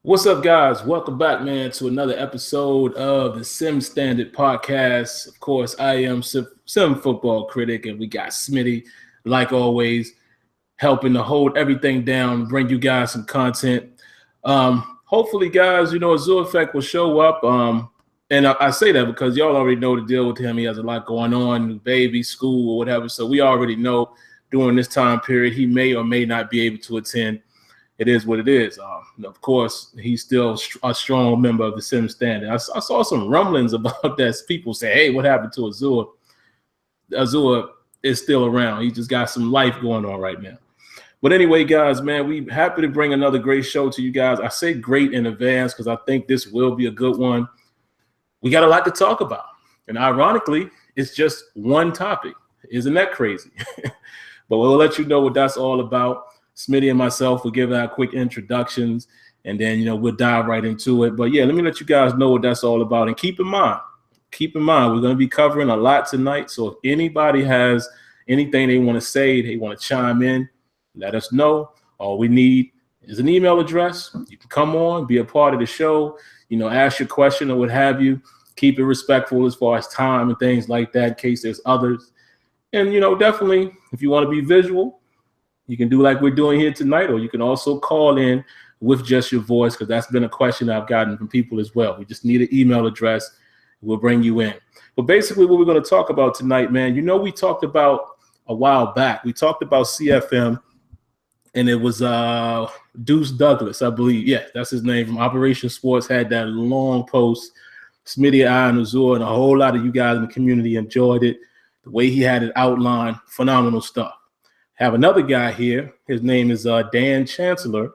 What's up, guys? Welcome back, man, to another episode of the Sim Standard Podcast. Of course, I am SimFBallCritic, and we got Smitty, like always, helping to hold everything down, bring you guys some content. Hopefully, guys, AzureEffect will show up. And I say that because y'all already know the deal with him. He has a lot going on, new baby, school, or whatever. So we already know during this time period he may or may not be able to attend. It is what it is. Of course, he's still a strong member of the Sim Standard. I saw some rumblings about that. People say, hey, what happened to Azure? Azure is still around. He just got some life going on right now. But anyway, guys, man, we're happy to bring another great show to you guys. I say great in advance because I think this will be a good one. We got a lot to talk about. And ironically, it's just one topic. Isn't that crazy? But we'll let you know what that's all about. Smitty and myself will give our quick introductions, and then, we'll dive right into it. But, yeah, let me let you guys know what that's all about. And keep in mind, we're going to be covering a lot tonight. So if anybody has anything they want to say, they want to chime in, let us know. All we need is an email address. You can come on, be a part of the show, ask your question or what have you. Keep it respectful as far as time and things like that in case there's others. And, definitely, if you want to be visual, you can do like we're doing here tonight, or you can also call in with just your voice, because that's been a question I've gotten from people as well. We just need an email address. We'll bring you in. But basically what we're going to talk about tonight, man, we talked about a while back. We talked about CFM, and it was Deuce Douglas, I believe. Yeah, that's his name, from Operation Sports, had that long post. Smitty, I, and Azure, and a whole lot of you guys in the community enjoyed it. The way he had it outlined, phenomenal stuff. Have another guy here. His name is Dan Chancellor.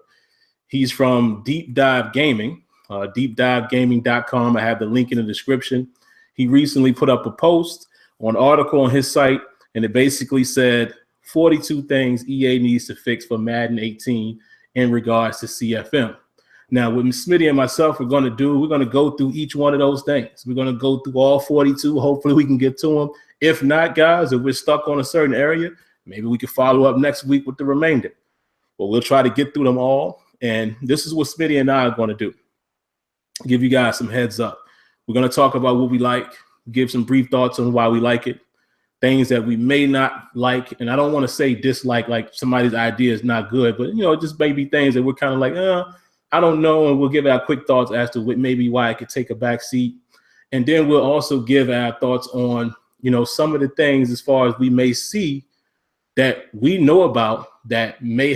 He's from Deep Dive Gaming, deepdivegaming.com. I have the link in the description. He recently put up a post or an article on his site, and it basically said 42 things EA needs to fix for Madden 18 in regards to CFM. Now, what Smitty and myself are going to do, we're going to go through each one of those things. We're going to go through all 42. Hopefully, we can get to them. If not, guys, if we're stuck on a certain area, maybe we can follow up next week with the remainder. But we'll try to get through them all. And this is what Smitty and I are going to do. Give you guys some heads up. We're going to talk about what we like, give some brief thoughts on why we like it, things that we may not like. And I don't want to say dislike, like somebody's idea is not good, but, just maybe things that we're kind of like, I don't know. And we'll give our quick thoughts as to maybe why it could take a back seat. And then we'll also give our thoughts on, some of the things as far as we may see that we know about that may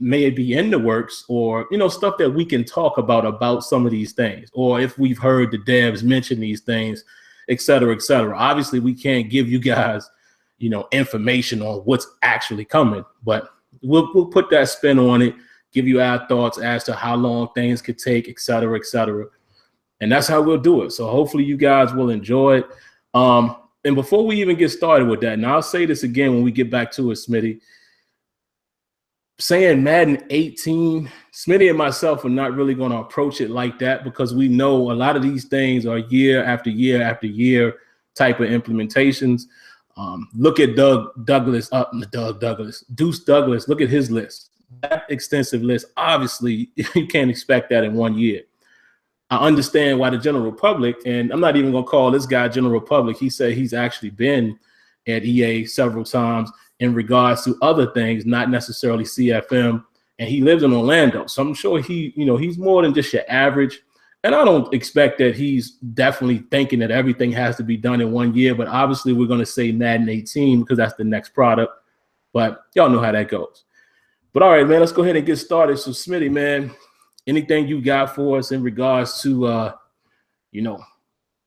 be in the works, or stuff that we can talk about some of these things, or if we've heard the devs mention these things, et cetera, et cetera. Obviously, we can't give you guys information on what's actually coming, but we'll put that spin on it, give you our thoughts as to how long things could take, et cetera, et cetera. And that's how we'll do it. So hopefully you guys will enjoy it. And before we even get started with that, and I'll say this again when we get back to it, Smitty, saying Madden 18, Smitty and myself are not really going to approach it like that, because we know a lot of these things are year after year after year type of implementations. Look at Deuce Douglas. Look at his list. That extensive list. Obviously, you can't expect that in 1 year. I understand why the general public, and I'm not even going to call this guy general public. He said he's actually been at EA several times in regards to other things, not necessarily CFM, and he lives in Orlando. So I'm sure he's more than just your average. And I don't expect that he's definitely thinking that everything has to be done in 1 year, but obviously we're going to say Madden 18 because that's the next product. But y'all know how that goes. But all right, man, let's go ahead and get started. So Smitty, man, anything you got for us in regards to,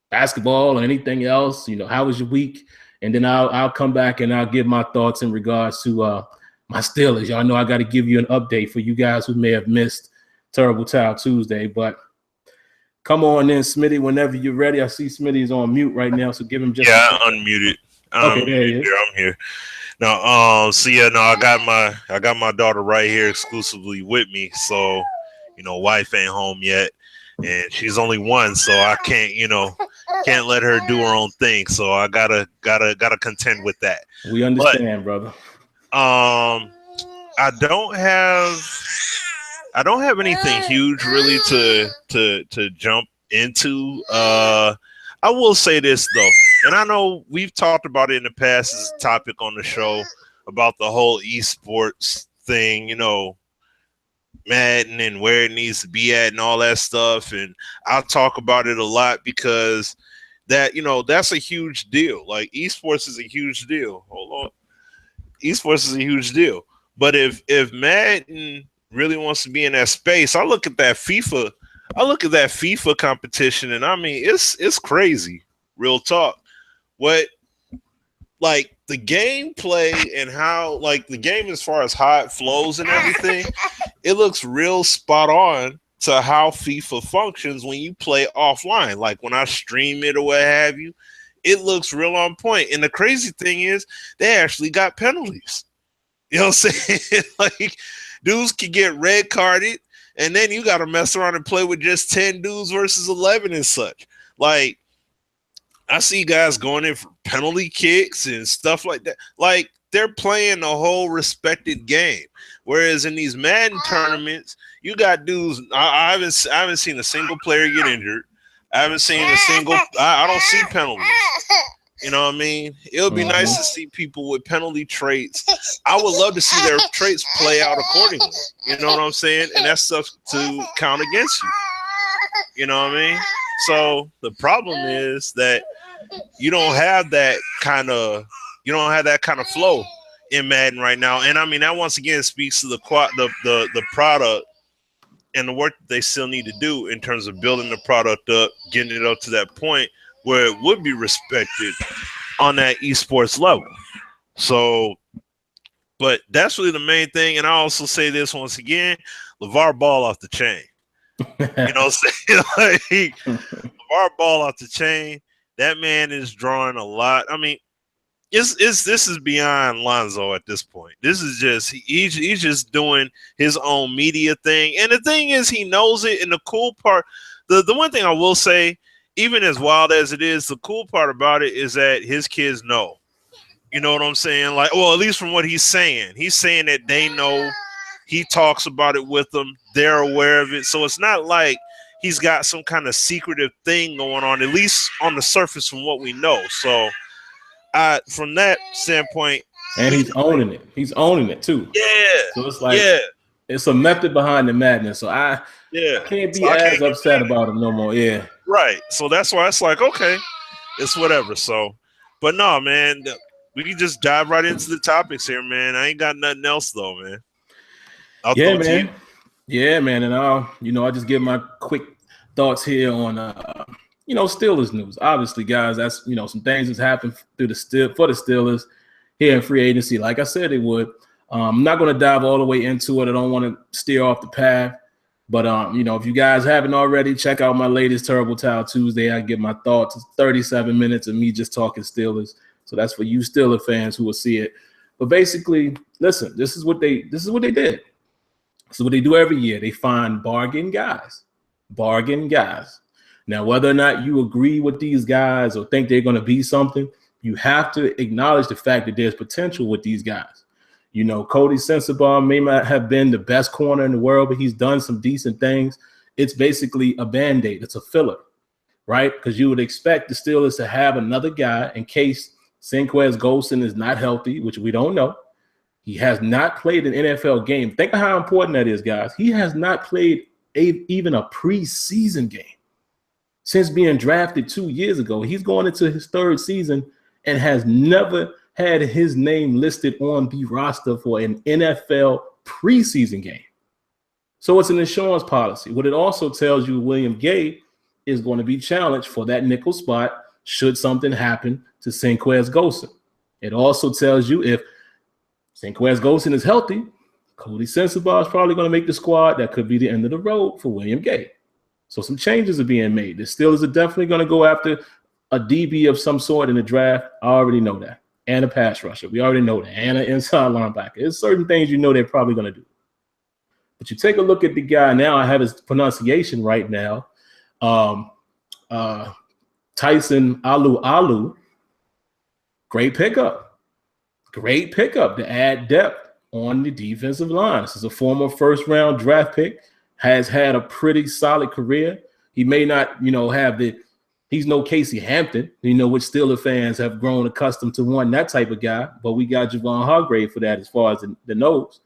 basketball or anything else? How was your week? And then I'll come back and I'll give my thoughts in regards to my Steelers. Y'all know I got to give you an update for you guys who may have missed Terrible Towel Tuesday. But come on in, Smitty, whenever you're ready. I see Smitty's on mute right now, so give him just I unmuted. Okay, there he is. I'm here. Now, I got my daughter right here exclusively with me. So, wife ain't home yet, and she's only one, so I can't let her do her own thing. So I gotta contend with that. We understand, brother. I don't have I don't have anything huge really to jump into. I will say this though, and I know we've talked about it in the past as a topic on the show about the whole esports thing, you know, Madden and where it needs to be at and all that stuff. And I'll talk about it a lot because that, you know, that's a huge deal. Like esports is a huge deal. Hold on. Esports is a huge deal. But if Madden really wants to be in that space, I look at that FIFA competition, and I mean it's crazy. Real talk. What, like, the gameplay and how, like, the game as far as how it flows and everything, it looks real spot on to how FIFA functions when you play offline. Like when I stream it or what have you, it looks real on point. And the crazy thing is they actually got penalties. You know what I'm saying? Like, dudes can get red carded, and then you got to mess around and play with just 10 dudes versus 11 and such. Like, I see guys going in for penalty kicks and stuff like that. Like, they're playing a whole respected game. Whereas in these Madden tournaments, you got dudes. I haven't seen a single player get injured. I haven't seen a single. I don't see penalties. You know what I mean? It would be nice to see people with penalty traits. I would love to see their traits play out accordingly. You know what I'm saying? And that's stuff to count against you. You know what I mean? So the problem is that you don't have that kind of flow in Madden right now. And I mean, that once again speaks to the product and the work that they still need to do in terms of building the product up, getting it up to that point where it would be respected on that esports level. So, but that's really the main thing. And I also say this once again, LeVar Ball off the chain. You know what I'm saying? Like, LeVar Ball off the chain. That man is drawing a lot. I mean, this is beyond Lonzo at this point. This is just he's just doing his own media thing. And the thing is, he knows it. And the cool part, the one thing I will say, even as wild as it is, the cool part about it is that his kids know. You know what I'm saying? Like, well, at least from what he's saying. He's saying that they know. He talks about it with them. They're aware of it. So it's not like he's got some kind of secretive thing going on, at least on the surface from what we know. So from that standpoint. And he's owning it. He's owning it too. Yeah. So it's like, it's a method behind the madness. So I can't be as upset about him no more. Yeah. Right. So that's why it's like, okay, it's whatever. So, but no, man, we can just dive right into the topics here, man. I ain't got nothing else though, man. Yeah, man. And I'll just give my quick thoughts here on Steelers news. Obviously, guys, that's some things that's happened for the Steelers here in free agency. Like I said, it would. I'm not going to dive all the way into it. I don't want to steer off the path. But if you guys haven't already, check out my latest Terrible Towel Tuesday. I give my thoughts. It's 37 minutes of me just talking Steelers. So that's for you Steeler fans who will see it. But basically, listen, this is what they did. This is what they do every year. They find bargain guys. Now, whether or not you agree with these guys or think they're going to be something, you have to acknowledge the fact that there's potential with these guys. Cody Sensabaugh may not have been the best corner in the world, but he's done some decent things. It's basically a Band-Aid. It's a filler, right? Because you would expect the Steelers to have another guy in case Sinquez Golson is not healthy, which we don't know. He has not played an NFL game. Think of how important that is, guys. He has not played even a preseason game since being drafted 2 years ago. He's going into his third season and has never had his name listed on the roster for an NFL preseason game. So it's an insurance policy. What it also tells you, William Gay is going to be challenged for that nickel spot should something happen to Sinquez Golson. It also tells you if Sinquez Golson is healthy, Cody Sensabaugh is probably going to make the squad. That could be the end of the road for William Gay. So some changes are being made. The Steelers are definitely going to go after a DB of some sort in the draft. I already know that. And a pass rusher. We already know that. And an inside linebacker. There's certain things they're probably going to do. But you take a look at the guy now. I have his pronunciation right now. Tyson Alu. Great pickup to add depth on the defensive line. This is a former first-round draft pick, has had a pretty solid career. He may not, have he's no Casey Hampton, which Steelers fans have grown accustomed to that type of guy, but we got Javon Hargrave for that as far as the nose.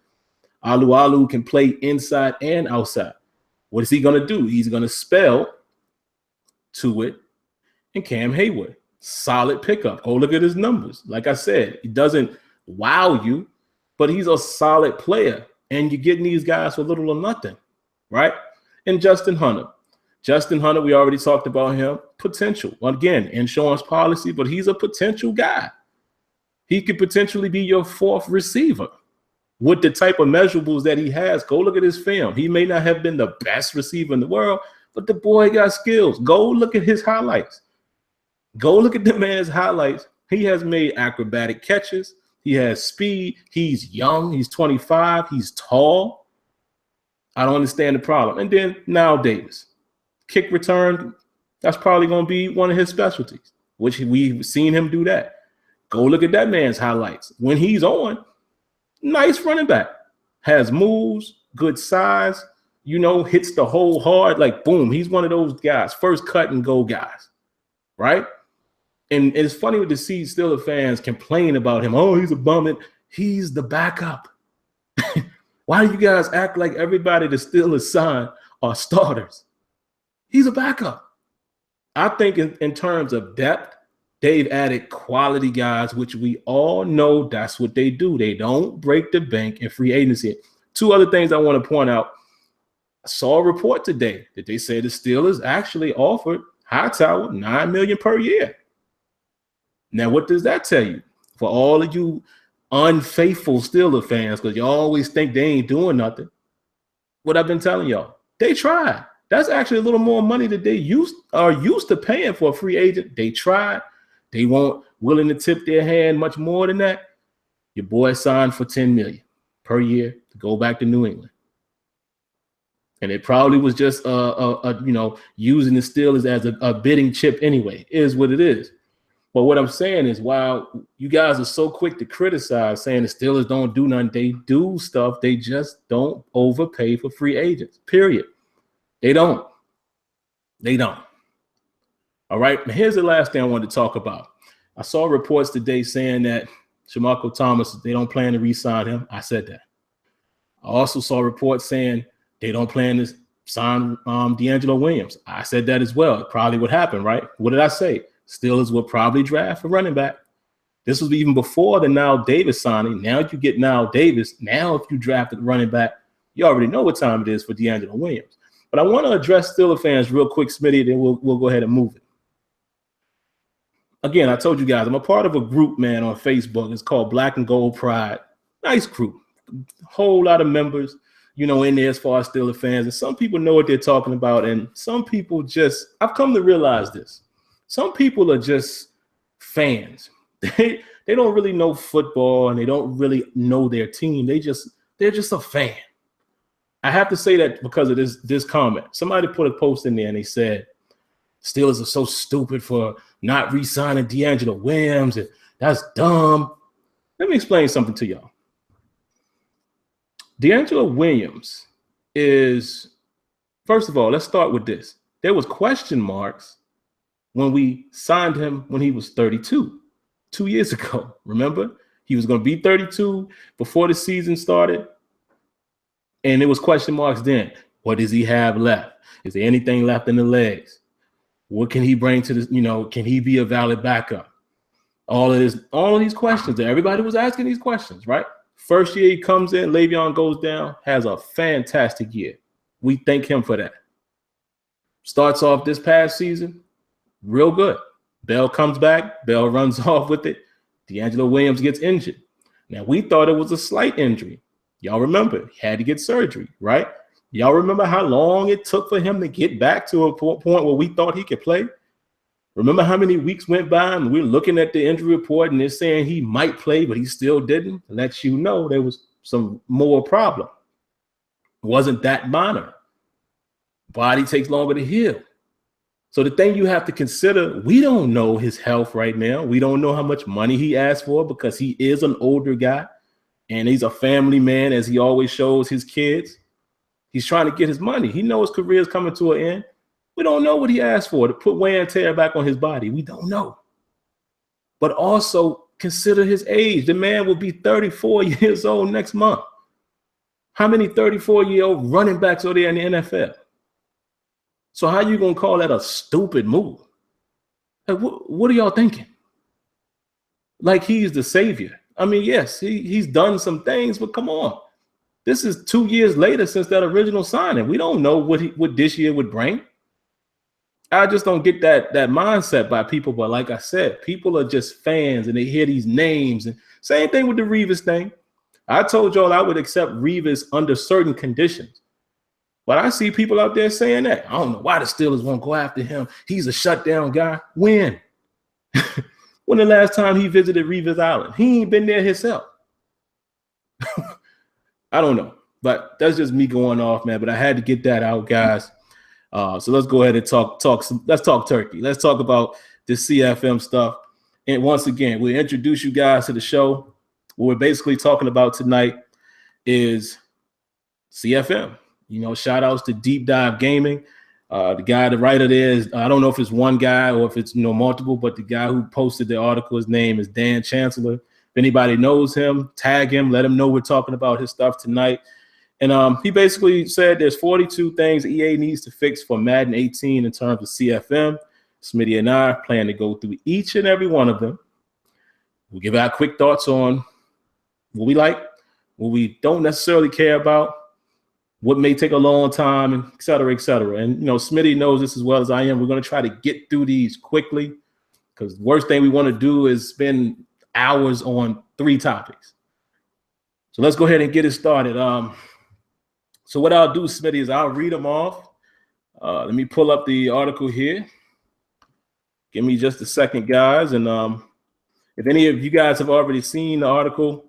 Alu can play inside and outside. What is he going to do? He's going to spell to it and Cam Hayward. Solid pickup. Go look at his numbers. Like I said, he doesn't wow you, but he's a solid player. And you're getting these guys for little or nothing, right? And Justin Hunter. We already talked about him. Potential. Again, insurance policy, but he's a potential guy. He could potentially be your fourth receiver. With the type of measurables that he has, go look at his film. He may not have been the best receiver in the world, but the boy got skills. Go look at his highlights. Go look at the man's highlights. He has made acrobatic catches. He has speed. He's young. He's 25. He's tall. I don't understand the problem. And then now Davis. Kick return, that's probably going to be one of his specialties, which we've seen him do that. Go look at that man's highlights. When he's on, nice running back. Has moves, good size, hits the hole hard, like boom. He's one of those guys, first cut and go guys, right? And it's funny to see Steelers fans complain about him. Oh, he's a bum. He's the backup. Why do you guys act like everybody the Steelers sign are starters? He's a backup. I think in terms of depth, they've added quality guys, which we all know that's what they do. They don't break the bank in free agency. Two other things I want to point out. I saw a report today that they said the Steelers actually offered Hightower $9 million per year. Now, what does that tell you? For all of you unfaithful Steelers fans, because you always think they ain't doing nothing. What I've been telling y'all, they tried. That's actually a little more money that they are used to paying for a free agent. They tried. They weren't willing to tip their hand much more than that. Your boy signed for $10 million per year to go back to New England. And it probably was just using the Steelers as a bidding chip anyway, is what it is. But what I'm saying is, while you guys are so quick to criticize, saying the Steelers don't do nothing, they do stuff. They just don't overpay for free agents, period. They don't. All right, here's the last thing I wanted to talk about. I saw reports today saying that Shamarko Thomas, they don't plan to re-sign him. I said that. I also saw reports saying they don't plan to sign D'Angelo Williams. I said that as well. It probably would happen, right? What did I say? Steelers will probably draft a running back. This was even before the Nile Davis signing. Now you get Nile Davis. Now if you draft a running back, you already know what time it is for D'Angelo Williams. But I want to address Steelers fans real quick, Smitty, then we'll go ahead and move it. Again, I told you guys, I'm a part of a group, man, on Facebook. It's called Black and Gold Pride. Nice group. Whole lot of members, in there as far as Steelers fans. And some people know what they're talking about. And some people I've come to realize this. Some people are just fans. They don't really know football and they don't really know their team. They're just a fan. I have to say that because of this comment. Somebody put a post in there and they said, Steelers are so stupid for not re-signing D'Angelo Williams, and that's dumb. Let me explain something to y'all. D'Angelo Williams is, first of all, let's start with this. There was question marks when we signed him when he was 32, 2 years ago. Remember? He was going to be 32 before the season started. And there was question marks then. What does he have left? Is there anything left in the legs? What can he bring to this? Can he be a valid backup? All of these questions that everybody was asking these questions, right? First year he comes in, Le'Veon goes down, has a fantastic year. We thank him for that. Starts off this past season, real good. Bell comes back, Bell runs off with it. D'Angelo Williams gets injured. Now, we thought it was a slight injury. Y'all remember, he had to get surgery, right? Y'all remember how long it took for him to get back to a point where we thought he could play? Remember how many weeks went by and we're looking at the injury report and they're saying he might play, but he still didn't? It lets you know there was some more problem. It wasn't that minor. Body takes longer to heal. So the thing you have to consider, we don't know his health right now. We don't know how much money he asked for because he is an older guy. and he's a family man, as he always shows his kids. He's trying to get his money. He knows his career is coming to an end. We don't know what he asked for to put wear and tear back on his body. We don't know. But also consider his age. The man will be 34 years old next month. How many 34-year-old running backs are there in the NFL? So how you going to call that a stupid move? Like, what are y'all thinking? Like he's the savior. I mean, yes, he's done some things, but come on. This is 2 years later since that original signing. We don't know what this year would bring. I just don't get that mindset by people. But like I said, people are just fans and they hear these names. And same thing with the Revis thing. I told y'all I would accept Revis under certain conditions. But I see people out there saying that. I don't know why the Steelers won't go after him. He's a shutdown guy. When? When the last time he visited Revis Island? He ain't been there himself. I don't know. But that's just me going off, man. But I had to get that out, guys. So let's go ahead and talk. Let's talk turkey. Let's talk about the CFM stuff. And once again, we'll introduce you guys to the show. What we're basically talking about tonight is CFM. You know, shout outs to Deep Dive Gaming. The guy, the writer there is, I don't know if it's one guy or if it's, multiple, but the guy who posted the article, his name is Dan Chancellor. If anybody knows him, tag him, let him know we're talking about his stuff tonight. And he basically said there's 42 things EA needs to fix for Madden 18 in terms of CFM. Smitty and I plan to go through each and every one of them. We'll give our quick thoughts on what we like, what we don't necessarily care about, what may take a long time, and et cetera, et cetera. And, Smitty knows this as well as I am. We're going to try to get through these quickly because the worst thing we want to do is spend hours on 3 topics. So let's go ahead and get it started. So what I'll do, Smitty, is I'll read them off. Let me pull up the article here. Give me just a second, guys. And if any of you guys have already seen the article,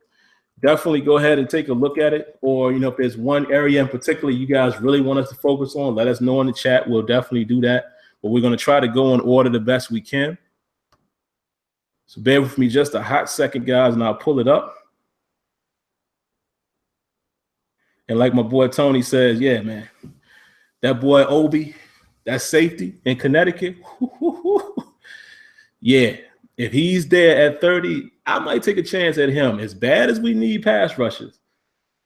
definitely go ahead and take a look at it. Or, if there's one area in particular you guys really want us to focus on, let us know in the chat. We'll definitely do that. But we're going to try to go in order the best we can. So bear with me just a hot second, guys, and I'll pull it up. And like my boy Tony says, yeah, man, that boy Obi, that safety in Connecticut, yeah, if he's there at 30, I might take a chance at him. As bad as we need pass rushers,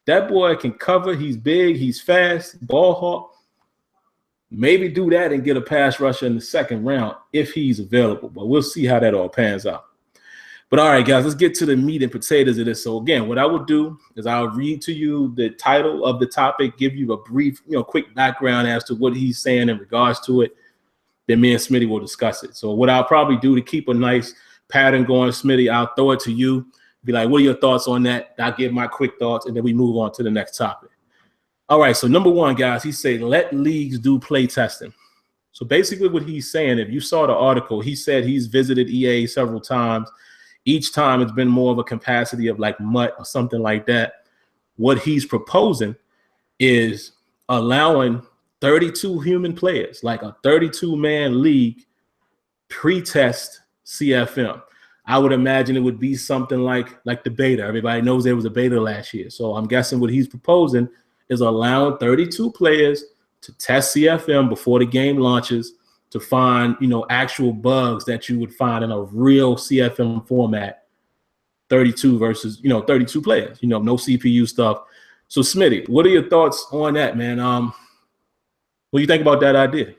that boy can cover. He's big. He's fast. Ball hawk. Maybe do that and get a pass rusher in the second round if he's available. But we'll see how that all pans out. But all right, guys, let's get to the meat and potatoes of this. So again, what I would do is I'll read to you the title of the topic, give you a brief, quick background as to what he's saying in regards to it. Then me and Smitty will discuss it. So what I'll probably do to keep a nice pattern going, Smitty, I'll throw it to you. Be like, what are your thoughts on that? I'll give my quick thoughts, and then we move on to the next topic. All right, so number one, guys, he said, let leagues do play testing. So basically what he's saying, if you saw the article, he said he's visited EA several times. Each time it's been more of a capacity of like MUT or something like that. What he's proposing is allowing 32 human players, like a 32-man league, pre-test CFM. I would imagine it would be something like the beta. Everybody knows there was a beta last year. So I'm guessing what he's proposing is allowing 32 players to test CFM before the game launches to find, actual bugs that you would find in a real CFM format, 32 versus, 32 players, no CPU stuff. So Smitty, what are your thoughts on that, man? What do you think about that idea?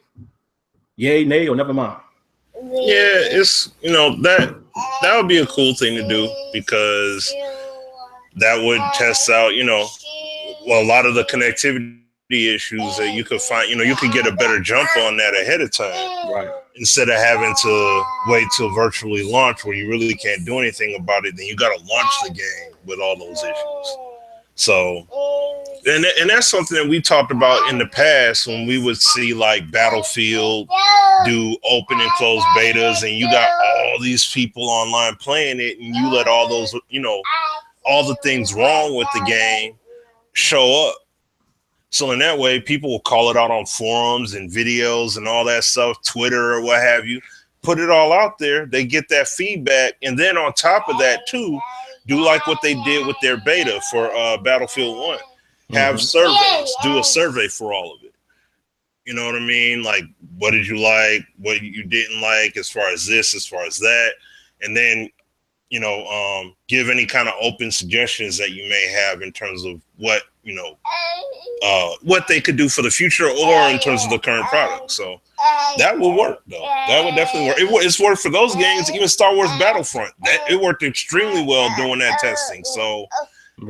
Yay, nay, or never mind? Yeah, it's, that would be a cool thing to do because that would test out, a lot of the connectivity issues that you could find, you could get a better jump on that ahead of time, right? Instead of having to wait till virtually launch where you really can't do anything about it. Then you got to launch the game with all those issues. So, and that's something that we talked about in the past when we would see like Battlefield do open and closed betas, and you got all these people online playing it, and you let all those, all the things wrong with the game show up. So in that way, people will call it out on forums and videos and all that stuff, Twitter or what have you. Put it all out there. They get that feedback. And then on top of that, too, Do like what they did with their beta for Battlefield 1. Have surveys. Do a survey for all of it. You know what I mean? Like, what did you like? What you didn't like as far as this, as far as that. And then, you know, give any kind of open suggestions that you may have in terms of what, you know, what they could do for the future or in terms of the current product. So that will work, though. That would definitely work. It's worked for those games, even Star Wars Battlefront. It worked extremely well doing that testing. So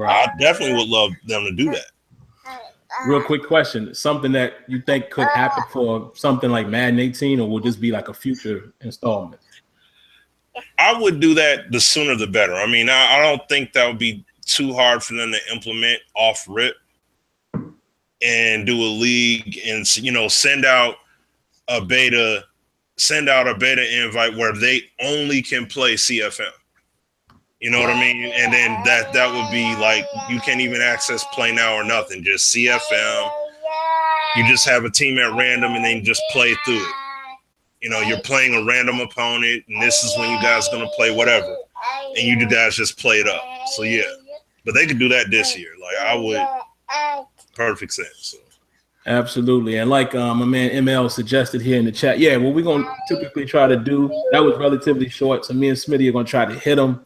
I definitely would love them to do that. Real quick question. Something that you think could happen for something like Madden 18, or will this be like a future installment? I would do that the sooner the better. I mean, I don't think that would be too hard for them to implement off rip and do a league and, you know, send out a beta invite where they only can play CFM. You know what I mean? And then that would be like, you can't even access Play Now or nothing, just CFM. You just have a team at random and then just play through it. You know, you're playing a random opponent and this is when you guys are going to play whatever. And you guys just play it up. So, yeah. But they could do that this year. Like, I would. Perfect sense. So. Absolutely. And like my man ML suggested here in the chat, yeah, what we're going to typically try to do, that was relatively short. So me and Smitty are going to try to hit them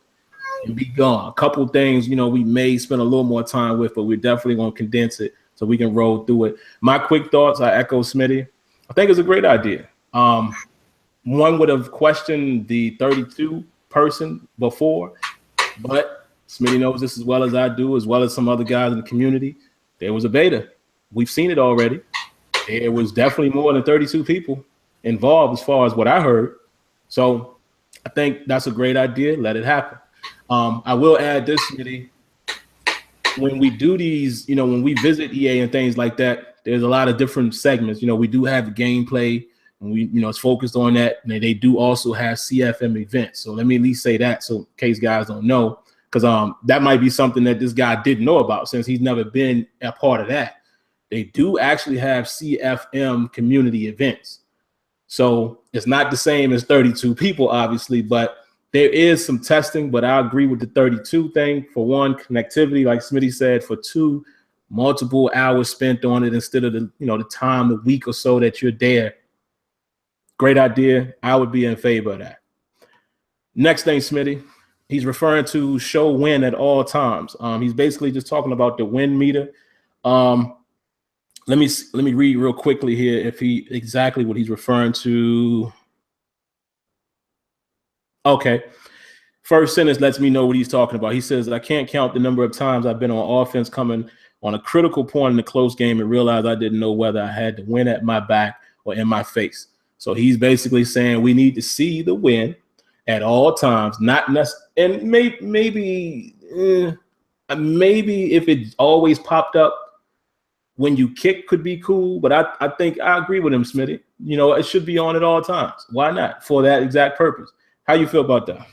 and be gone. A couple things, you know, we may spend a little more time with, but we're definitely going to condense it so we can roll through it. My quick thoughts, I echo Smitty. I think it's a great idea. One would have questioned the 32 person before, but Smitty knows this as well as I do, as well as some other guys in the community. There was a beta. We've seen it already. There was definitely more than 32 people involved as far as what I heard. So I think that's a great idea. Let it happen. I will add this, Smitty. When we do these, you know, when we visit EA and things like that, there's a lot of different segments. You know, we do have the gameplay, and we, you know, it's focused on that. And they do also have CFM events. So let me at least say that, so in case guys don't know, because that might be something that this guy didn't know about since he's never been a part of that. They do actually have CFM community events. So it's not the same as 32 people, obviously, but there is some testing. But I agree with the 32 thing. For one, connectivity, like Smitty said. For two, multiple hours spent on it instead of the, you know, the time, the week or so that you're there. Great idea. I would be in favor of that. Next thing, Smitty, he's referring to show win at all times. He's basically just talking about the win meter. Let me read real quickly here if he exactly what he's referring to. Okay. First sentence lets me know what he's talking about. He says, I can't count the number of times I've been on offense coming on a critical point in a close game and realize I didn't know whether I had the win at my back or in my face. So he's basically saying we need to see the win at all times, not necessarily, and maybe if it always popped up when you kick could be cool, but I think I agree with him, Smitty. You know, it should be on at all times. Why not? For that exact purpose. How you feel about that?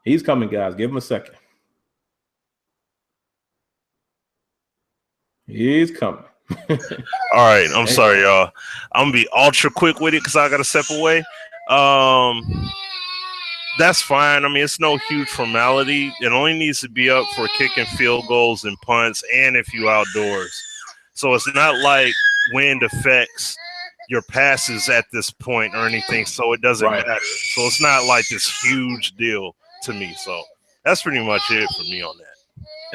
He's coming, guys. Give him a second. He's coming. All right. I'm sorry, y'all. I'm going to be ultra quick with it because I got to step away. That's fine. I mean, it's no huge formality. It only needs to be up for kicking field goals and punts and if you outdoors. So it's not like wind affects your passes at this point or anything, so it doesn't matter. So it's not like this huge deal to me. So that's pretty much it for me on that.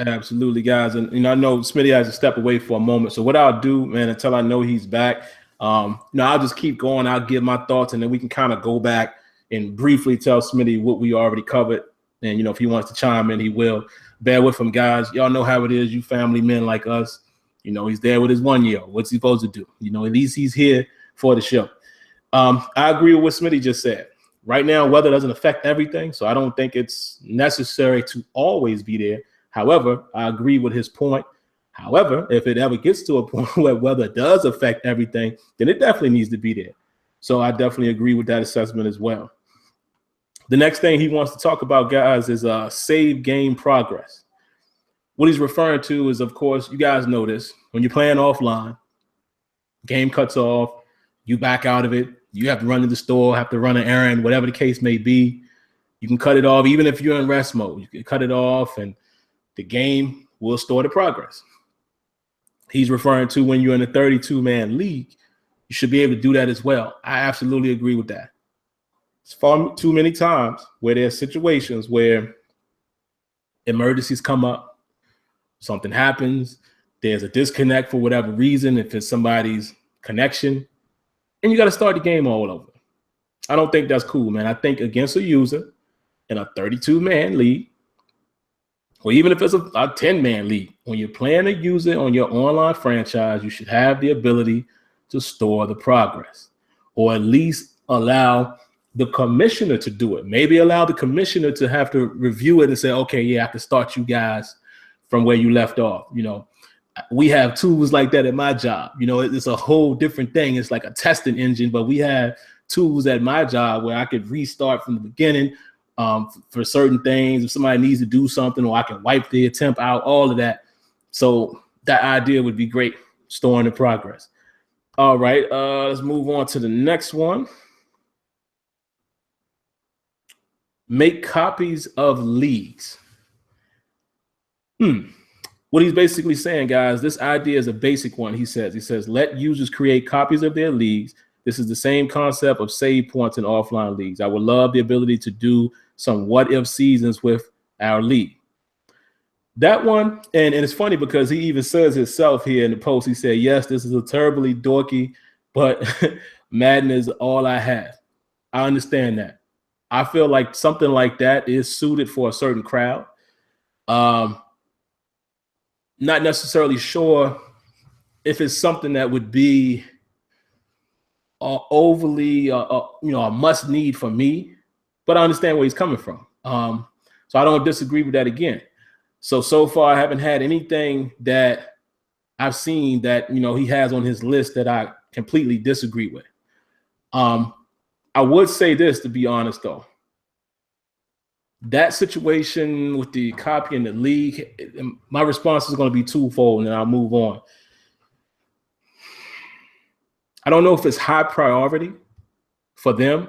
Absolutely, guys. And you know, I know Smitty has to step away for a moment. So what I'll do, man, until I know he's back, I'll just keep going. I'll give my thoughts, and then we can kind of go back and briefly tell Smitty what we already covered. And, you know, if he wants to chime in, he will. Bear with him, guys. Y'all know how it is, you family men like us. You know, he's there with his 1 year. What's he supposed to do? You know, at least he's here for the show. I agree with what Smitty just said. Right now, weather doesn't affect everything, so I don't think it's necessary to always be there. However, I agree with his point. However, if it ever gets to a point where weather does affect everything, then it definitely needs to be there. So I definitely agree with that assessment as well. The next thing he wants to talk about, guys, is save game progress. What he's referring to is, of course, you guys know this. When you're playing offline, game cuts off, You back out of it. You have to run to the store, have to run an errand, whatever the case may be. You can cut it off. Even if you're in rest mode, you can cut it off and the game will store the progress. He's referring to when you're in a 32-man league, you should be able to do that as well. I absolutely agree with that. It's far too many times where there's situations where emergencies come up, something happens, there's a disconnect for whatever reason, if it's somebody's connection, and you got to start the game all over. I don't think that's cool, man. I think against a user in a 32-man league, or even if it's a 10-man league, when you're playing a user on your online franchise, you should have the ability to store the progress, or at least allow the commissioner to do it. Maybe allow the commissioner to have to review it and say, okay, yeah, I can start you guys from where you left off. You know, we have tools like that at my job. You know, it's a whole different thing. It's like a testing engine, but we have tools at my job where I could restart from the beginning for certain things. If somebody needs to do something, or I can wipe the attempt out, all of that. So that idea would be great, storing the progress. All right, let's move on to the next one. Make copies of leagues. What he's basically saying, guys, this idea is a basic one. He says, let users create copies of their leagues. This is the same concept of save points in offline leagues. I would love the ability to do some what-if seasons with our league. That one, and it's funny because he even says himself here in the post, he said, yes, this is a terribly dorky, but Madden is all I have. I understand that. I feel like something like that is suited for a certain crowd. Not necessarily sure if it's something that would be overly, a must need for me, but I understand where he's coming from. So I don't disagree with that again. So far, I haven't had anything that I've seen that, he has on his list that I completely disagree with. I would say this, to be honest, though. That situation with the copy in the league, my response is going to be twofold, and then I'll move on. I don't know if it's high priority for them.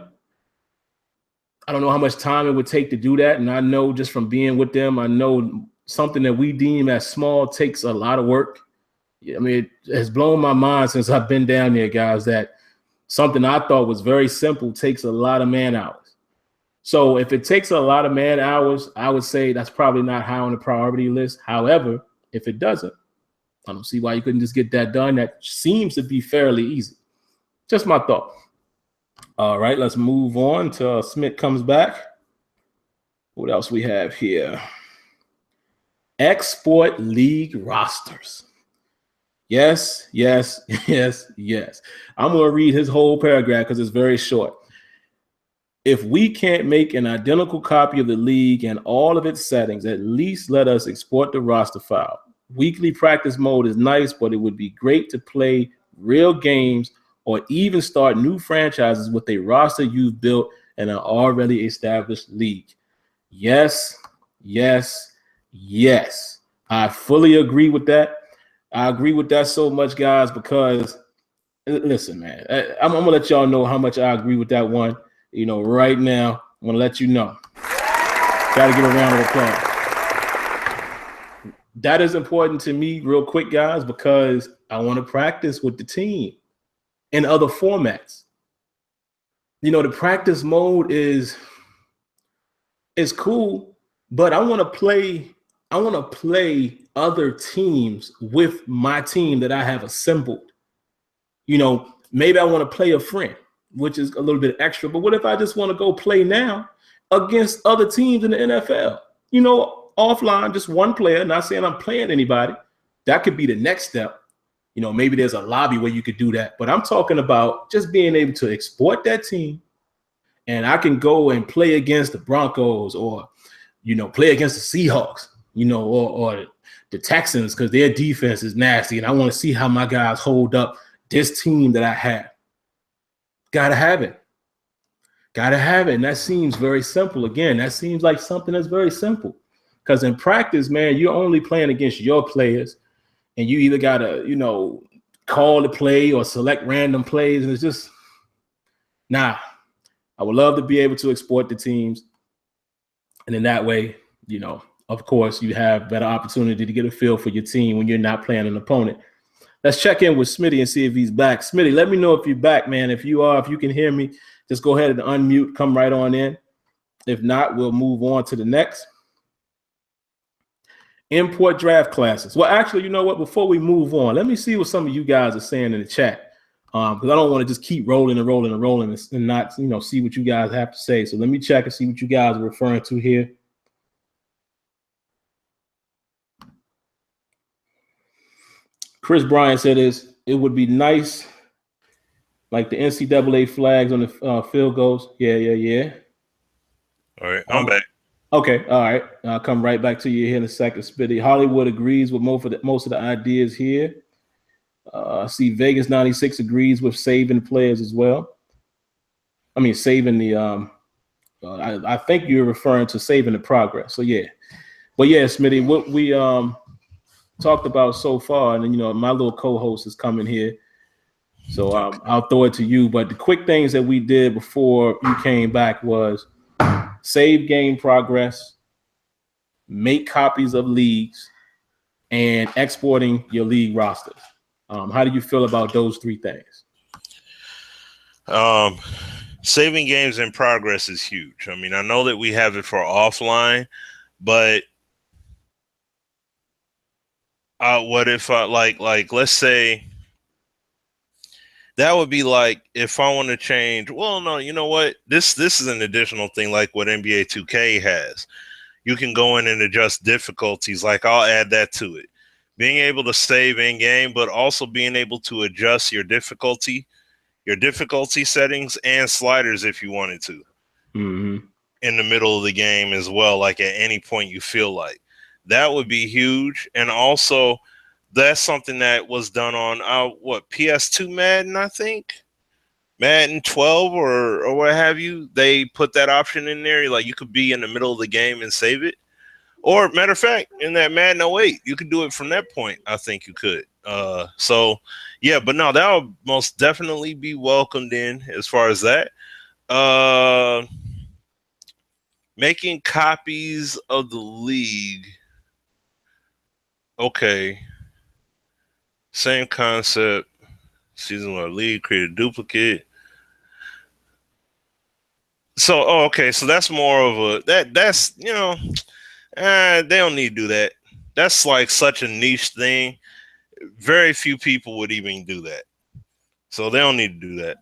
I don't know how much time it would take to do that. And I know just from being with them, I know something that we deem as small takes a lot of work. I mean, it has blown my mind since I've been down there, guys, that something I thought was very simple takes a lot of man hours. So if it takes a lot of man hours, I would say that's probably not high on the priority list. However, if it doesn't, I don't see why you couldn't just get that done. That seems to be fairly easy. Just my thought. All right, let's move on until Smith comes back. What else we have here? Export league rosters. Yes. I'm going to read his whole paragraph because it's very short. If we can't make an identical copy of the league and all of its settings, at least let us export the roster file. Weekly practice mode is nice, but it would be great to play real games or even start new franchises with a roster you've built in an already established league. Yes. I fully agree with that. I agree with that so much, guys, because listen, man, I'm going to let y'all know how much I agree with that one. Right now, I'm going to let you know. Got to give a round of applause. That is important to me real quick, guys, because I want to practice with the team in other formats. The practice mode is cool, but I want to play other teams with my team that I have assembled. Maybe I want to play a friend, which is a little bit extra, but what if I just want to go play now against other teams in the NFL? Offline, just one player, not saying I'm playing anybody. That could be the next step. Maybe there's a lobby where you could do that, but I'm talking about just being able to export that team, and I can go and play against the Broncos or, play against the Seahawks, or the Texans because their defense is nasty, and I want to see how my guys hold up this team that I have. Gotta have it. And that seems very simple. Again, that seems like something that's very simple. Because in practice, man, you're only playing against your players. And you either gotta, call the play or select random plays. And it's just, nah. I would love to be able to export the teams. And in that way, you know, of course, you have better opportunity to get a feel for your team when you're not playing an opponent. Let's check in with Smitty and see if he's back. Smitty, let me know if you're back, man. If you are, if you can hear me, just go ahead and unmute, come right on in. If not, we'll move on to the next. Import draft classes. Well, actually, you know what? Before we move on, let me see what some of you guys are saying in the chat. Because I don't want to just keep rolling and not, you know, see what you guys have to say. So let me check and see what you guys are referring to here. Chris Bryan said it would be nice, like the NCAA flags on the field goals. Yeah. All right, I'm back. Okay, all right. I'll come right back to you here in a second, Spitty. Hollywood agrees with most of the ideas here. I see Vegas 96 agrees with saving players as well. I mean, saving the I think you're referring to saving the progress. So yeah. But yeah, Smitty, what we talked about so far, and you know, my little co-host is coming here. So I'll throw it to you. But the quick things that we did before you came back was save game progress, make copies of leagues, and exporting your league rosters. How do you feel about those three things? Saving games in progress is huge. I mean, I know that we have it for offline, but what if like let's say that would be like if I want to change. Well, no, you know what? This is an additional thing like what NBA 2K has. You can go in and adjust difficulties. Like I'll add that to it. Being able to save in game, but also being able to adjust your difficulty settings and sliders if you wanted to in the middle of the game as well. Like at any point you feel like that would be huge. And also that's something that was done on PS2 Madden, I think Madden 12 or what have you. They put that option in there. Like you could be in the middle of the game and save it. Or matter of fact, in that Madden 08, you could do it from that point. I think you could. So yeah, but no, that would most definitely be welcomed in as far as that. Making copies of the league. Okay. Same concept. Season one league, create a duplicate. So, okay. So that's more of a, that's, you know, they don't need to do that. That's like such a niche thing. Very few people would even do that. So they don't need to do that.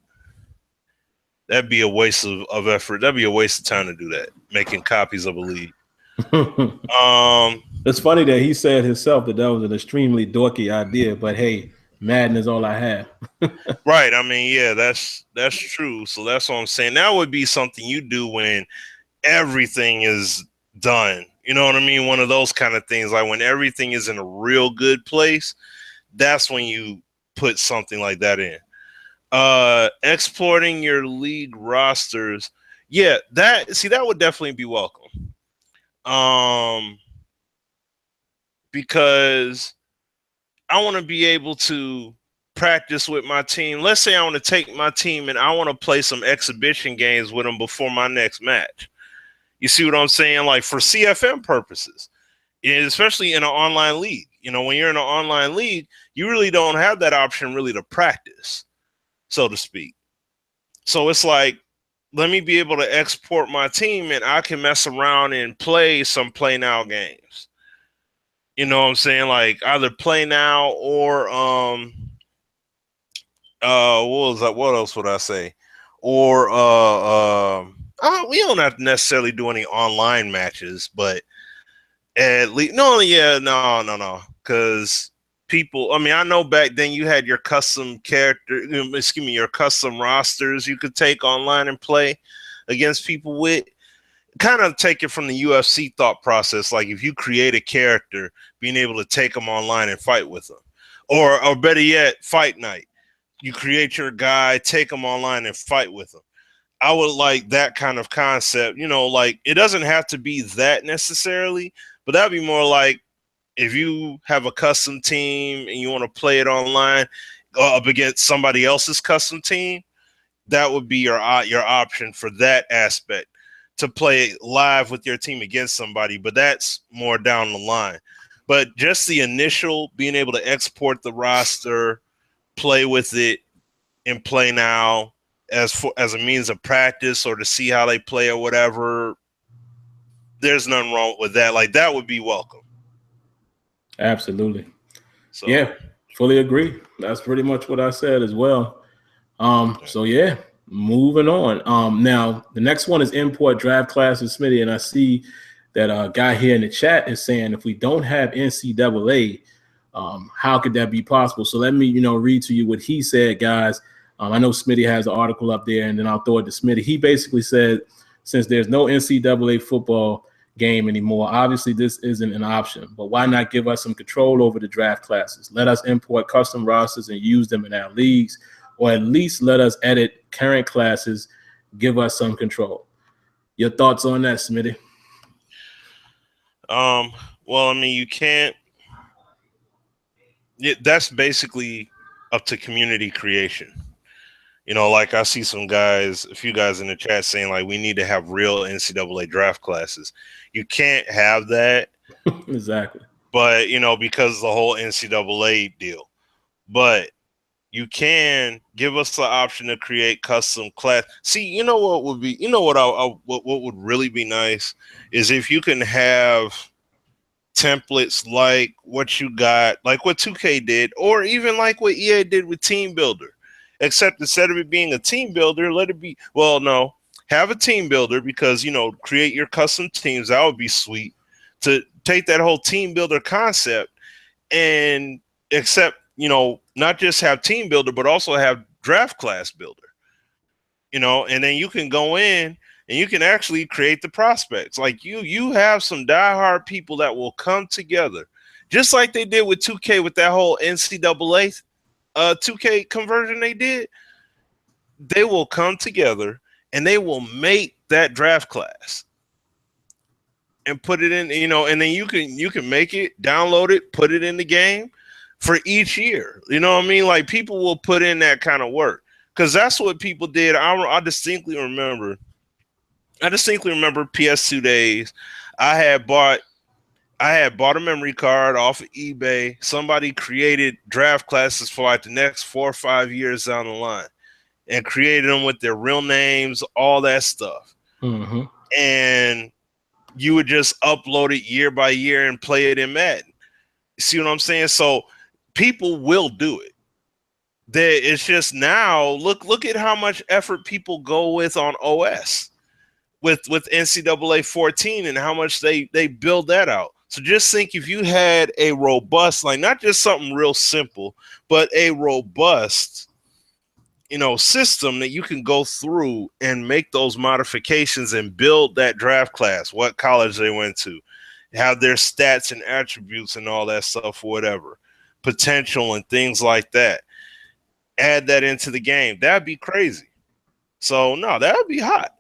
That'd be a waste of effort. That'd be a waste of time to do that. Making copies of a league. It's funny that he said himself that was an extremely dorky idea, but hey, Madden is all I have. Right. I mean, yeah, that's true. So that's what I'm saying. That would be something you do when everything is done. You know what I mean? One of those kind of things, like when everything is in a real good place, that's when you put something like that in. Exporting your league rosters. Yeah, that would definitely be welcome. Because I want to be able to practice with my team. Let's say I want to take my team and I want to play some exhibition games with them before my next match. You see what I'm saying? Like for CFM purposes, especially in an online league. You know, when you're in an online league, you really don't have that option really to practice, so to speak. So it's like, let me be able to export my team and I can mess around and play some play now games. You know what I'm saying? Like either play now or what was that? What else would I say? Or we don't have to necessarily do any online matches, but at least no, because people. I mean, I know back then you had your custom your custom rosters you could take online and play against people with. Kind of take it from the UFC thought process. Like if you create a character, being able to take them online and fight with them, or better yet, fight night. You create your guy, take them online and fight with them. I would like that kind of concept. You know, like it doesn't have to be that necessarily, but that'd be more like if you have a custom team and you want to play it online, up against somebody else's custom team, that would be your option for that aspect, to play live with your team against somebody. But that's more down the line. But just the initial being able to export the roster, play with it, and play now as a means of practice or to see how they play or whatever, there's nothing wrong with that. Like, that would be welcome. Absolutely. So yeah, fully agree. That's pretty much what I said as well. So yeah, moving on. Now the next one is import draft classes, Smitty, and I see that a guy here in the chat is saying if we don't have NCAA, how could that be possible? So let me, read to you what he said, guys. I know Smitty has an article up there, and then I'll throw it to Smitty. He basically said, since there's no NCAA football game anymore, obviously this isn't an option, but why not give us some control over the draft classes? Let us import custom rosters and use them in our leagues, or at least let us edit current classes, give us some control. Your thoughts on that, Smitty? Well, I mean, you can't. That's basically up to community creation. Like I see a few guys in the chat saying like we need to have real NCAA draft classes. You can't have that. Exactly. But, because of the whole NCAA deal. But you can give us the option to create custom class. See, what would be, what would really be nice is if you can have templates like what you got, like what 2K did, or even like what EA did with Team Builder. Except instead of it being a team builder, let it be, have a team builder because, create your custom teams. That would be sweet to take that whole team builder concept and not just have team builder, but also have draft class builder, and then you can go in and you can actually create the prospects. Like you have some diehard people that will come together just like they did with 2K with that whole NCAA 2K conversion they did. They will come together and they will make that draft class and put it in, and then you can make it, download it, put it in the game for each year. You know what I mean? Like, people will put in that kind of work because that's what people did. I distinctly remember PS2 days. I had bought a memory card off of eBay. Somebody created draft classes for like the next 4 or 5 years down the line and created them with their real names, all that stuff. Mm-hmm. And you would just upload it year by year and play it in Madden. See what I'm saying? So people will do it. It's just now, look at how much effort people go with on OS with NCAA 14 and how much they build that out. So just think if you had a robust, like not just something real simple, but a robust, system that you can go through and make those modifications and build that draft class, what college they went to, have their stats and attributes and all that stuff, or whatever, potential and things like that. Add that into the game. That'd be crazy. So no, that would be hot.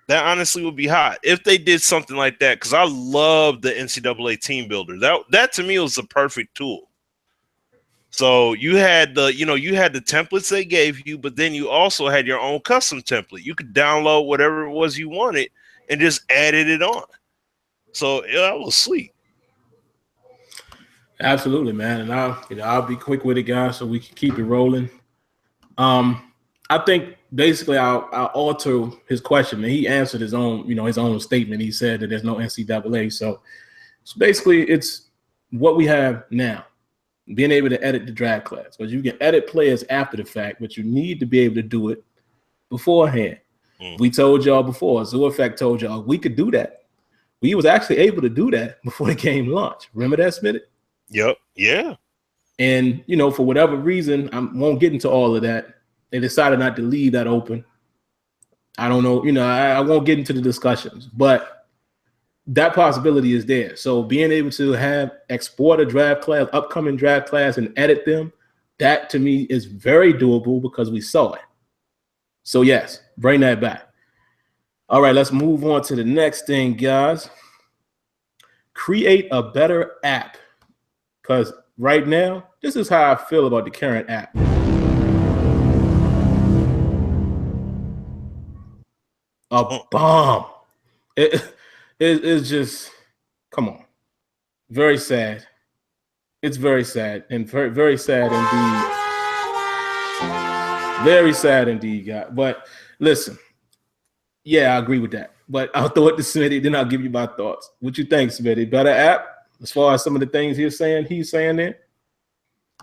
That honestly would be hot if they did something like that, because I love the NCAA team builder. That to me was the perfect tool. So you had the templates they gave you, but then you also had your own custom template. You could download whatever it was you wanted and just added it on. So yeah, that was sweet. Absolutely, man. And I'll be quick with it, guys, so we can keep it rolling. I think basically I'll alter his question, and he answered his own statement. He said that there's no NCAA. So basically it's what we have now, being able to edit the draft class, because you can edit players after the fact, but you need to be able to do it beforehand. We told y'all before, AzureEffect told y'all we could do that. We was actually able to do that before the game launched. Remember that, Smitty? Yep. Yeah. And, for whatever reason, I won't get into all of that. They decided not to leave that open. I don't know. I won't get into the discussions, but that possibility is there. So being able to export a draft class, upcoming draft class, and edit them, that to me is very doable because we saw it. So yes, bring that back. All right, let's move on to the next thing, guys. Create a better app, because right now, this is how I feel about the current app. A bomb. It's just, come on. Very sad. It's very sad and very, very sad indeed. Very sad indeed, guy. But listen, yeah, I agree with that. But I'll throw it to Smitty, then I'll give you my thoughts. What you think, Smitty? Better app as far as some of the things he's saying there?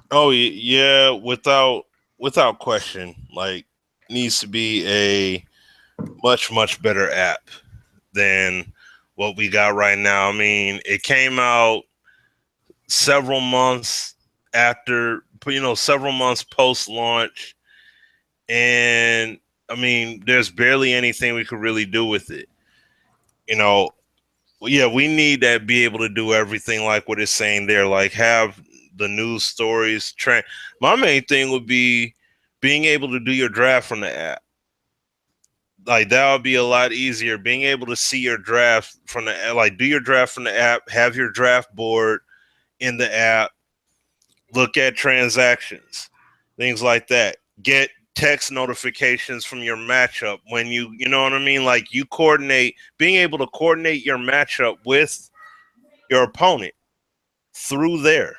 Oh yeah, without question. Like, needs to be a much better app than what we got right now. I mean, it came out several months after, several months post-launch, and I mean, there's barely anything we could really do with it. Yeah, we need to be able to do everything like what it's saying there, like have the news stories. My main thing would be being able to do your draft from the app. Like, that would be a lot easier. Being able to see your draft from the app, like do your draft from the app, have your draft board in the app, look at transactions, things like that. Get text notifications from your matchup when you know what I mean? Like, you being able to coordinate your matchup with your opponent through the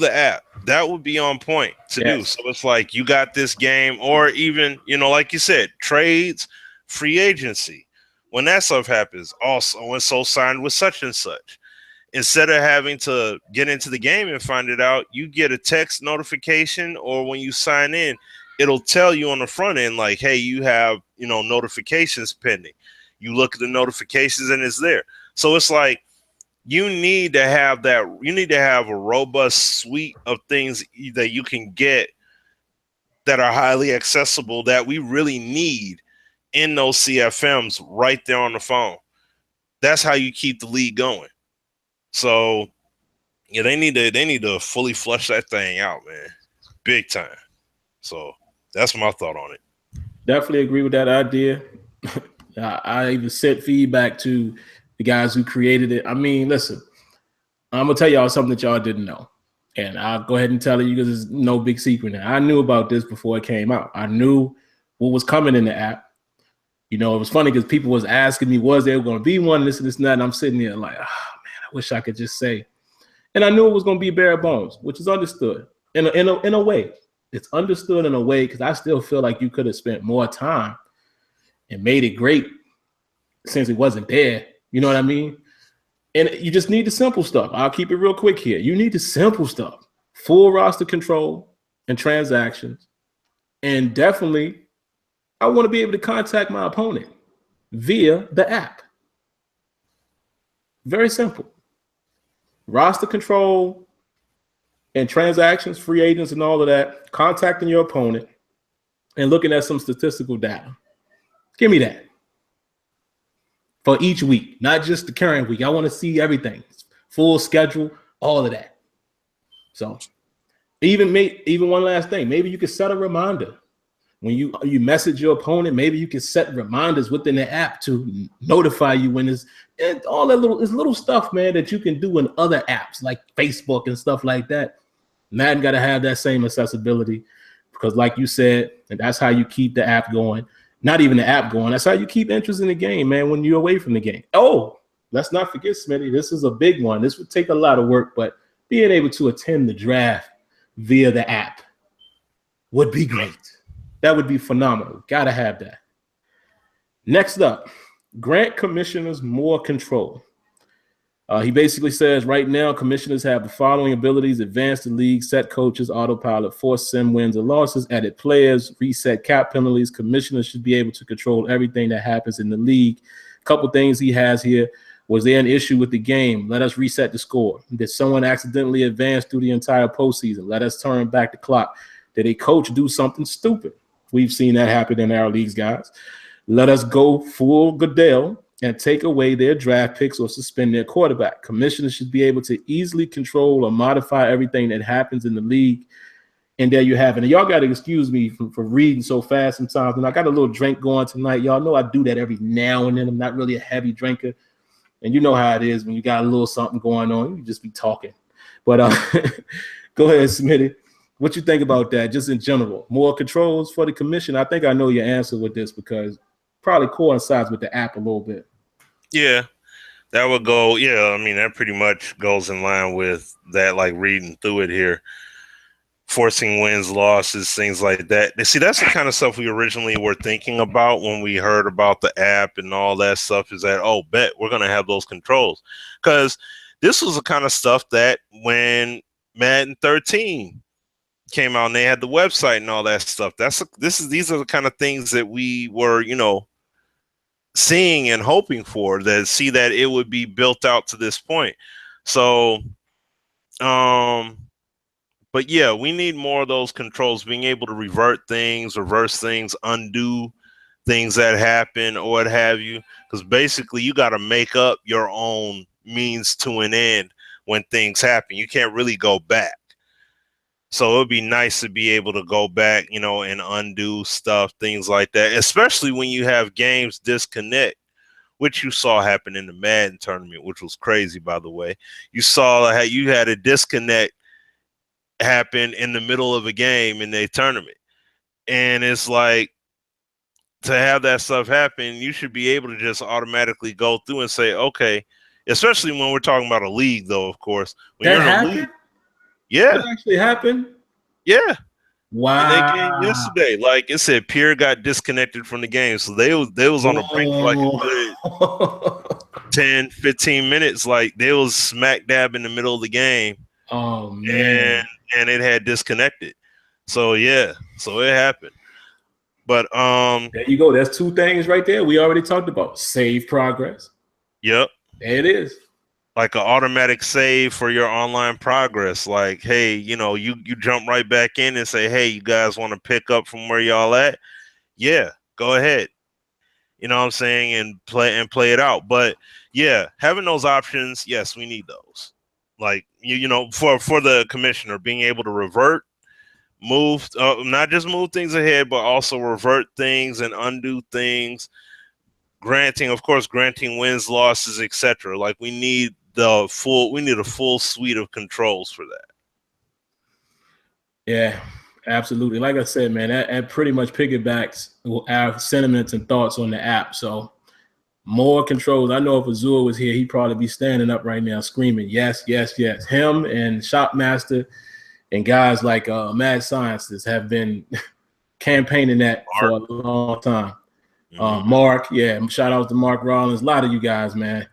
app. That would be on point to do. So it's like, you got this game, or even, like you said, trades, free agency. When that stuff happens, also, and so signed with such and such. Instead of having to get into the game and find it out, you get a text notification, or when you sign in, it'll tell you on the front end, like, hey, you have, notifications pending. You look at the notifications and it's there. So it's like, you need to have that. You need to have a robust suite of things that you can get that are highly accessible, that we really need in those CFMs right there on the phone. That's how you keep the league going. So yeah, they need to fully flush that thing out, man. Big time. So that's my thought on it. Definitely agree with that idea. I even sent feedback to the guys who created it. I mean, listen, I'm going to tell y'all something that y'all didn't know. And I'll go ahead and tell you because it's no big secret now. I knew about this before it came out. I knew what was coming in the app. It was funny because people was asking me, was there going to be one, this and this and that, and I'm sitting there like, oh, man, I wish I could just say. And I knew it was going to be bare bones, which is understood in a way. It's understood in a way because I still feel like you could have spent more time and made it great since it wasn't there. You know what I mean? And you just need the simple stuff. I'll keep it real quick here. You need the simple stuff. Full roster control and transactions. And definitely, I want to be able to contact my opponent via the app. Very simple. Roster control and transactions, free agents, and all of that. Contacting your opponent and looking at some statistical data. Give me that. For each week, not just the current week. I want to see everything. Full schedule, all of that. So even one last thing. Maybe you could set a reminder. When you message your opponent, maybe you can set reminders within the app to notify you when it's all that little stuff, man, that you can do in other apps like Facebook and stuff like that. Madden got to have that same accessibility because, like you said, and that's how you keep the app going. Not even the app going. That's how you keep interest in the game, man, when you're away from the game. Oh, let's not forget, Smitty, this is a big one. This would take a lot of work, but being able to attend the draft via the app would be great. That would be phenomenal. Got to have that. Next up, grant commissioners more control. He basically says right now, commissioners have the following abilities: advance the league, set coaches, autopilot, force sim wins and losses, edit players, reset cap penalties. Commissioners should be able to control everything that happens in the league. A couple things he has here. Was there an issue with the game? Let us reset the score. Did someone accidentally advance through the entire postseason? Let us turn back the clock. Did a coach do something stupid? We've seen that happen in our leagues, guys. Let us go full Goodell and take away their draft picks or suspend their quarterback. Commissioners should be able to easily control or modify everything that happens in the league. And there you have it. And y'all got to excuse me for reading so fast sometimes. And I got a little drink going tonight. Y'all know I do that every now and then. I'm not really a heavy drinker. And you know how it is when you got a little something going on. You just be talking. But go ahead, Smitty. What you think about that, just in general? More controls for the commission? I think I know your answer with this because probably coincides with the app a little bit. Yeah, that would go. Yeah, I mean, that pretty much goes in line with that, like reading through it here. Forcing wins, losses, things like that. See, that's the kind of stuff we originally were thinking about when we heard about the app and all that stuff, is that, oh, bet we're going to have those controls. Because this was the kind of stuff that when Madden 13 came out and they had the website and all that stuff, these are the kind of things that we were, seeing and hoping for, that see that it would be built out to this point. So, but yeah, we need more of those controls, being able to revert things, reverse things, undo things that happen or what have you. Because basically you got to make up your own means to an end when things happen. You can't really go back. So it would be nice to be able to go back, and undo stuff, things like that, especially when you have games disconnect, which you saw happen in the Madden tournament, which was crazy, by the way. You saw how you had a disconnect happen in the middle of a game in a tournament. And it's like, to have that stuff happen, you should be able to just automatically go through and say, okay, especially when we're talking about a league, though, of course. When that happened? League, yeah. That actually happened? Yeah. Wow. In that game yesterday, like it said, Pierre got disconnected from the game. So they was on a break for like a good 10, 15 minutes. Like they was smack dab in the middle of the game. Oh, man. And it had disconnected. So, yeah. So it happened. But there you go. That's two things right there we already talked about. Save progress. Yep. There it is. Like an automatic save for your online progress. Like, hey, you jump right back in and say, hey, you guys want to pick up from where y'all at? Yeah, go ahead. You know what I'm saying? And play it out. But yeah, having those options, yes, we need those. Like, for the commissioner, being able to revert, move, not just move things ahead, but also revert things and undo things. Granting wins, losses, etc. Like we need a full suite of controls for that. Yeah, absolutely. Like I said, man, that pretty much piggybacks our sentiments and thoughts on the app. So more controls. I know if Azure was here, he'd probably be standing up right now screaming, yes, yes, yes. Him and Shopmaster and guys like Mad Scientists have been campaigning that for a long time. Mark, yeah, shout out to Mark Rollins. A lot of you guys, man.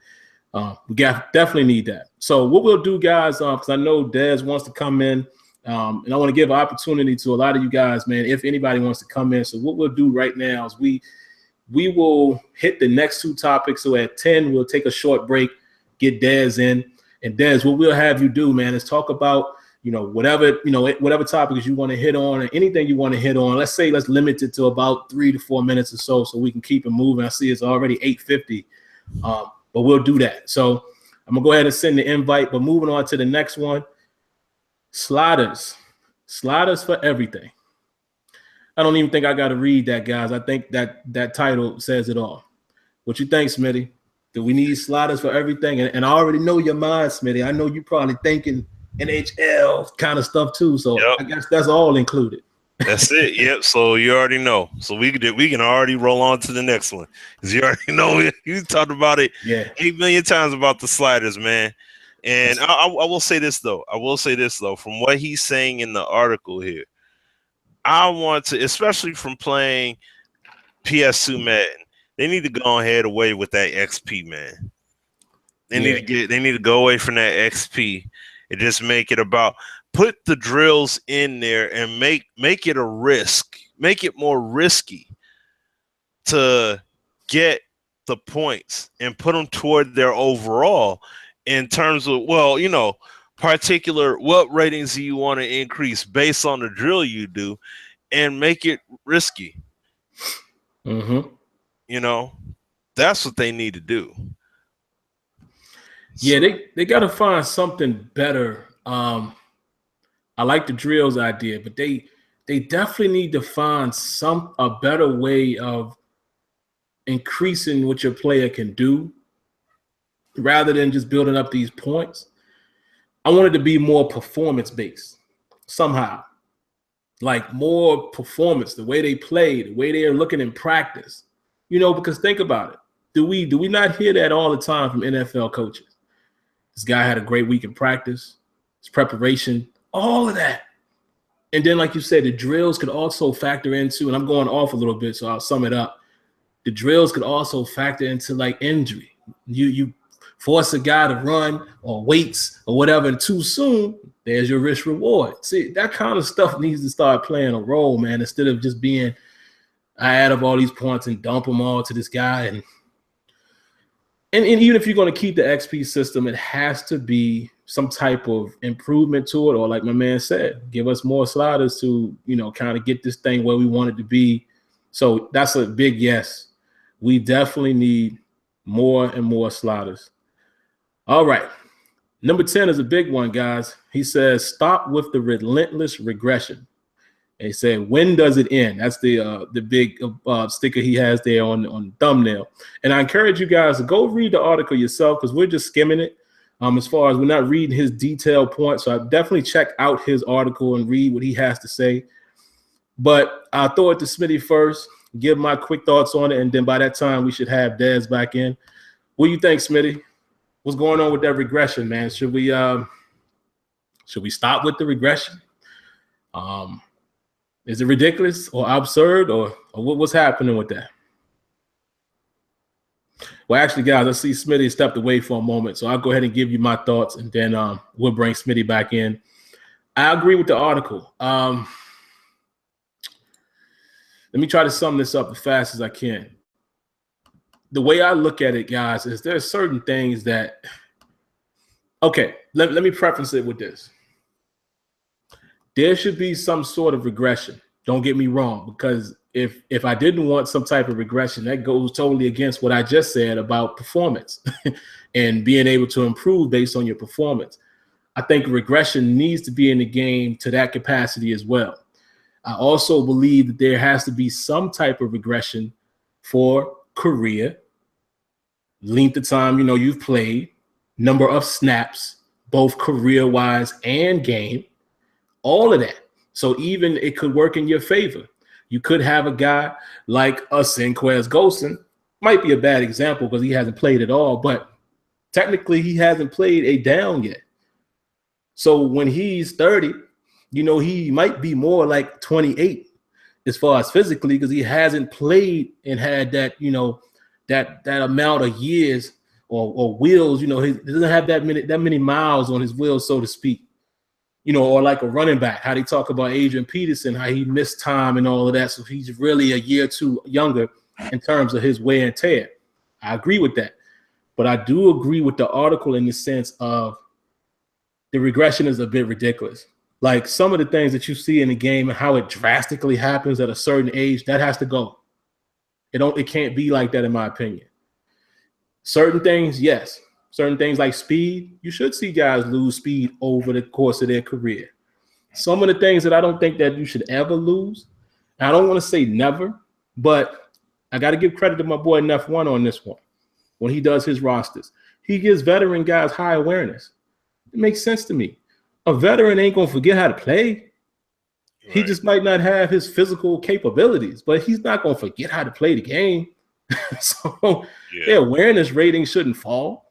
We definitely need that. So what we'll do, guys, because I know Dez wants to come in, and I want to give an opportunity to a lot of you guys, man, if anybody wants to come in. So what we'll do right now is we will hit the next two topics. So at 10, we'll take a short break, get Dez in. And Dez, what we'll have you do, man, is talk about, whatever topics you want to hit on or anything you want to hit on. Let's limit it to about 3 to 4 minutes or so we can keep it moving. I see it's already 8:50, but we'll do that. So I'm going to go ahead and send the invite, but moving on to the next one, sliders for everything. I don't even think I got to read that, guys. I think that title says it all. What you think, Smitty? Do we need sliders for everything? And I already know your mind, Smitty. I know you're probably thinking NHL kind of stuff too. So yep. I guess that's all included. That's it. Yep. So you already know. So we can already roll on to the next one, because you already know you talked about it 8 million times about the sliders, man. And I will say this though. From what he's saying in the article here, I want to, especially from playing PS2 Madden, they need to go ahead away with that XP, man. They need to go away from that XP and just make it about, put the drills in there and make it a risk, make it more risky to get the points and put them toward their overall in terms of, particular, what ratings do you want to increase based on the drill you do, and make it risky. Mm-hmm. That's what they need to do. Yeah, they got to find something better. I like the drills idea, but they definitely need to find a better way of increasing what your player can do rather than just building up these points. I wanted to be more performance based somehow, like more performance, the way they play, the way they are looking in practice, because think about it. Do we not hear that all the time from NFL coaches? This guy had a great week in practice, his preparation, all of that. And then, like you said, the drills could also factor into, and I'm going off a little bit, so I'll sum it up. The drills could also factor into like injury. You force a guy to run or weights or whatever and too soon, there's your risk reward. See, that kind of stuff needs to start playing a role, man, instead of just being, I add up all these points and dump them all to this guy. And even if you're going to keep the XP system, it has to be some type of improvement to it, or like my man said, give us more sliders to, kind of get this thing where we want it to be. So that's a big yes. We definitely need more and more sliders. All right. Number 10 is a big one, guys. He says, stop with the relentless regression. And he said, when does it end? That's the big sticker he has there on the thumbnail. And I encourage you guys to go read the article yourself, because we're just skimming it. As far as we're not reading his detailed points. So I definitely check out his article and read what he has to say. But I'll throw it to Smitty first, give my quick thoughts on it. And then by that time, we should have Dez back in. What do you think, Smitty? What's going on with that regression, man? Should we stop with the regression? Is it ridiculous or absurd, or what's happening with that? Well, actually, guys, I see Smitty stepped away for a moment, so I'll go ahead and give you my thoughts, and then we'll bring Smitty back in. I agree with the article. Let me try to sum this up as fast as I can. The way I look at it, guys, is there are certain things that, okay, let me preface it with this. There should be some sort of regression. Don't get me wrong, because if I didn't want some type of regression, that goes totally against what I just said about performance and being able to improve based on your performance. I think regression needs to be in the game to that capacity as well. I also believe that there has to be some type of regression for career, length of time, you've played, number of snaps, both career-wise and game, all of that. So even it could work in your favor. You could have a guy like a Sinquez Golson, might be a bad example because he hasn't played at all, but technically he hasn't played a down yet. So when he's 30, he might be more like 28 as far as physically, because he hasn't played and had that, that amount of years or wheels, he doesn't have that many miles on his wheels, so to speak. Or like a running back, how they talk about Adrian Peterson, how he missed time and all of that. So he's really a year or two younger in terms of his wear and tear. I agree with that. But I do agree with the article in the sense of the regression is a bit ridiculous. Like some of the things that you see in the game and how it drastically happens at a certain age, that has to go. It can't be like that, in my opinion. Certain things, yes. Certain things like speed, you should see guys lose speed over the course of their career. Some of the things that I don't think that you should ever lose, I don't want to say never, but I got to give credit to my boy Neff1 on this one. When he does his rosters, he gives veteran guys high awareness. It makes sense to me. A veteran ain't going to forget how to play. Right. He just might not have his physical capabilities, but he's not going to forget how to play the game. So their awareness rating shouldn't fall.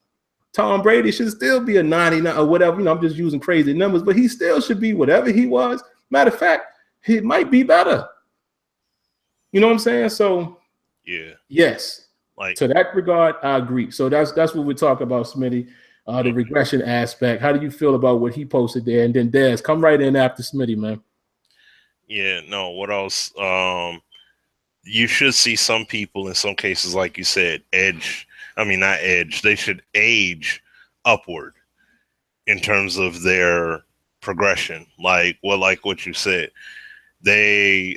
Tom Brady should still be a 99 or whatever. I'm just using crazy numbers, but he still should be whatever he was. Matter of fact, he might be better. You know what I'm saying? So, yes. Like to that regard, I agree. So that's what we're talking about, Smitty. The regression aspect. How do you feel about what he posted there? And then Dez, come right in after Smitty, man. Yeah, no. What else? You should see some people in some cases, like you said, not edge. They should age upward in terms of their progression. Like what you said. They,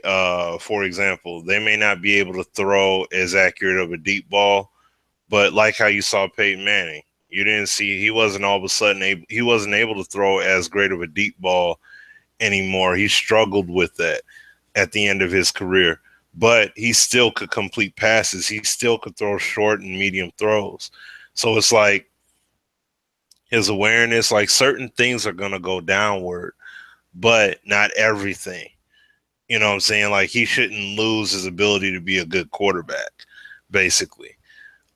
for example, they may not be able to throw as accurate of a deep ball, but like how you saw Peyton Manning, you didn't see he wasn't all of a sudden he wasn't able to throw as great of a deep ball anymore. He struggled with that at the end of his career. But he still could complete passes. He still could throw short and medium throws. So it's like his awareness. Like certain things are gonna go downward, but not everything. You know what I'm saying? Like he shouldn't lose his ability to be a good quarterback, basically,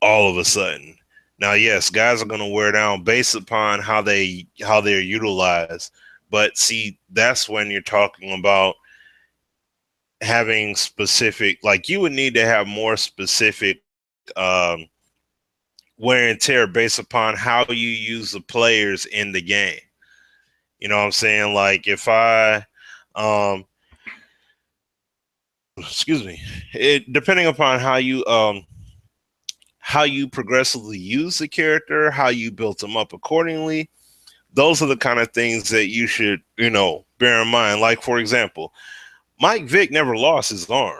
all of a sudden. Now, yes, guys are gonna wear down based upon how they're utilized. But see, that's when you're talking about having specific, like you would need to have more specific wear and tear based upon how you use the players in the game. You know what I'm saying? Like if I, excuse me, it depending upon how you progressively use the character, how you built them up accordingly. Those are the kind of things that you should, bear in mind. Like for example, Mike Vick never lost his arm.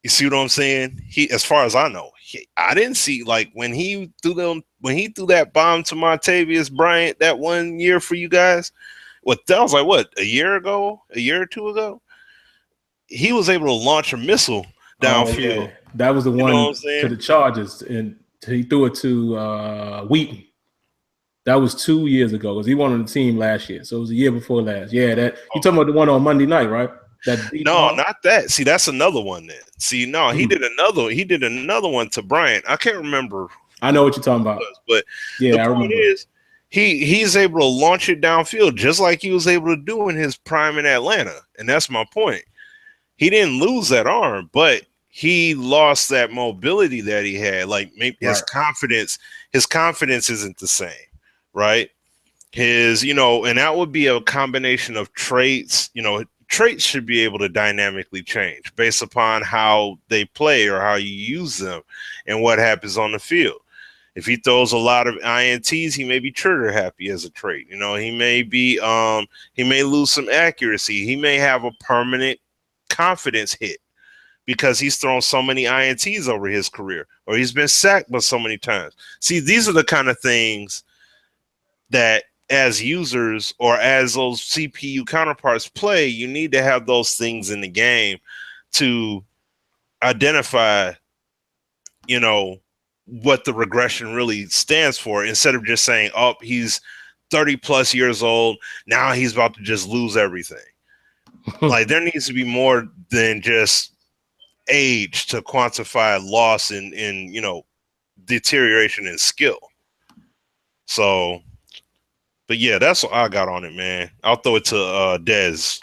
You see what I'm saying? As far as I know, I didn't see like when he threw that bomb to Montavious Bryant that 1 year for you guys. That was like a year or two ago. He was able to launch a missile downfield. Yeah. That was the one to the Chargers, and he threw it to Wheaton. That was 2 years ago because he won on the team last year. So it was a year before last. Yeah, you talking about the one on Monday night, right? No, not that. See, that's another one then. See, no, he did another one to Bryant. I can't remember. I know what you're talking about. But yeah, the point is he's able to launch it downfield just like he was able to do in his prime in Atlanta. And that's my point. He didn't lose that arm, but he lost that mobility that he had. Like maybe his confidence isn't the same, right? And that would be a combination of traits. Traits should be able to dynamically change based upon how they play or how you use them and what happens on the field. If he throws a lot of INTs, he may be trigger happy as a trait. He may lose some accuracy. He may have a permanent confidence hit because he's thrown so many INTs over his career, or he's been sacked by so many times. See, these are the kind of things that as users or as those CPU counterparts play, you need to have those things in the game to identify, what the regression really stands for, instead of just saying, oh, he's 30 plus years old. Now he's about to just lose everything. Like there needs to be more than just age to quantify loss in deterioration in skill. So, but yeah, that's what I got on it, man. I'll throw it to Dez.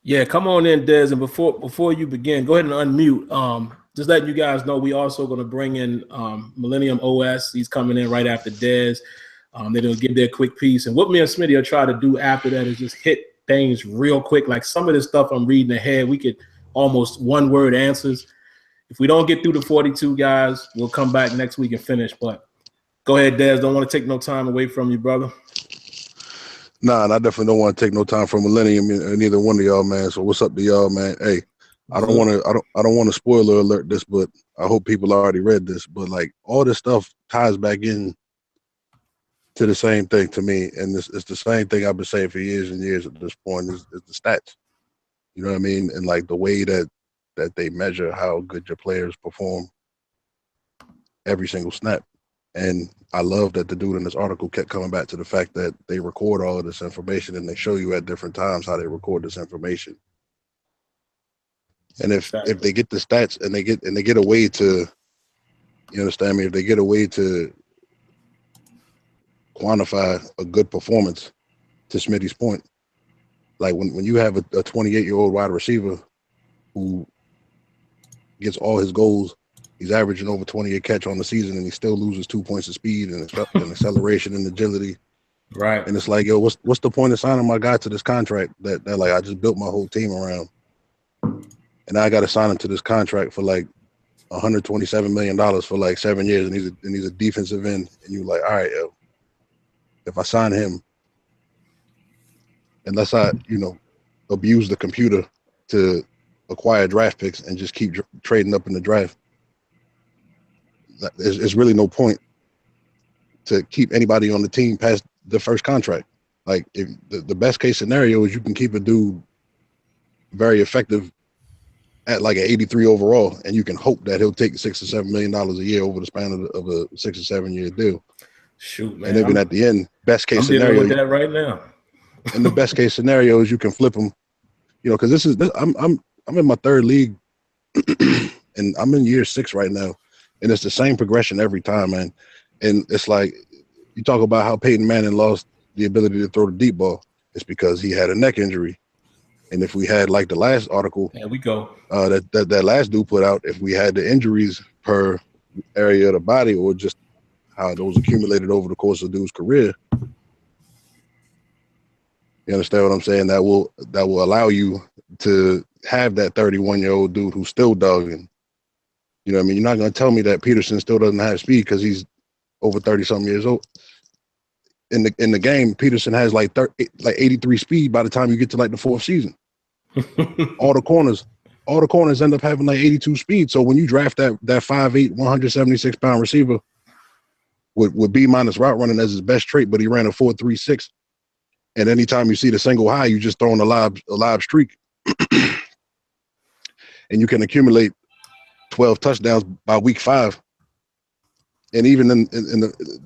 Yeah, come on in, Dez. And before you begin, go ahead and unmute. Just letting you guys know, we also going to bring in Millennium OS. He's coming in right after Dez. They're going to give their quick piece. And what me and Smitty will try to do after that is just hit things real quick. Like some of this stuff I'm reading ahead, we could almost one-word answers. If we don't get through the 42 guys, we'll come back next week and finish. But go ahead, Dez. Don't want to take no time away from you, brother. Nah, and I definitely don't want to take no time from Millennium and neither one of y'all, man. So what's up to y'all, man? Hey, I don't want to spoiler alert this, but I hope people already read this. But like all this stuff ties back in to the same thing to me, and it's the same thing I've been saying for years and years at this point is the stats. You know what I mean? And like the way that they measure how good your players perform every single snap. And I love that the dude in this article kept coming back to the fact that they record all of this information and they show you at different times how they record this information. And if they get the stats and they get a way to, you understand me, if they get a way to quantify a good performance, to Smitty's point, like when you have a 28-year-old wide receiver who gets all his goals, he's averaging over 20 a catch on the season, and he still loses 2 points of speed and acceleration and agility. Right. And it's like, yo, what's the point of signing my guy to this contract that like I just built my whole team around, and now I got to sign him to this contract for like $127 million for like 7 years, and he's a defensive end, and you're like, all right, yo, if I sign him, unless I abuse the computer to acquire draft picks and just keep trading up in the draft, there's really no point to keep anybody on the team past the first contract. Like if the best case scenario is you can keep a dude very effective at like an 83 overall, and you can hope that he'll take $6 or $7 million a year over the span of a 6 or 7 year deal. Shoot, man. And even at the end, best case I'm scenario, dealing with that right now. in the best case scenario is you can flip them, because I'm in my third league, and I'm in year 6 right now, and it's the same progression every time, man. And it's like you talk about how Peyton Manning lost the ability to throw the deep ball. It's because he had a neck injury, and if we had like the last article, there we go. That last dude put out, if we had the injuries per area of the body or just how those accumulated over the course of dude's career. You understand what I'm saying? That will allow you to have that 31-year-old dude who's still dogging. You know what I mean? You're not going to tell me that Peterson still doesn't have speed because he's over 30-something years old. In the game, Peterson has like 83 speed by the time you get to like the 4th season. all the corners end up having like 82 speed. So when you draft that 5'8", 176-pound receiver with B- route running as his best trait, but he ran a 4.36, and anytime you see the single high, you just throwing a live streak, and you can accumulate 12 touchdowns by week 5. And even in the,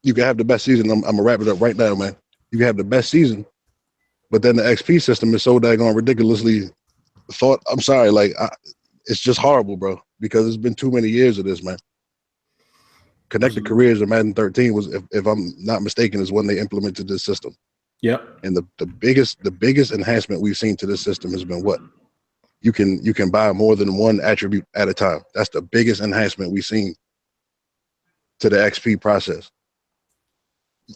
you can have the best season. I'm gonna wrap it up right now, man. You can have the best season, but then the XP system is so daggone ridiculously thought. I'm sorry, it's just horrible, bro, because it's been too many years of this, man. Connected Careers in Madden 13 was, if I'm not mistaken, is when they implemented this system. Yep. And the biggest enhancement we've seen to this system has been what? You can buy more than one attribute at a time. That's the biggest enhancement we've seen to the XP process.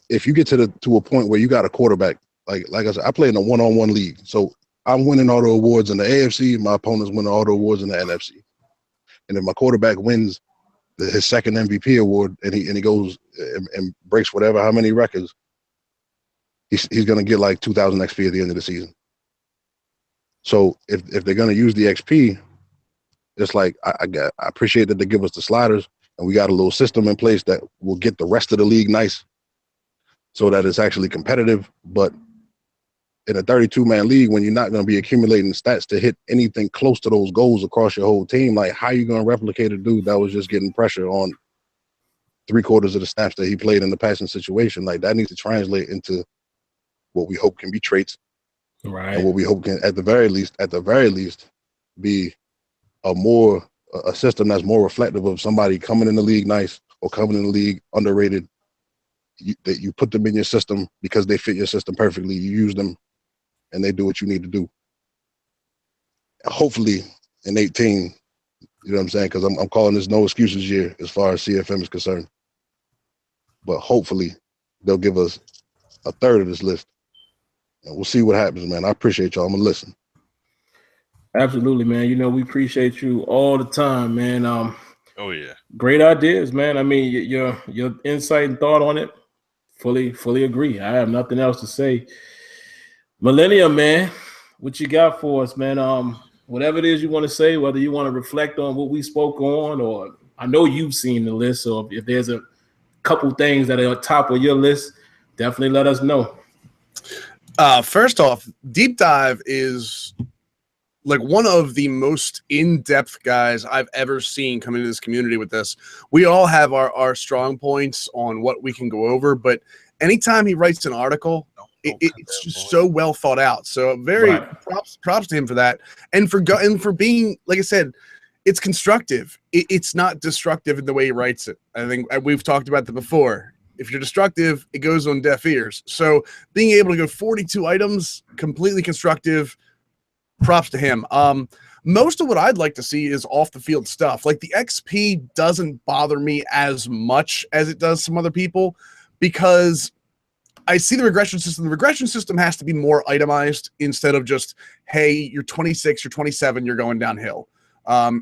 If you get to a point where you got a quarterback, like I said, I play in a one-on-one league, so I'm winning all the awards in the AFC. My opponent's winning all the awards in the NFC. And if my quarterback wins his second MVP award and he goes and breaks how many records, he's gonna get like 2,000 XP at the end of the season. So if they're gonna use the XP, it's like I appreciate that they give us the sliders, and we got a little system in place that will get the rest of the league nice, so that it's actually competitive. But in a 32-man league, when you're not going to be accumulating stats to hit anything close to those goals across your whole team, like how you going to replicate a dude that was just getting pressure on 3/4 of the snaps that he played in the passing situation? Like that needs to translate into what we hope can be traits, right? And what we hope can, at the very least, be a system that's more reflective of somebody coming in the league nice or coming in the league underrated. That you put them in your system because they fit your system perfectly. You use them, and they do what you need to do. Hopefully, in 18, you know what I'm saying? Because I'm calling this no excuses year as far as CFM is concerned. But hopefully, they'll give us a third of this list, and we'll see what happens, man. I appreciate y'all. I'm gonna listen. Absolutely, man. We appreciate you all the time, man. Oh yeah, great ideas, man. I mean, your insight and thought on it, fully agree. I have nothing else to say. Millennium, man, what you got for us, man? Whatever it is you want to say, whether you want to reflect on what we spoke on, or I know you've seen the list, so if there's a couple things that are on top of your list, definitely let us know. First off, Deep Dive is like one of the most in-depth guys I've ever seen come into this community with this. We all have our strong points on what we can go over, but anytime he writes an article, it's just so well thought out. So very props to him for that. And for being, like I said, it's constructive. It's not destructive in the way he writes it. I think we've talked about that before. If you're destructive, it goes on deaf ears. So being able to go 42 items, completely constructive, props to him. Most of what I'd like to see is off the field stuff. Like the XP doesn't bother me as much as it does some other people, because I see the regression system. The regression system has to be more itemized instead of just, hey, you're 26, you're 27, you're going downhill.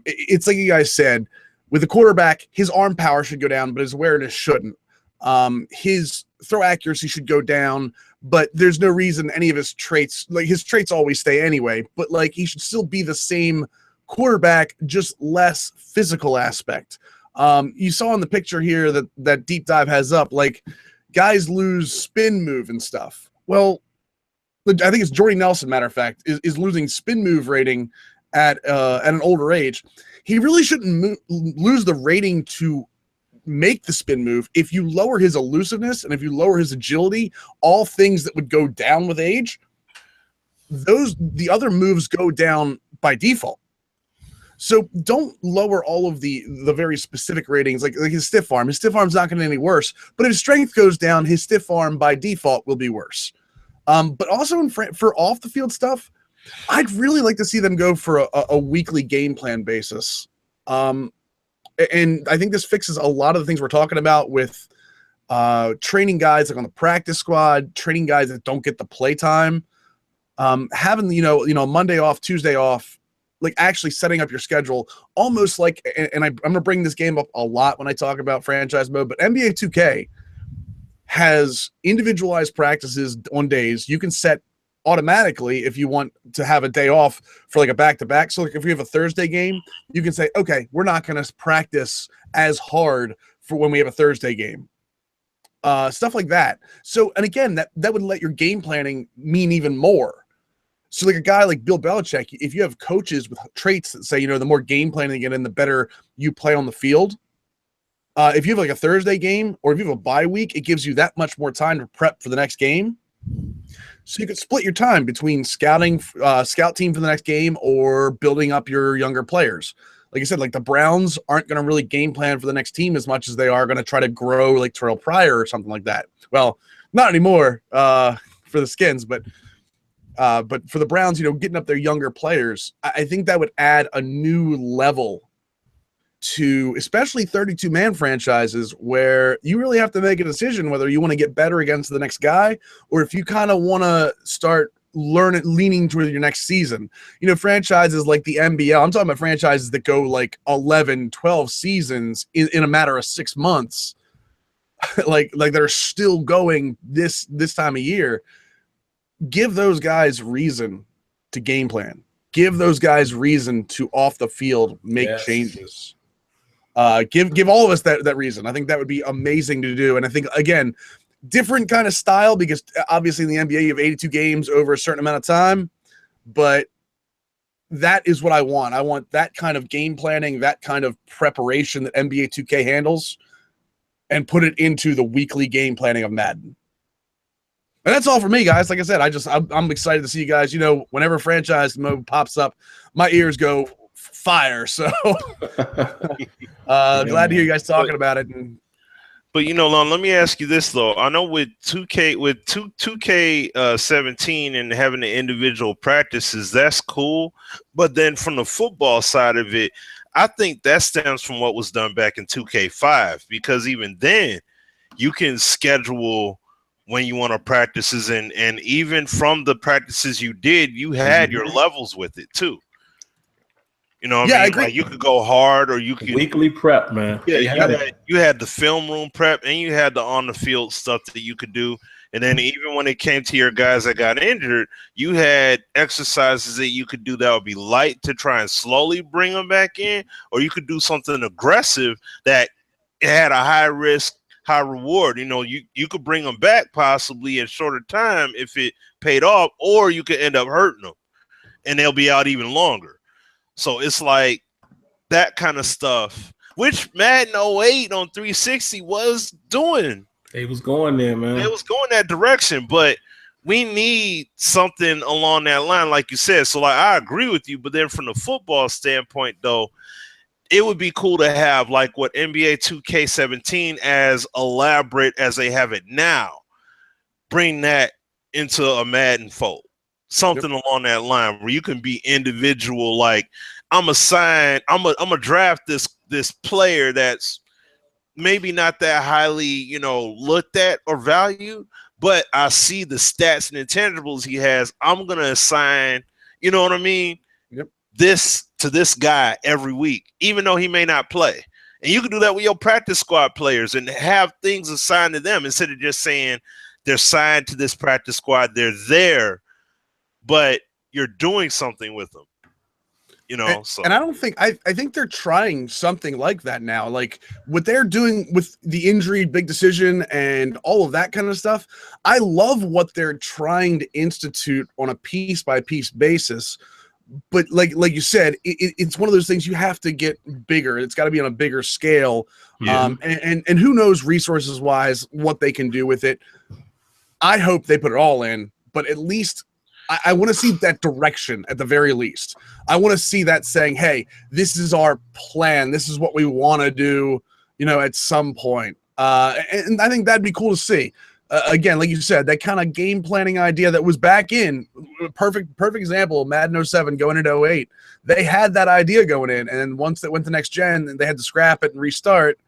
It's like you guys said, with the quarterback, his arm power should go down, but his awareness shouldn't. His throw accuracy should go down, but there's no reason any of his traits, like his traits always stay anyway, but like he should still be the same quarterback, just less physical aspect. You saw in the picture here that Deep Dive has up, like guys lose spin move and stuff. Well, I think it's Jordy Nelson, matter of fact, is losing spin move rating at an older age. He really shouldn't lose the rating to make the spin move, if you lower his elusiveness and if you lower his agility, all things that would go down with age, the other moves go down by default. So don't lower all of the very specific ratings, like his stiff arm. His stiff arm's not going to get any worse, but if his strength goes down, his stiff arm by default will be worse. But also for off the field stuff, I'd really like to see them go for a weekly game plan basis. And I think this fixes a lot of the things we're talking about with training guys like on the practice squad, training guys that don't get the play time, having Monday off, Tuesday off, like actually setting up your schedule almost like. And I'm gonna bring this game up a lot when I talk about franchise mode, but NBA 2K has individualized practices on days you can set automatically if you want to have a day off for like a back-to-back. So like if we have a Thursday game, you can say, okay, we're not going to practice as hard for when we have a Thursday game. Stuff like that. So, and again, that would let your game planning mean even more. So like a guy like Bill Belichick, if you have coaches with traits that say, the more game planning you get in, the better you play on the field. If you have like a Thursday game or if you have a bye week, it gives you that much more time to prep for the next game. So you could split your time between scout team for the next game or building up your younger players. Like I said, like the Browns aren't going to really game plan for the next team as much as they are going to try to grow like Terrell Pryor or something like that. Well, not anymore for the Skins, but for the Browns, getting up their younger players, I think that would add a new level to especially 32-man franchises franchises you really have to make a decision whether you want to get better against the next guy or if you kind of want to start leaning toward your next season. Franchises like the NBL, I'm talking about franchises that go like 11, 12 seasons in a matter of 6 months, like they're still going this time of year. Give those guys reason to game plan. Give those guys reason to off the field make changes. Give all of us that reason. I think that would be amazing to do. And I think, again, different kind of style because obviously in the NBA you have 82 games over a certain amount of time, but that is what I want. I want that kind of game planning, that kind of preparation that NBA 2K handles, and put it into the weekly game planning of Madden. And that's all for me, guys. Like I said, I'm excited to see you guys. Whenever franchise mode pops up, my ears go fire. So glad to hear you guys talking about it. But Lon, let me ask you this though. I know with 2K 17 and having the individual practices, that's cool. But then from the football side of it, I think that stems from what was done back in 2K5, because even then you can schedule when you want to practices, and even from the practices you did, you had your levels with it too. I agree. Like you could go hard or you could weekly prep, man. Yeah, you had the film room prep and you had the on the field stuff that you could do. And then even when it came to your guys that got injured, you had exercises that you could do that would be light to try and slowly bring them back in, or you could do something aggressive that had a high risk, high reward. You could bring them back possibly in shorter time if it paid off, or you could end up hurting them and they'll be out even longer. So it's like that kind of stuff, which Madden 08 on 360 was doing. They was going there, man. It was going that direction, but we need something along that line, like you said. So, like, I agree with you, but then from the football standpoint, though, it would be cool to have like what NBA 2K17, as elaborate as they have it now, bring that into a Madden fold. Something along that line where you can be individual. Like I'm gonna draft this player that's maybe not that highly, looked at or valued, but I see the stats and intangibles he has. I'm gonna assign, you know what I mean? This to this guy every week, even though he may not play. And you can do that with your practice squad players and have things assigned to them instead of just saying they're signed to this practice squad. They're there, but you're doing something with them, And I don't think I think they're trying something like that now. Like what they're doing with the injury, big decision, and all of that kind of stuff. I love what they're trying to institute on a piece by piece basis, But like you said, it's one of those things you have to get bigger. It's got to be on a bigger scale. Yeah. And who knows resources wise what they can do with it. I hope they put it all in, but at least I want to see that direction at the very least. I want to see that saying, hey, this is our plan. This is what we want to do, at some point. And I think that'd be cool to see. Again, like you said, that kind of game planning idea that was back in perfect example of Madden 07 going into 08. They had that idea going in, and once they went to next gen, they had to scrap it and restart.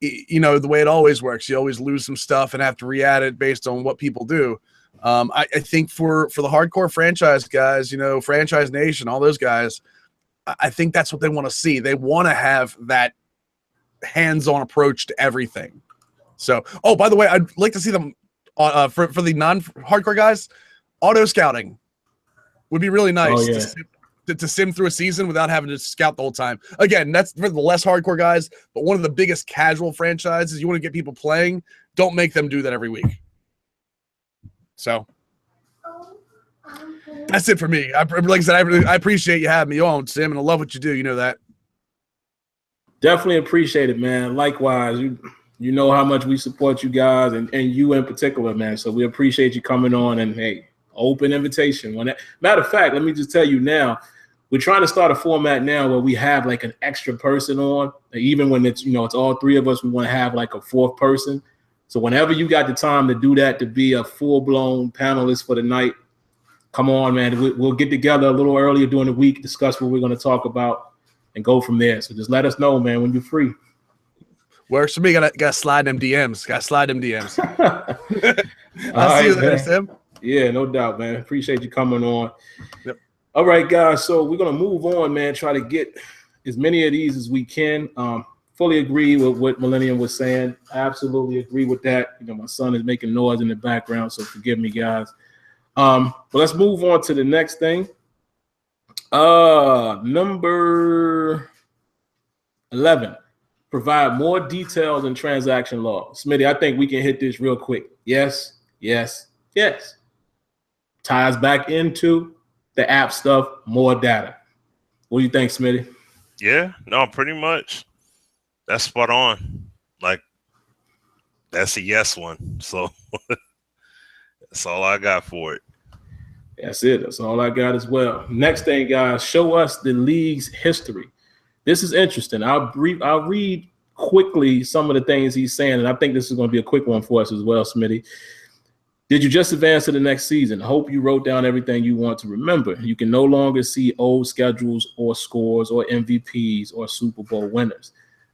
The way it always works, you always lose some stuff and have to re-add it based on what people do. I think for the hardcore franchise guys, Franchise Nation, all those guys, I think that's what they want to see. They want to have that hands-on approach to everything. So, by the way, I'd like to see them for the non-hardcore guys, auto scouting would be really nice to sim through a season without having to scout the whole time. Again, that's for the less hardcore guys, but one of the biggest casual franchises, you want to get people playing, don't make them do that every week. So that's it for me. Like I said, I appreciate you having me on, Sim, and I love what you do. You know that. Definitely appreciate it, man. Likewise, you know how much we support you guys and you in particular, man. So we appreciate you coming on, and hey, open invitation. Matter of fact, let me just tell you now, we're trying to start a format now where we have like an extra person on. Even when it's it's all three of us, we want to have like a fourth person. So whenever you got the time to do that, to be a full-blown panelist for the night, come on, man. We'll get together a little earlier during the week, discuss what we're going to talk about, and go from there. So just let us know, man, when you're free. Works for me. Gotta slide them DMs. I'll All see you right, later, man. Sim. Yeah, no doubt, man. Appreciate you coming on. Yep. All right, guys. So we're going to move on, man. Try to get as many of these as we can. Fully agree with what Millennium was saying. I absolutely agree with that. My son is making noise in the background, so forgive me, guys. But let's move on to the next thing. Number 11. Provide more details in transaction log. Smitty, I think we can hit this real quick. Yes. Ties back into the app stuff, more data. What do you think, Smitty? Yeah, no, pretty much. That's spot on. Like, that's a yes one. So that's all I got for it. That's it. That's all I got as well. Next thing, guys, show us the league's history. This is interesting. I'll read quickly some of the things he's saying, and I think this is going to be a quick one for us as well, Smitty. Did you just advance to the next season? Hope you wrote down everything you want to remember. You can no longer see old schedules or scores or MVPs or Super Bowl winners.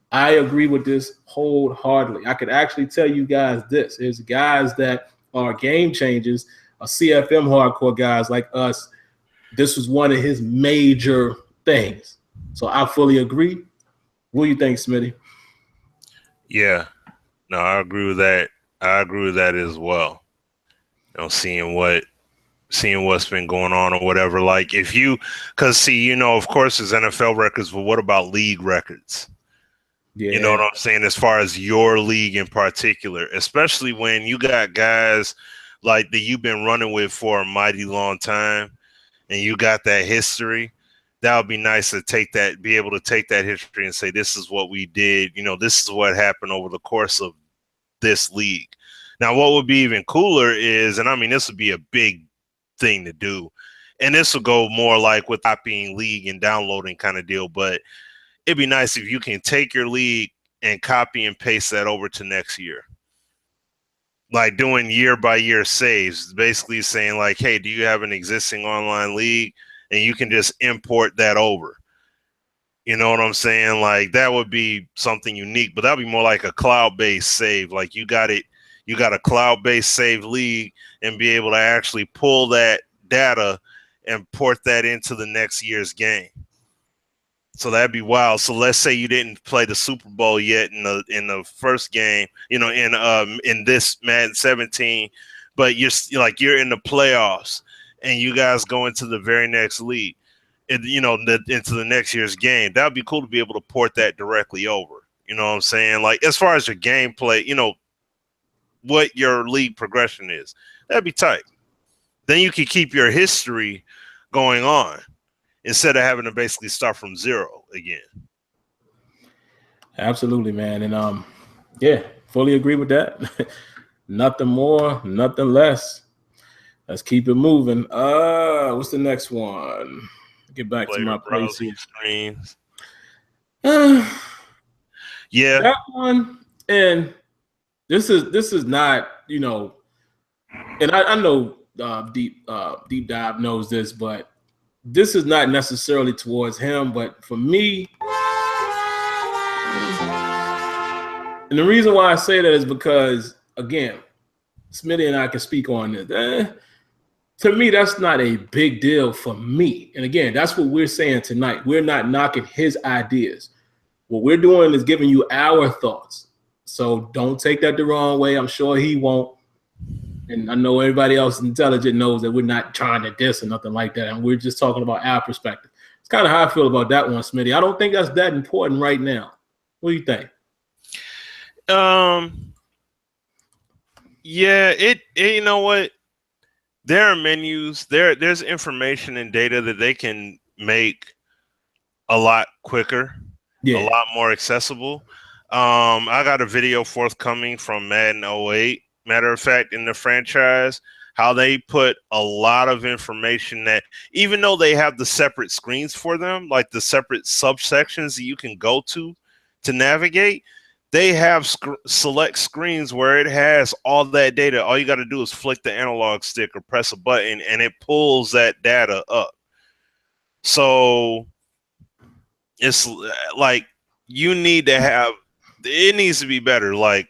I agree with this wholeheartedly. I could actually tell you guys this. There's guys that are game changers, CFM hardcore guys like us. This was one of his major things. So I fully agree. What do you think, Smitty? Yeah. No, I agree with that. I agree with that as well. Seeing what's been going on or whatever. Like because of course there's NFL records, but what about league records? Yeah. You know what I'm saying? As far as your league in particular, especially when you got guys like that you've been running with for a mighty long time and you got that history, that would be nice to be able to take that history and say, this is what we did. This is what happened over the course of this league. Now, what would be even cooler is, and I mean, this would be a big thing to do, and this will go more like with copying league and downloading kind of deal, but it'd be nice if you can take your league and copy and paste that over to next year. Like doing year by year saves, basically saying like, hey, do you have an existing online league? And you can just import that over. You know what I'm saying? Like that would be something unique, but that'd be more like a cloud-based save. Like you got a cloud-based save league and be able to actually pull that data and port that into the next year's game. So that'd be wild. So let's say you didn't play the Super Bowl yet in the first game, in this Madden 17, but you're in the playoffs and you guys go into the very next league, and into the next year's game. That'd be cool to be able to port that directly over. You know what I'm saying? Like as far as your gameplay, what your league progression is, that'd be tight. Then you can keep your history going on. instead of having to basically start from zero again. Absolutely, man. And yeah, fully agree with that. Nothing more, nothing less. Let's keep it moving. What's the next one? Get back to my place here. Screens. Yeah, that one. And this is not, you know, and I know deep dive knows this, but this is not necessarily towards him, but for me, and the reason why I say that is because, again, Smitty and I can speak on this. To me, that's not a big deal for me. And again, that's what we're saying tonight. We're not knocking his ideas. What we're doing is giving you our thoughts. So don't take that the wrong way. I'm sure he won't. And I know everybody else intelligent knows that we're not trying to diss or nothing like that. And we're just talking about our perspective. It's kind of how I feel about that one, Smitty. I don't think that's that important right now. What do you think? Yeah, it you know what? There are menus, there's information and data that they can make a lot quicker, a lot more accessible. I got a video forthcoming from Madden 08. Matter of fact, in the franchise, how they put a lot of information that, even though they have the separate screens for them, like the separate subsections that you can go to navigate, they have select screens where it has all that data. All you got to do is flick the analog stick or press a button, and it pulls that data up. So it's like you need to have, it needs to be better. Like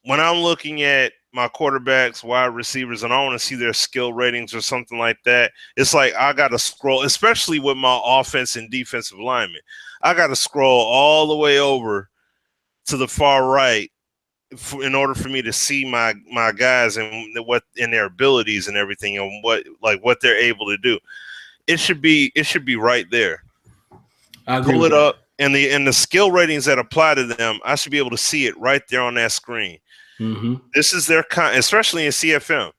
when I'm looking at my quarterbacks, wide receivers, and I want to see their skill ratings or something like that, it's like I got to scroll, especially with my offense and defensive linemen. I got to scroll all the way over to the far right in order for me to see my guys and what in their abilities and everything and what they're able to do. It should be right there. Pull it up, and the skill ratings that apply to them, I should be able to see it right there on that screen. Mm-hmm. This is their especially in CFM.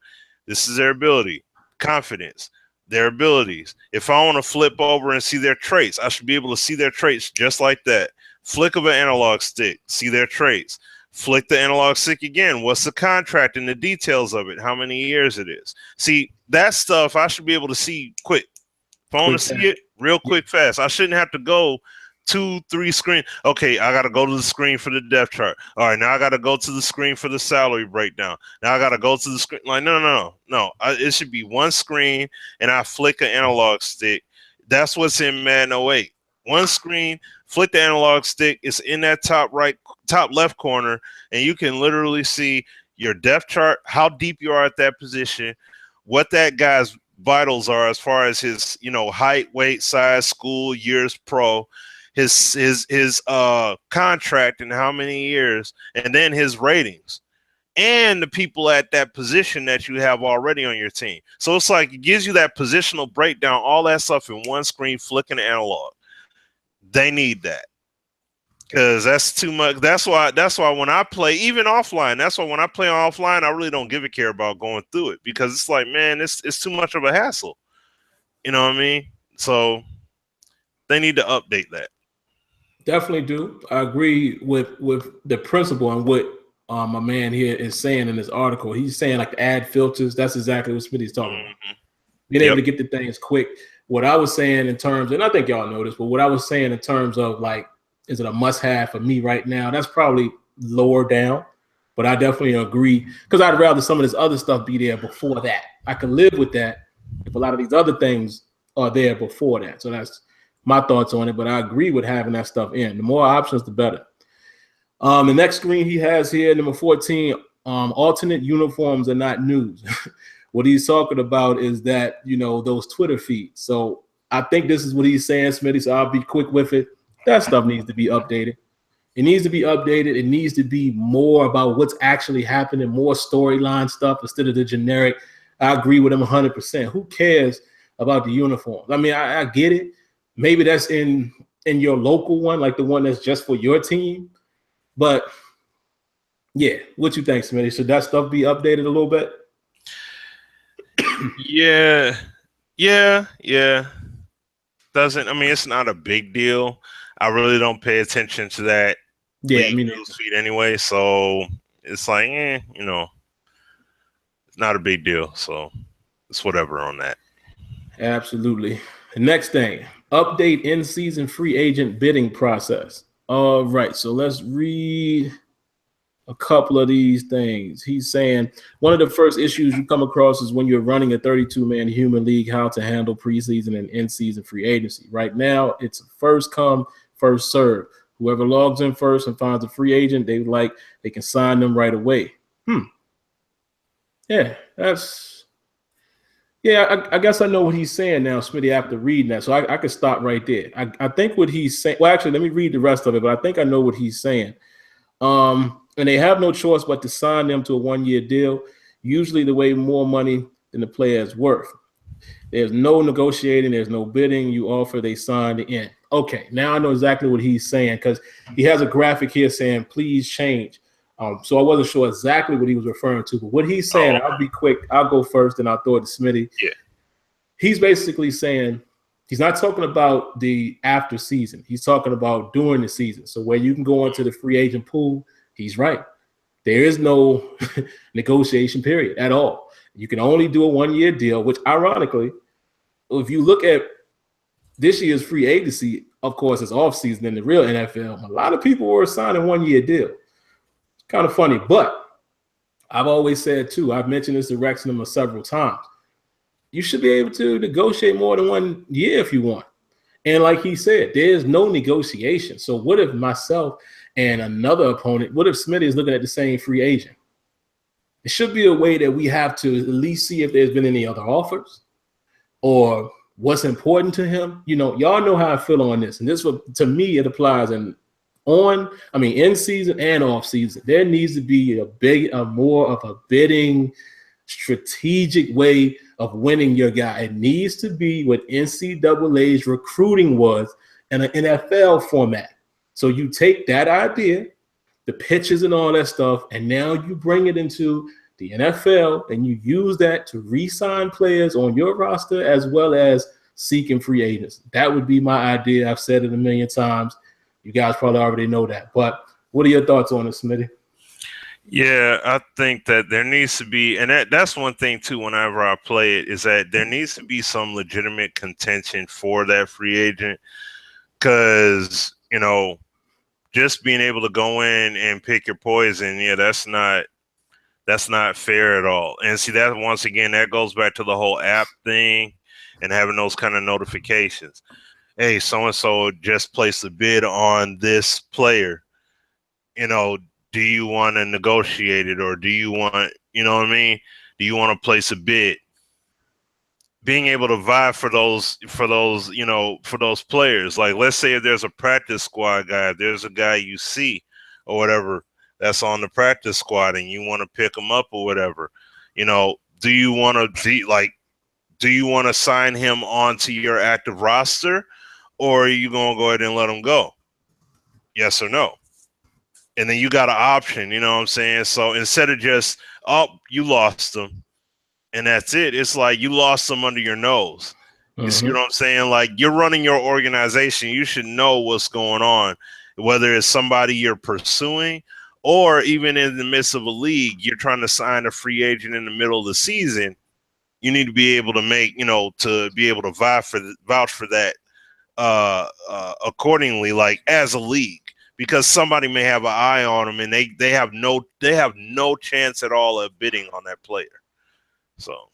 This is their ability, confidence, their abilities. If I want to flip over and see their traits, I should be able to see their traits just like that. Flick of an analog stick, see their traits. Flick the analog stick again. What's the contract and the details of it? How many years it is? See, that stuff I should be able to see quick. If I want to see it real quick, fast, I shouldn't have to go 2-3 screens. Okay, I got to go to the screen for the depth chart. All right, now I got to go to the screen for the salary breakdown. Now I got to go to the screen. Like, no. It should be one screen, and I flick an analog stick. That's what's in Madden 08. One screen, flick the analog stick. It's in that top left corner, and you can literally see your depth chart, how deep you are at that position, what that guy's vitals are as far as his, height, weight, size, school, years pro, his contract and how many years, and then his ratings, and the people at that position that you have already on your team. So it's like it gives you that positional breakdown, all that stuff in one screen, flicking the analog. They need that because that's too much. That's why when I play, even offline, that's why when I play offline, I really don't give a care about going through it because it's like, man, it's too much of a hassle. You know what I mean? So they need to update that. Definitely do. I agree with the principle and what my man here is saying in this article. He's saying like add filters. That's exactly what Smitty's talking about. Being able to get the things quick. What I was saying in terms, and I think y'all know this, but what I was saying in terms of like, is it a must-have for me right now? That's probably lower down, but I definitely agree because I'd rather some of this other stuff be there before that. I can live with that if a lot of these other things are there before that. So that's my thoughts on it, but I agree with having that stuff in. The more options, the better. The next screen he has here, number 14, alternate uniforms are not news. What he's talking about is that, those Twitter feeds. So I think this is what he's saying, Smitty, so I'll be quick with it. That stuff needs to be updated. It needs to be updated. It needs to be more about what's actually happening, more storyline stuff instead of the generic. I agree with him 100%. Who cares about the uniforms? I mean, I get it. Maybe that's in your local one, like the one that's just for your team. But, yeah, what you think, Smitty? Should that stuff be updated a little bit? Yeah. doesn't. I mean, it's not a big deal. I really don't pay attention to that league news feed anyway. So it's like, it's not a big deal. So it's whatever on that. Absolutely. The next thing, update in-season free agent bidding process. All right, so let's read a couple of these things. He's saying one of the first issues you come across is when you're running a 32-man human league, how to handle preseason and in-season free agency. Right now, it's first come, first serve. Whoever logs in first and finds a free agent they can sign them right away. Yeah, I guess I know what he's saying now, Smitty, after reading that. So I could stop right there. I think what he's saying, well, actually, let me read the rest of it, but I think I know what he's saying. And they have no choice but to sign them to a one-year deal, usually the way more money than the player is worth. There's no negotiating. There's no bidding. You offer, they sign the end. Okay, now I know exactly what he's saying because he has a graphic here saying, please change. So I wasn't sure exactly what he was referring to, but what he's saying, I'll be quick. I'll go first and I'll throw it to Smitty. Yeah. He's basically saying he's not talking about the after season. He's talking about during the season. So where you can go into the free agent pool, he's right. There is no negotiation period at all. You can only do a one-year deal, which ironically, if you look at this year's free agency, of course, it's off-season in the real NFL. A lot of people were signing one-year deal. Kind of funny, but I've always said too, I've mentioned this to Wrexham several times. You should be able to negotiate more than 1 year if you want. And like he said, there's no negotiation. So what if myself and another opponent, what if Smitty is looking at the same free agent? It should be a way that we have to at least see if there's been any other offers or what's important to him. Y'all know how I feel on this. And this, to me, it applies in season and off season. There needs to be a more of a bidding strategic way of winning your guy. It needs to be what NCAA's recruiting was in an NFL format. So you take that idea, the pitches and all that stuff, and now you bring it into the NFL and you use that to re-sign players on your roster as well as seeking free agents. That would be my idea. I've said it a million times. You guys probably already know that. But what are your thoughts on it, Smitty? Yeah, I think that there needs to be, and that's one thing too, whenever I play it, is that there needs to be some legitimate contention for that free agent. Because, just being able to go in and pick your poison, that's not fair at all. And see, that once again, that goes back to the whole app thing and having those kind of notifications. Hey, so-and-so just placed a bid on this player. Do you want to negotiate it, or do you want, do you want to place a bid? Being able to vie for those players. Like, let's say if there's a practice squad guy, there's a guy you see or whatever that's on the practice squad and you want to pick him up or whatever, do you want to sign him onto your active roster, or are you going to go ahead and let him go? Yes or no? And then you got an option, you know what I'm saying? So instead of just, you lost them and that's it, it's like you lost them under your nose. You see what I'm saying? Like, you're running your organization. You should know what's going on, whether it's somebody you're pursuing or even in the midst of a league, you're trying to sign a free agent in the middle of the season. You need to be able to make, to be able to vouch for that accordingly, like as a league. Because somebody may have an eye on them and they have no chance at all of bidding on that player. So,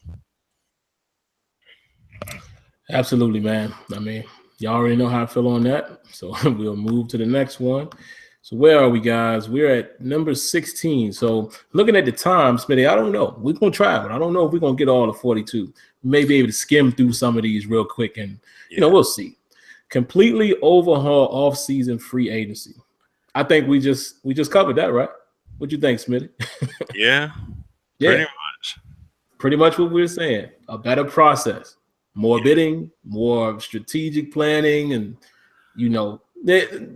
absolutely, man. Y'all already know how I feel on that. So we'll move to the next one. So where are we, guys? We're at number 16. So looking at the time, Smitty, I don't know. We're gonna try, but I don't know if we're gonna get all the 42. We may be able to skim through some of these real quick, and we'll see. Completely overhaul off-season free agency. I think we just covered that, right? What you think, Smitty? Yeah. Pretty much what we're saying. A better process, more bidding, more strategic planning, and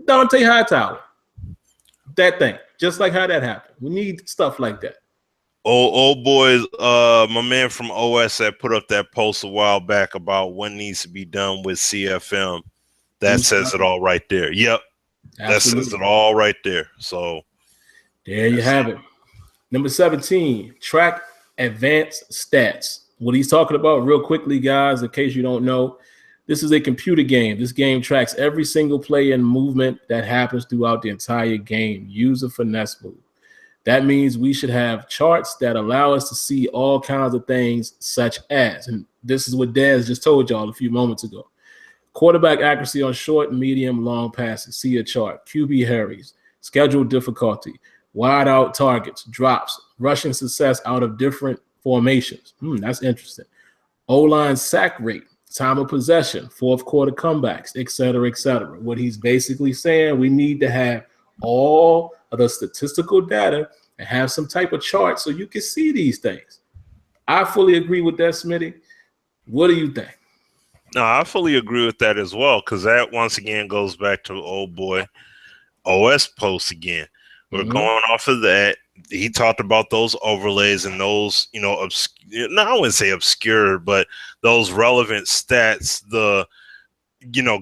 Dante Hightower. That thing, just like how that happened. We need stuff like that. Old boys, my man from OS that put up that post a while back about what needs to be done with CFM. That says it all right there. Yep. Absolutely. That says it all right there. So there you have it. Number 17, track advanced stats. What he's talking about real quickly, guys, in case you don't know, this is a computer game. This game tracks every single play and movement that happens throughout the entire game. Use a finesse move. That means we should have charts that allow us to see all kinds of things, such as, and this is what Daz just told y'all a few moments ago, quarterback accuracy on short, medium, long passes. See a chart. QB hurries, scheduled difficulty, wide out targets, drops, rushing success out of different formations. That's interesting. O-line sack rate, time of possession, fourth quarter comebacks, et cetera, et cetera. What he's basically saying, we need to have all of the statistical data and have some type of chart so you can see these things. I fully agree with that, Smitty. What do you think? No, I fully agree with that as well, because that once again goes back to old boy OS posts again. We're going off of that. He talked about those overlays and those, I wouldn't say obscure, but those relevant stats,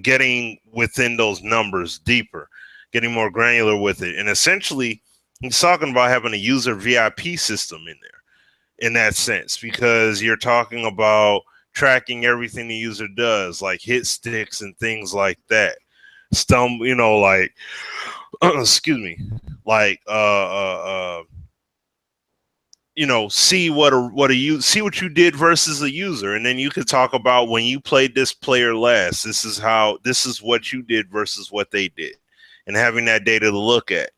getting within those numbers deeper, getting more granular with it. And essentially, he's talking about having a user VIP system in there in that sense, because you're talking about tracking everything the user does, like hit sticks and things like that. Excuse me, like see what you did versus a user, and then you could talk about when you played this player last, this is what you did versus what they did, and having that data to look at,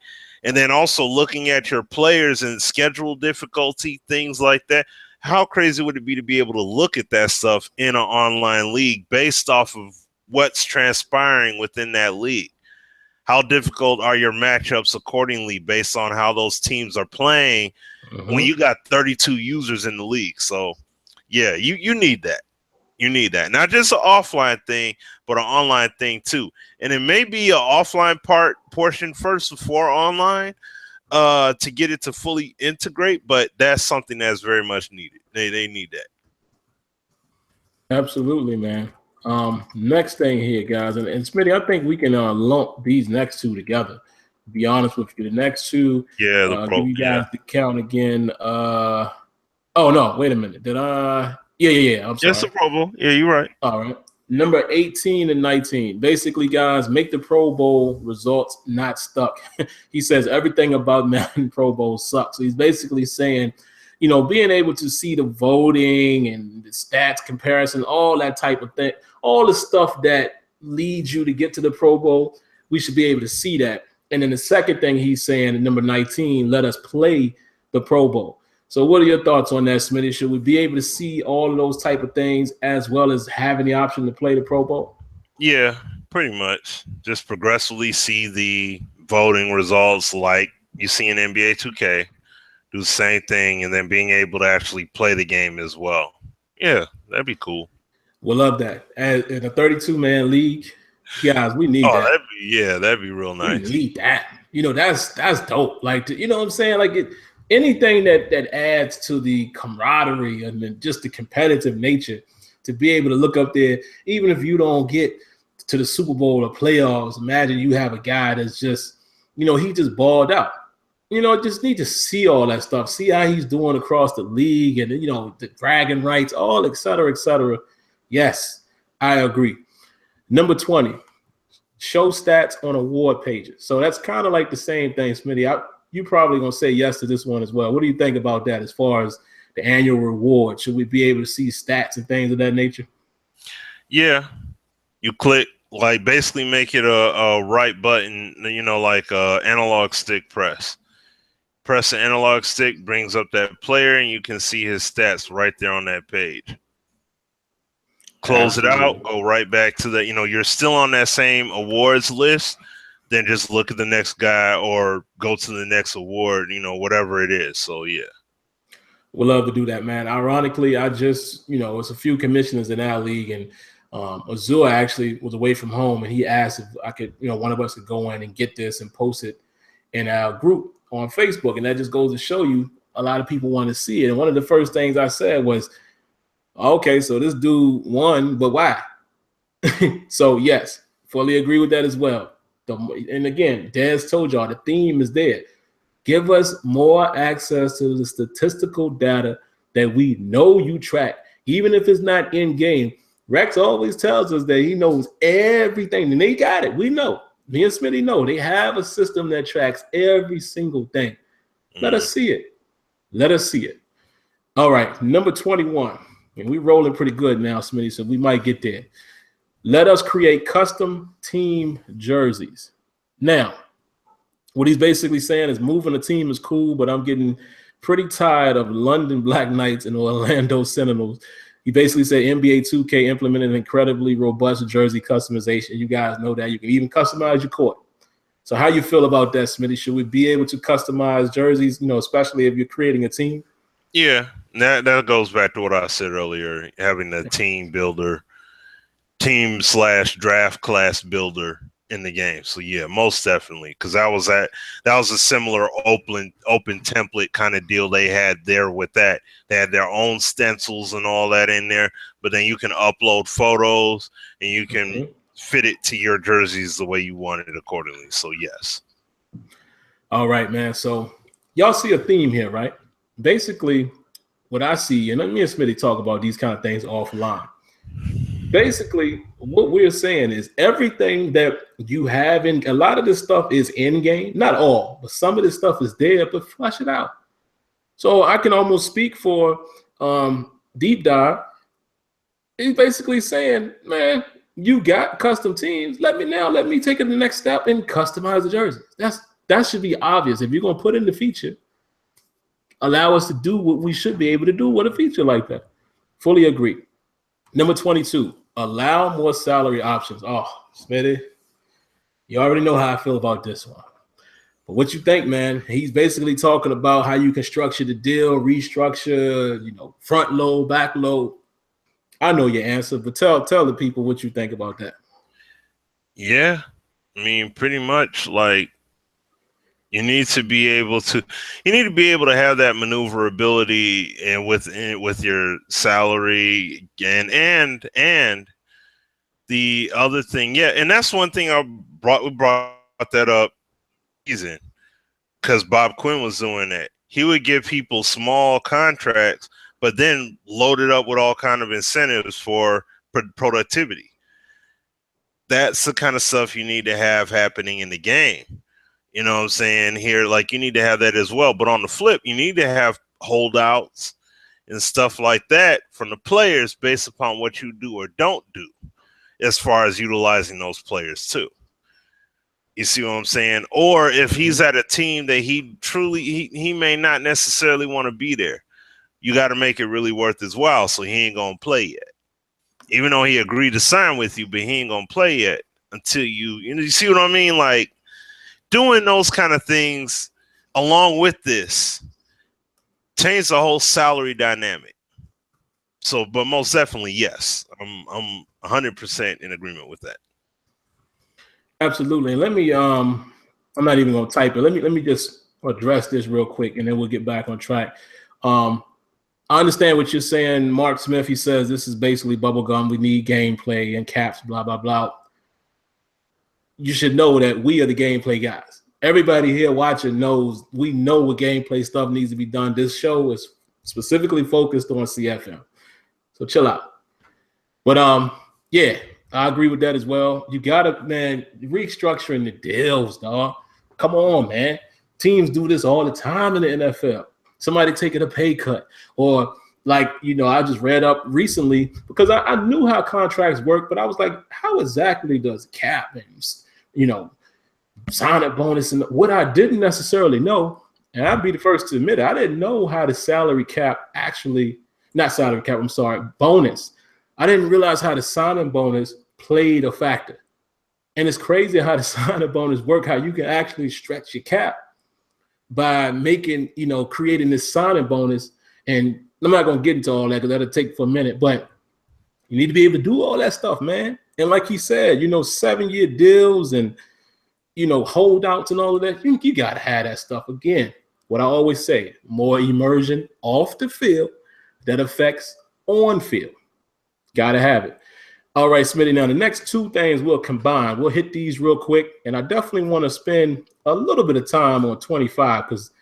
and then also looking at your players and schedule difficulty, things like that. How crazy would it be to be able to look at that stuff in an online league based off of what's transpiring within that league? How difficult are your matchups accordingly based on how those teams are playing when you got 32 users in the league? So, yeah, you need that. You need that. Not just an offline thing, but an online thing too. And it may be an offline portion first before online to get it to fully integrate, but that's something that's very much needed. They need that. Absolutely, man. Next thing here, guys, and Smitty, I think we can lump these next two together. To be honest with you, the next two, give you guys the count again. Oh no, wait a minute. Did I? Yeah. I'm sorry. Just a Pro Bowl. Yeah, you're right. All right. Number 18 and 19. Basically, guys, make the Pro Bowl results not stuck. He says everything about Madden Pro Bowl sucks. So he's basically saying, being able to see the voting and the stats comparison, all that type of thing, all the stuff that leads you to get to the Pro Bowl, we should be able to see that. And then the second thing he's saying in number 19, let us play the Pro Bowl. So what are your thoughts on that, Smitty? Should we be able to see all of those type of things as well as having the option to play the Pro Bowl? Yeah, pretty much. Just progressively see the voting results like you see in NBA 2K. Do the same thing, and then being able to actually play the game as well. Yeah, that'd be cool. We'll love that. And in a 32-man league, guys, we need that. That'd be real nice. We need that. That's dope. Like, what I'm saying? Like, anything that adds to the camaraderie and then just the competitive nature, to be able to look up there, even if you don't get to the Super Bowl or playoffs, imagine you have a guy that's just, he just balled out. Just need to see all that stuff, see how he's doing across the league and, the bragging rights, all et cetera, et cetera. Yes, I agree. Number 20, show stats on award pages. So that's kind of like the same thing, Smitty. You probably going to say yes to this one as well. What do you think about that as far as the annual reward? Should we be able to see stats and things of that nature? Yeah. You click, like, basically make it a right button, like analog stick press. Press the analog stick, brings up that player, and you can see his stats right there on that page. Close it out, go right back to the, you're still on that same awards list, then just look at the next guy or go to the next award, whatever it is. So, yeah. We'll love to do that, man. Ironically, I just, it's a few commissioners in our league, and Azure actually was away from home, and he asked if I could, one of us could go in and get this and post it in our group on Facebook. And that just goes to show you a lot of people want to see it. And one of the first things I said was, okay, so this dude won, but why? So yes, fully agree with that as well. And again, Des told y'all the theme is there. Give us more access to the statistical data that we know you track, even if it's not in game. Rex always tells us that he knows everything, and they got it. We know. Me and Smitty know they have a system that tracks every single thing. Let us see it. Let us see it. All right, number 21. And we're rolling pretty good now, Smitty, so we might get there. Let us create custom team jerseys. Now, what he's basically saying is moving a team is cool, but I'm getting pretty tired of London Black Knights and Orlando Sentinels. He basically said NBA 2K implemented an incredibly robust jersey customization. You guys know that. You can even customize your court. So how you feel about that, Smitty? Should we be able to customize jerseys, especially if you're creating a team? Yeah, that goes back to what I said earlier, having a team builder, team/draft class builder in the game. So yeah, most definitely, because that was a similar open template kind of deal they had there with that. They had their own stencils and all that in there, but then you can upload photos and you can fit it to your jerseys the way you want it accordingly. So yes. All right, man. So y'all see a theme here, right? Basically, what I see, and me and Smitty talk about these kind of things offline. Basically, what we're saying is everything that you have in a lot of this stuff is in game, not all, but some of this stuff is there, but flush it out. So I can almost speak for Deep Dive. He's basically saying, man, you got custom teams. Let me take it the next step and customize the jerseys. That should be obvious. If you're gonna put in the feature, allow us to do what we should be able to do with a feature like that. Fully agree. Number 22, allow more salary options. Oh, Smitty, you already know how I feel about this one. But what you think, man? He's basically talking about how you can structure the deal, restructure, front load, back load. I know your answer, but tell the people what you think about that. Yeah, I mean, pretty much like you need to be able to have that maneuverability and with your salary and the other thing, yeah, and that's one thing we brought that up season because Bob Quinn was doing that. He would give people small contracts, but then load it up with all kind of incentives for productivity. That's the kind of stuff you need to have happening in the game. You know what I'm saying here? Like, you need to have that as well. But on the flip, you need to have holdouts and stuff like that from the players based upon what you do or don't do as far as utilizing those players too. You see what I'm saying? Or if he's at a team that he may not necessarily want to be there, you got to make it really worth his while, so he ain't going to play yet. Even though he agreed to sign with you, but he ain't going to play yet until you see what I mean? Like, doing those kind of things along with this change the whole salary dynamic. So, but most definitely, yes, I'm 100% in agreement with that. Absolutely. And let me, I'm not even going to type it. Let me just address this real quick, and then we'll get back on track. I understand what you're saying. Mark Smith, he says this is basically bubblegum. We need gameplay and caps, blah, blah, blah. You should know that we are the gameplay guys. Everybody here watching knows we know what gameplay stuff needs to be done. This show is specifically focused on CFM. So chill out. But yeah, I agree with that as well. You gotta, man, restructuring the deals, dog. Come on, man. Teams do this all the time in the NFL. Somebody taking a pay cut, or like, I just read up recently because I knew how contracts work, but I was like, how exactly does cap and sign-up bonus, and what I didn't necessarily know, and I'd be the first to admit it, I didn't know how the salary cap bonus. I didn't realize how the sign-up bonus played a factor. And it's crazy how the sign-up bonus work, how you can actually stretch your cap by making, creating this sign-up bonus. And I'm not going to get into all that because that'll take for a minute, but you need to be able to do all that stuff, man. And like he said, 7-year deals and, holdouts and all of that, you got to have that stuff again. what I always say, more immersion off the field that affects on field. Got to have it. All right, Smitty, now the next two things we'll combine. We'll hit these real quick, and I definitely want to spend a little bit of time on 25 because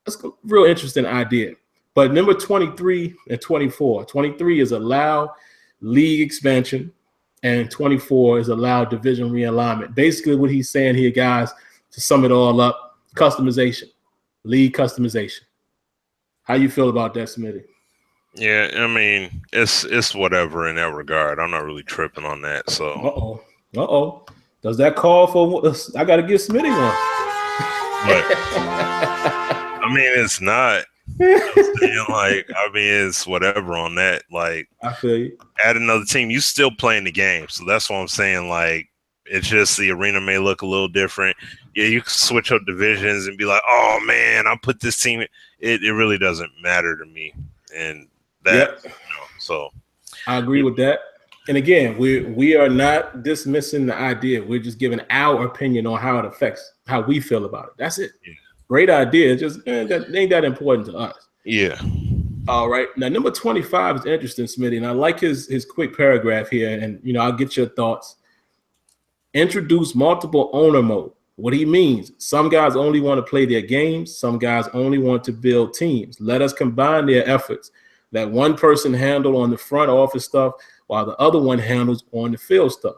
that's a real interesting idea. But number 23 and 24. 23 is allow league expansion, and 24 is allow division realignment. Basically, what he's saying here, guys, to sum it all up, customization, league customization. How you feel about that, Smitty? Yeah, I mean, it's whatever in that regard. I'm not really tripping on that. So, does that call for? I got to give Smitty one. But, I mean, it's not. It's whatever on that. Like, I feel you. Add another team, you still playing the game. So that's what I'm saying. Like, it's just the arena may look a little different. Yeah, you can switch up divisions and be like, oh man, I put this team. It really doesn't matter to me. And that, so I agree with that. And again, we are not dismissing the idea. We're just giving our opinion on how it affects how we feel about it. That's it. Yeah. Great idea. Just that ain't that important to us. Yeah. All right. Now, number 25 is interesting, Smitty, and I like his quick paragraph here. And I'll get your thoughts. Introduce multiple owner mode. What he means, some guys only want to play their games. Some guys only want to build teams. Let us combine their efforts. Let one person handle on the front office stuff while the other one handles on the field stuff.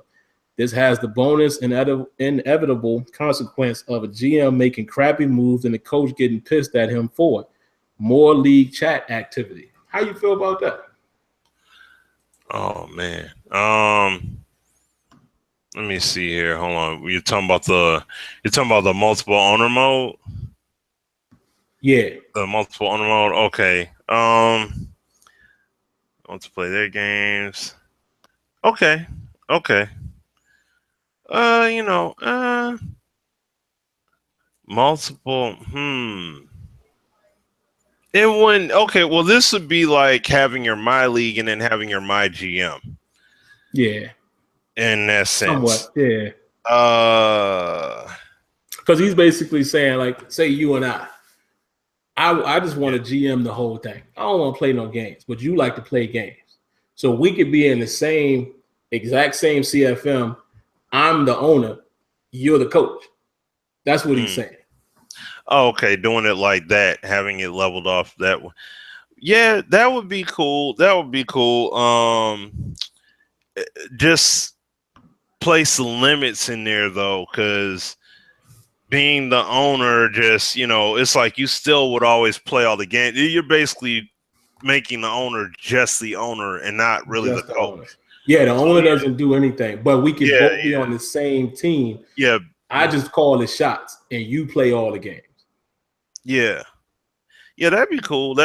This has the bonus and inevitable consequence of a GM making crappy moves and the coach getting pissed at him for it. More league chat activity. How you feel about that? Oh man. Let me see here. Hold on. You're talking about the multiple owner mode? Yeah. The multiple owner mode. Okay. I want to play their games. Okay. Multiple. It wouldn't. Okay. Well, this would be like having your My League and then having your My GM. Yeah. In that sense. Somewhat. Yeah. Because he's basically saying, like, say you and I just want to GM the whole thing. I don't want to play no games, but you like to play games. So we could be in the exact same CFM. I'm the owner. You're the coach. That's what he's saying. Oh, okay. Doing it like that, having it leveled off that way. Yeah, that would be cool. Just place the limits in there, though, because being the owner, it's like you still would always play all the games. You're basically making the owner just the owner and not really just the coach. Owner. Yeah, the owner doesn't do anything, but we can both be on the same team. Yeah. I just call the shots and you play all the games. Yeah. Yeah, that'd be cool.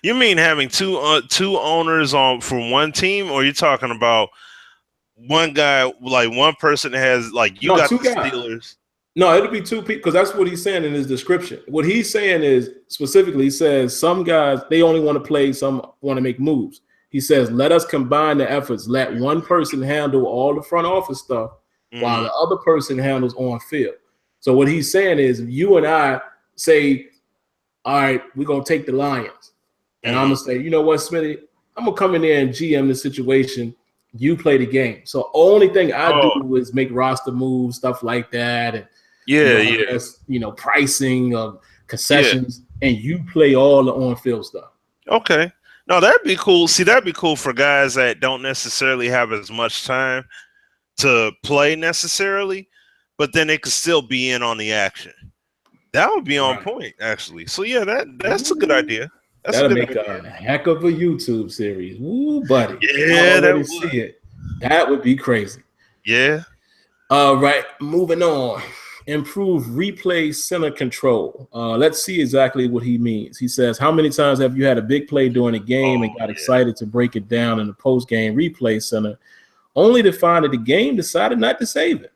You mean having two owners on for one team, or you're talking about one guy, like one person has like you got the Steelers? No, it'll be two people because that's what he's saying in his description. What he's saying is specifically, he says some guys, they only want to play, some want to make moves. He says, let us combine the efforts. Let one person handle all the front office stuff while the other person handles on field. So what he's saying is if you and I say, all right, we're going to take the Lions. And I'm going to say, you know what, Smitty, I'm going to come in there and GM the situation. You play the game. So only thing I do is make roster moves, stuff like that. And pricing of concessions, and you play all the on-field stuff. Okay. No, that'd be cool. See, that'd be cool for guys that don't necessarily have as much time to play necessarily, but then they could still be in on the action. That would be on point, actually. So yeah, that's a good idea. That'll make a heck of a YouTube series. Ooh, buddy. Yeah, that would see it. That would be crazy. Yeah. All right, moving on. Improve replay center control. Let's see exactly what he means. He says, how many times have you had a big play during a game and got excited to break it down in the post-game replay center, only to find that the game decided not to save it?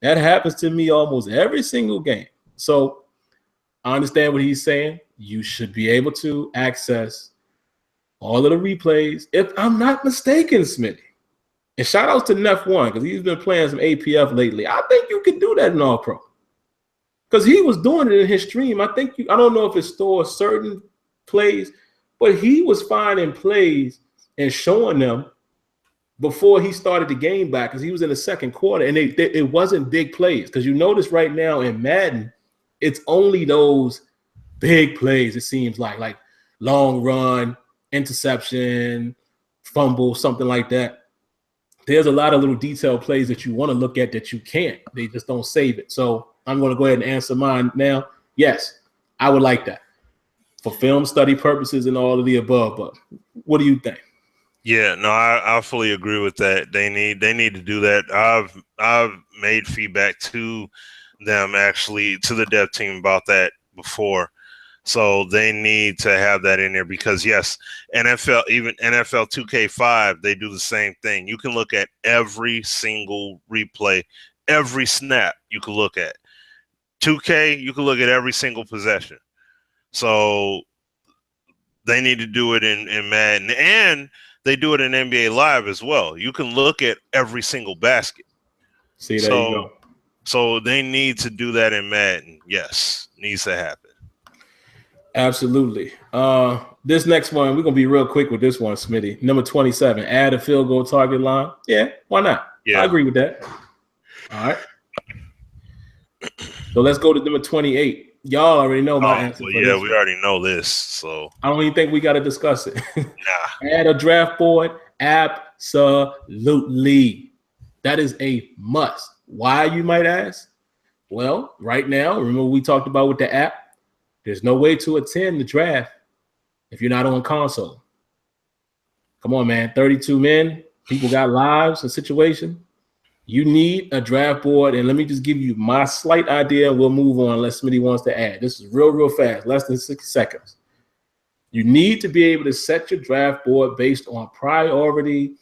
That happens to me almost every single game. So I understand what he's saying. You should be able to access all of the replays, if I'm not mistaken, Smitty. And shout outs to Neff1 because he's been playing some APF lately. I think you can do that in All Pro. because he was doing it in his stream. I don't know if it stores certain plays, but he was finding plays and showing them before he started the game back, because he was in the second quarter, and it wasn't big plays. Because you notice right now in Madden, it's only those big plays, it seems like long run, interception, fumble, something like that. There's a lot of little detailed plays that you want to look at that you can't. They just don't save it. So I'm going to go ahead and answer mine now. Yes, I would like that for film study purposes and all of the above. But what do you think? Yeah, no, I fully agree with that. They need to do that. I've made feedback to them, actually, to the dev team about that before. So they need to have that in there, because yes, even NFL 2K5, they do the same thing. You can look at every single replay, every snap you can look at. 2K, you can look at every single possession. So they need to do it in Madden, and they do it in NBA Live as well. You can look at every single basket. See, there you go. So they need to do that in Madden. Yes, needs to happen. Absolutely. This next one, we're going to be real quick with this one, Smitty. Number 27, add a field goal target line. Yeah, why not? Yeah. I agree with that. All right. So let's go to number 28. Y'all already know my answer. Well, yeah, we already know this. So I don't even think we got to discuss it. Nah. Add a draft board. Absolutely. That is a must. Why, you might ask? Well, right now, remember what we talked about with the app? There's no way to attend the draft if you're not on console. Come on, man. 32 men. People got lives and situation. You need a draft board, and let me just give you my slight idea. We'll move on unless somebody wants to add. This is real fast, less than 60 seconds. You need to be able to set your draft board based on priority,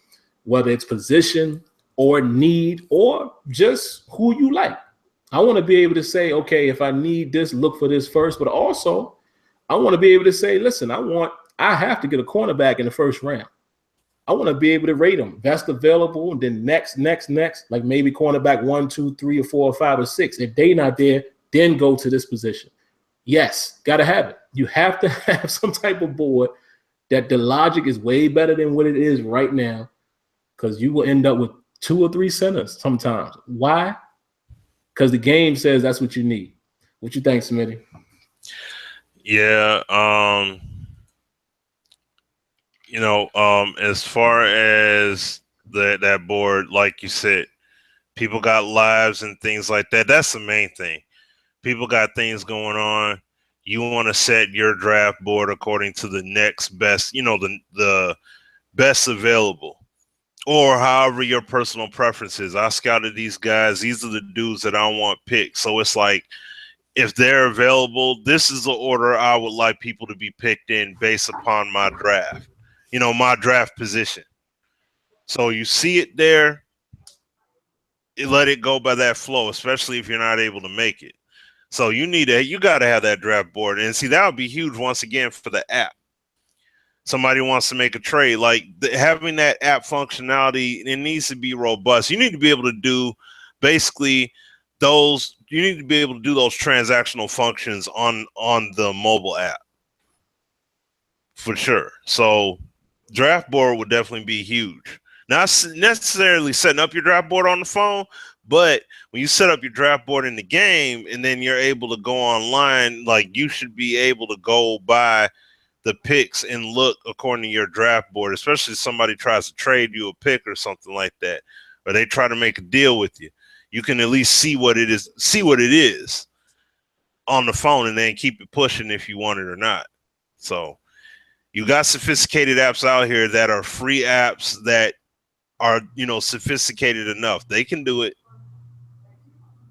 whether it's position or need or just who you like. I want to be able to say, okay, if I need this, look for this first, but also I want to be able to say, listen, I have to get a cornerback in the first round. I want to be able to rate them best available, and then next, like maybe cornerback 1, 2, 3, or 4, or 5, or 6. If they not there, then go to this position. Yes, got to have it. You have to have some type of board that the logic is way better than what it is right now, because you will end up with 2 or 3 centers sometimes. Why? Because the game says that's what you need. What you think, Smitty? Yeah, as far as that board, like you said, people got lives and things like that. That's the main thing. People got things going on. You want to set your draft board according to the next best, the best available, or however your personal preferences. I scouted these guys. These are the dudes that I want picked. So it's like, if they're available, this is the order I would like people to be picked in based upon my draft. My draft position. So you see it there, let it go by that flow, especially if you're not able to make it. So you got to have that draft board. And see, that would be huge once again for the app. Somebody wants to make a trade, having that app functionality, it needs to be robust. You need to be able to do basically those transactional functions on the mobile app for sure. So draft board would definitely be huge. Not necessarily setting up your draft board on the phone, but when you set up your draft board in the game and then you're able to go online, you should be able to go by the picks and look according to your draft board, especially if somebody tries to trade you a pick or something like that, or they try to make a deal with you. You can at least see what it is on the phone and then keep it pushing if you want it or not. So you got sophisticated apps out here that are free apps that are, sophisticated enough. They can do it.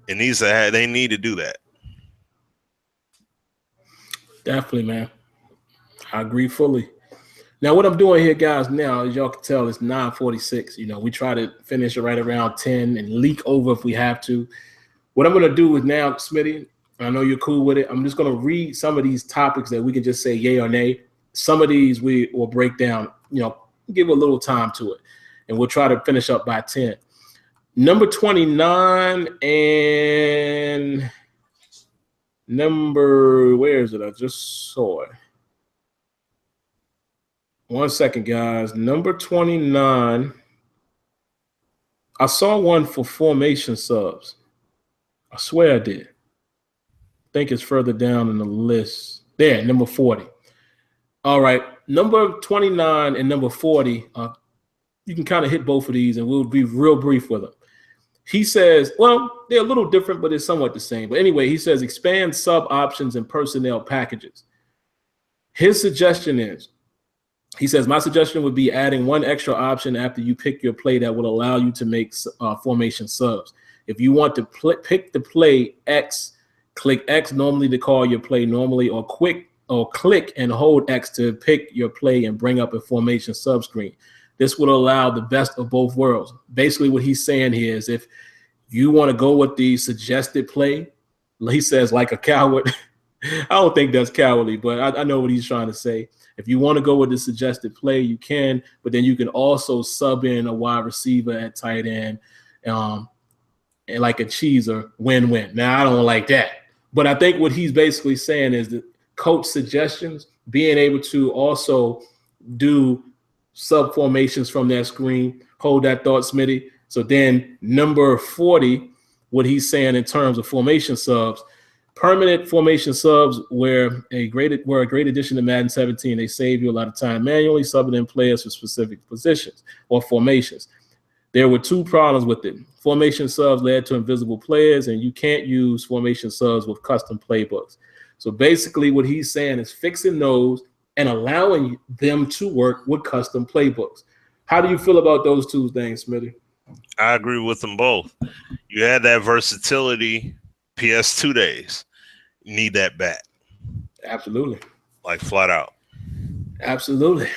They need to do that. Definitely, man. I agree fully. Now, what I'm doing here, guys, now, as y'all can tell, it's 9:46. We try to finish it right around 10 and leak over if we have to. What I'm going to do is now, Smitty, I know you're cool with it. I'm just going to read some of these topics that we can just say yay or nay. Some of these we will break down, give a little time to it. And we'll try to finish up by 10. Number 29, and where is it? I just saw it. 1 second, guys. Number 29. I saw one for formation subs. I swear I did. I think it's further down in the list. There, number 40. All right. Number 29 and number 40. You can kind of hit both of these, and we'll be real brief with them. He says, well, they're a little different, but it's somewhat the same. But anyway, he says expand sub options and personnel packages. His suggestion is, he says, my suggestion would be adding one extra option after you pick your play that will allow you to make formation subs. If you want to pick the play X, click X normally to call your play normally, or click and hold X to pick your play and bring up a formation sub screen. This would allow the best of both worlds. Basically, what he's saying here is if you want to go with the suggested play, he says like a coward. I don't think that's cowardly, but I know what he's trying to say. If you want to go with the suggested play, you can, but then you can also sub in a wide receiver at tight end and like a cheeser, win-win. Now, I don't like that. But I think what he's basically saying is that coach suggestions, being able to also do sub formations from that screen. Hold that thought, Smitty. So then number 40, what he's saying in terms of formation subs, permanent formation subs were a great addition to Madden 17. They save you a lot of time manually subbing in players for specific positions or formations. There were two problems with it. Formation subs led to invisible players, and you can't use formation subs with custom playbooks. So basically what he's saying is fixing those and allowing them to work with custom playbooks. How do you feel about those two things, Smitty? I agree with them both. You had that versatility PS2 days. You need that back. Absolutely. Like flat out. Absolutely.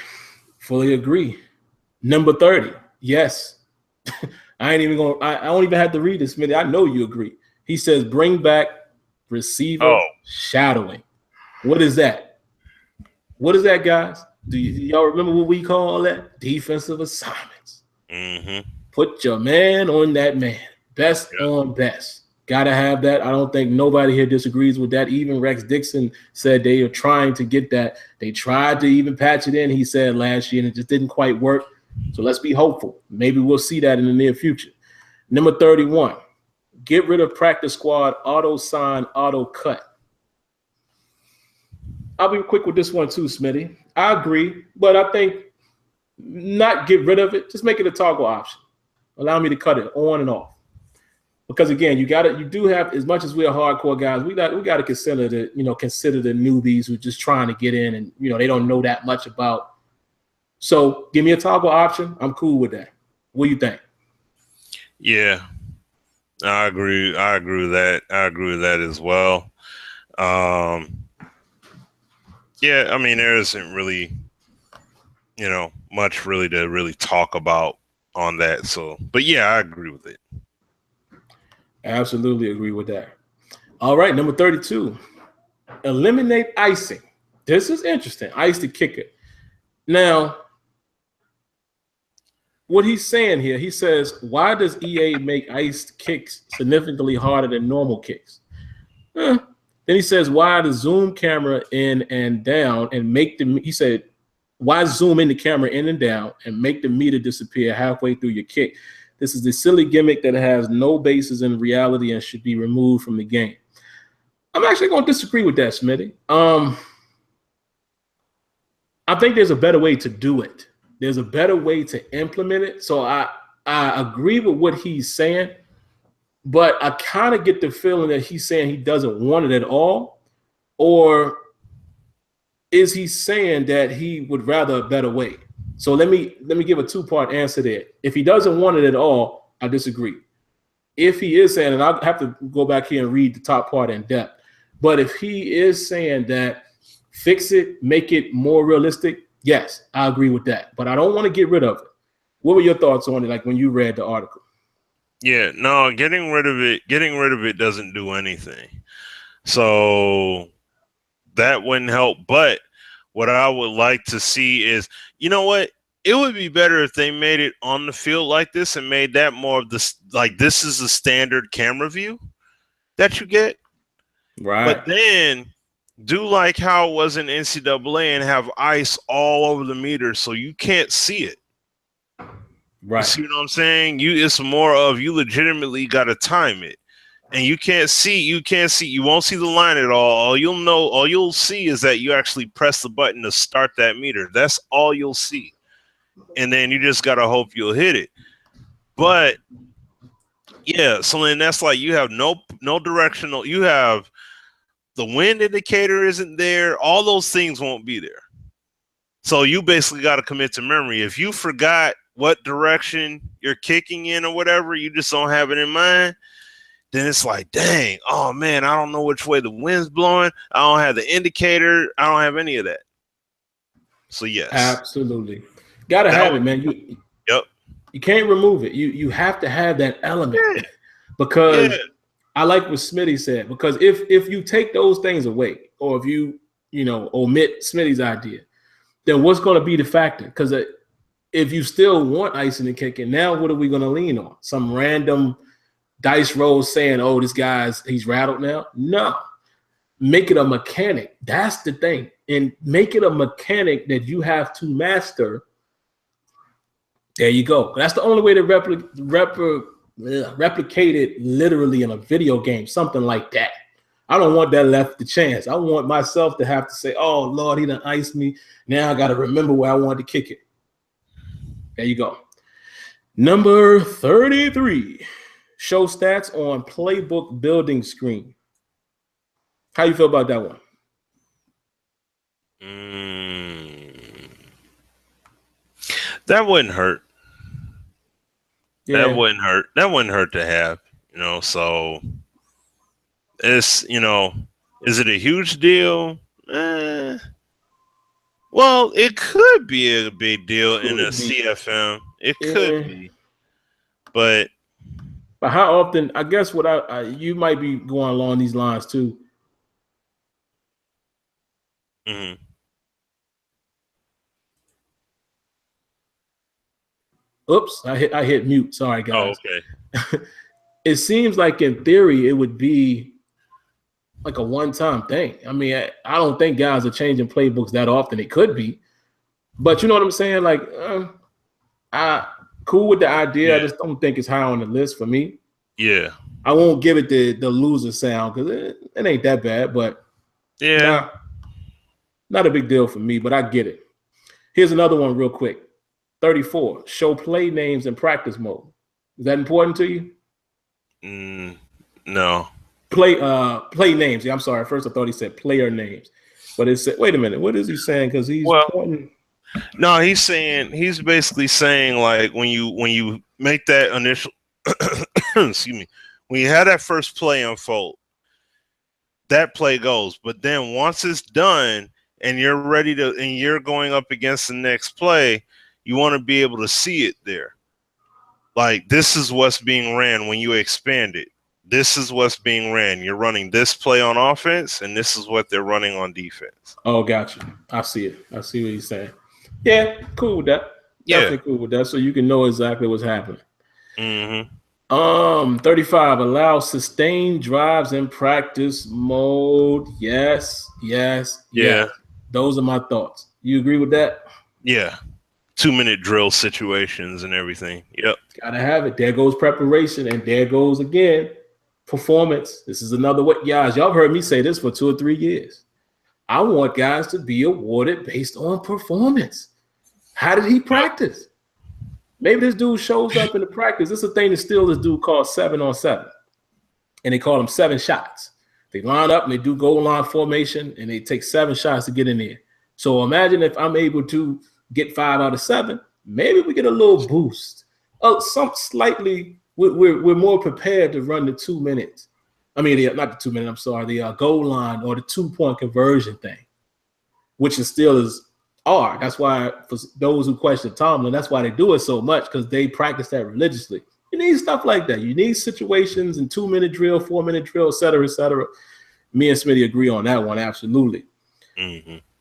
Fully agree. Number 30. Yes. I don't even have to read this, Smitty. I know you agree. He says bring back receiver shadowing. What is that? What is that, guys? Do y'all remember what we call that? Defensive assignments. Mm-hmm. Put your man on that man. Best on best. Got to have that. I don't think nobody here disagrees with that. Even Rex Dixon said they are trying to get that. They tried to even patch it in, he said, last year, and it just didn't quite work. So let's be hopeful. Maybe we'll see that in the near future. Number 31, get rid of practice squad, auto sign, auto cut. I'll be quick with this one too, Smitty. I agree, but I think not get rid of it. Just make it a toggle option. Allow me to cut it on and off. Because again, you do have, as much as we are hardcore guys, we got to consider the newbies who just trying to get in and they don't know that much about. So give me a toggle option. I'm cool with that. What do you think? Yeah, I agree. I agree with that. I agree with that as well. Yeah, I mean, there isn't really, much really to really talk about on that. So, but yeah, I agree with it. Absolutely agree with that. All right, number 32, eliminate icing. This is interesting. Ice the kicker. Now, what he's saying here, he says, why does EA make iced kicks significantly harder than normal kicks? Then he says, why the zoom camera in and down and make the, he said, why zoom in the camera in and down and make the meter disappear halfway through your kick? This is the silly gimmick that has no basis in reality and should be removed from the game. I'm actually going to disagree with that, Smitty. I think there's a better way to do it. There's a better way to implement it. So I agree with what he's saying, but I kind of get the feeling that he's saying he doesn't want it at all. Or is he saying that he would rather a better way? So let me give a two-part answer there. If he doesn't want it at all, I disagree. If he is saying, and I'll have to go back here and read the top part in depth, but if he is saying that fix it, make it more realistic, yes, I agree with that. But I don't want to get rid of it. What were your thoughts on it, like when you read the article? Yeah, no, getting rid of it doesn't do anything. So that wouldn't help. But what I would like to see is, you know what? It would be better if they made it on the field like this and made that more of this, like this is a standard camera view that you get. Right. But then do like how it was in NCAA and have ice all over the meter so you can't see it. Right. You see what I'm saying? It's more of you legitimately got to time it. And you won't see the line at all. All you'll see is that you actually press the button to start that meter. That's all you'll see. And then you just got to hope you'll hit it. But yeah, so then that's like you have no directional, you have the wind indicator isn't there. All those things won't be there. So you basically got to commit to memory. If you forgot what direction you're kicking in or whatever, you just don't have it in mind, then it's like, dang, oh man, I don't know which way the wind's blowing. I don't have the indicator. I don't have any of that. So yes. Absolutely. Gotta have it, man. You can't remove it. You have to have that element because I like what Smitty said, because if you take those things away, or if you omit Smitty's idea, then what's going to be the factor? Because if you still want icing and kicking, now what are we going to lean on? Some random dice roll saying, oh, he's rattled now? No. Make it a mechanic. That's the thing. And make it a mechanic that you have to master. There you go. That's the only way to replicate it literally in a video game, something like that. I don't want that left to chance. I want myself to have to say, oh, Lord, he done iced me. Now I got to remember where I wanted to kick it. There you go. Number 33. Show stats on playbook building screen. How you feel about that one? That wouldn't hurt. Yeah. That wouldn't hurt. That wouldn't hurt to have, so it's, is it a huge deal? Well, it could be a big deal in a CFM. It could be. But how often, I guess you might be going along these lines too. Mm-hmm. Oops, I hit mute. Sorry, guys. Oh, okay. It seems like in theory it would be like a one-time thing. I mean, I don't think guys are changing playbooks that often. It could be, but you know what I'm saying? Like, I cool with the idea. Yeah. I just don't think it's high on the list for me. Yeah. I won't give it the loser sound because it ain't that bad, but yeah, not a big deal for me, but I get it. Here's another one real quick. 34, show play names in practice mode. Is that important to you? No. Play names. Yeah, I'm sorry. First I thought he said player names. But it said, wait a minute, what is he saying? Because he's pointing. No, he's basically saying like when you make that initial excuse me, when you have that first play unfold, that play goes. But then once it's done and you're ready and you're going up against the next play, you want to be able to see it there. Like, this is what's being ran when you expand it. This is what's being ran. You're running this play on offense, and this is what they're running on defense. Oh, gotcha. I see it. I see what he's saying. Yeah, cool with that. Definitely cool with that. So you can know exactly what's happening. 35, allow sustained drives in practice mode. Yes. Those are my thoughts. You agree with that? Yeah. 2-minute drill situations and everything. Yep. Gotta have it. There goes preparation, and there goes again performance. This is another way, guys. Y'all heard me say this for 2 or 3 years. I want guys to be awarded based on performance. How did he practice? Maybe this dude shows up in the practice. This is a thing the Steelers do called 7-on-7, and they call them 7 shots. They line up and they do goal line formation, and they take 7 shots to get in there. So imagine if I'm able to get 5 out of 7, maybe we get a little boost. Some slightly, we're more prepared to run the 2 minutes. I mean, not the 2 minute. I'm sorry, the goal line or the 2-point conversion thing, which is still are. That's why for those who question Tomlin, that's why they do it so much, because they practice that religiously. You need stuff like that. You need situations and 2-minute drill, 4-minute drill, et cetera, et cetera. Me and Smitty agree on that one, absolutely.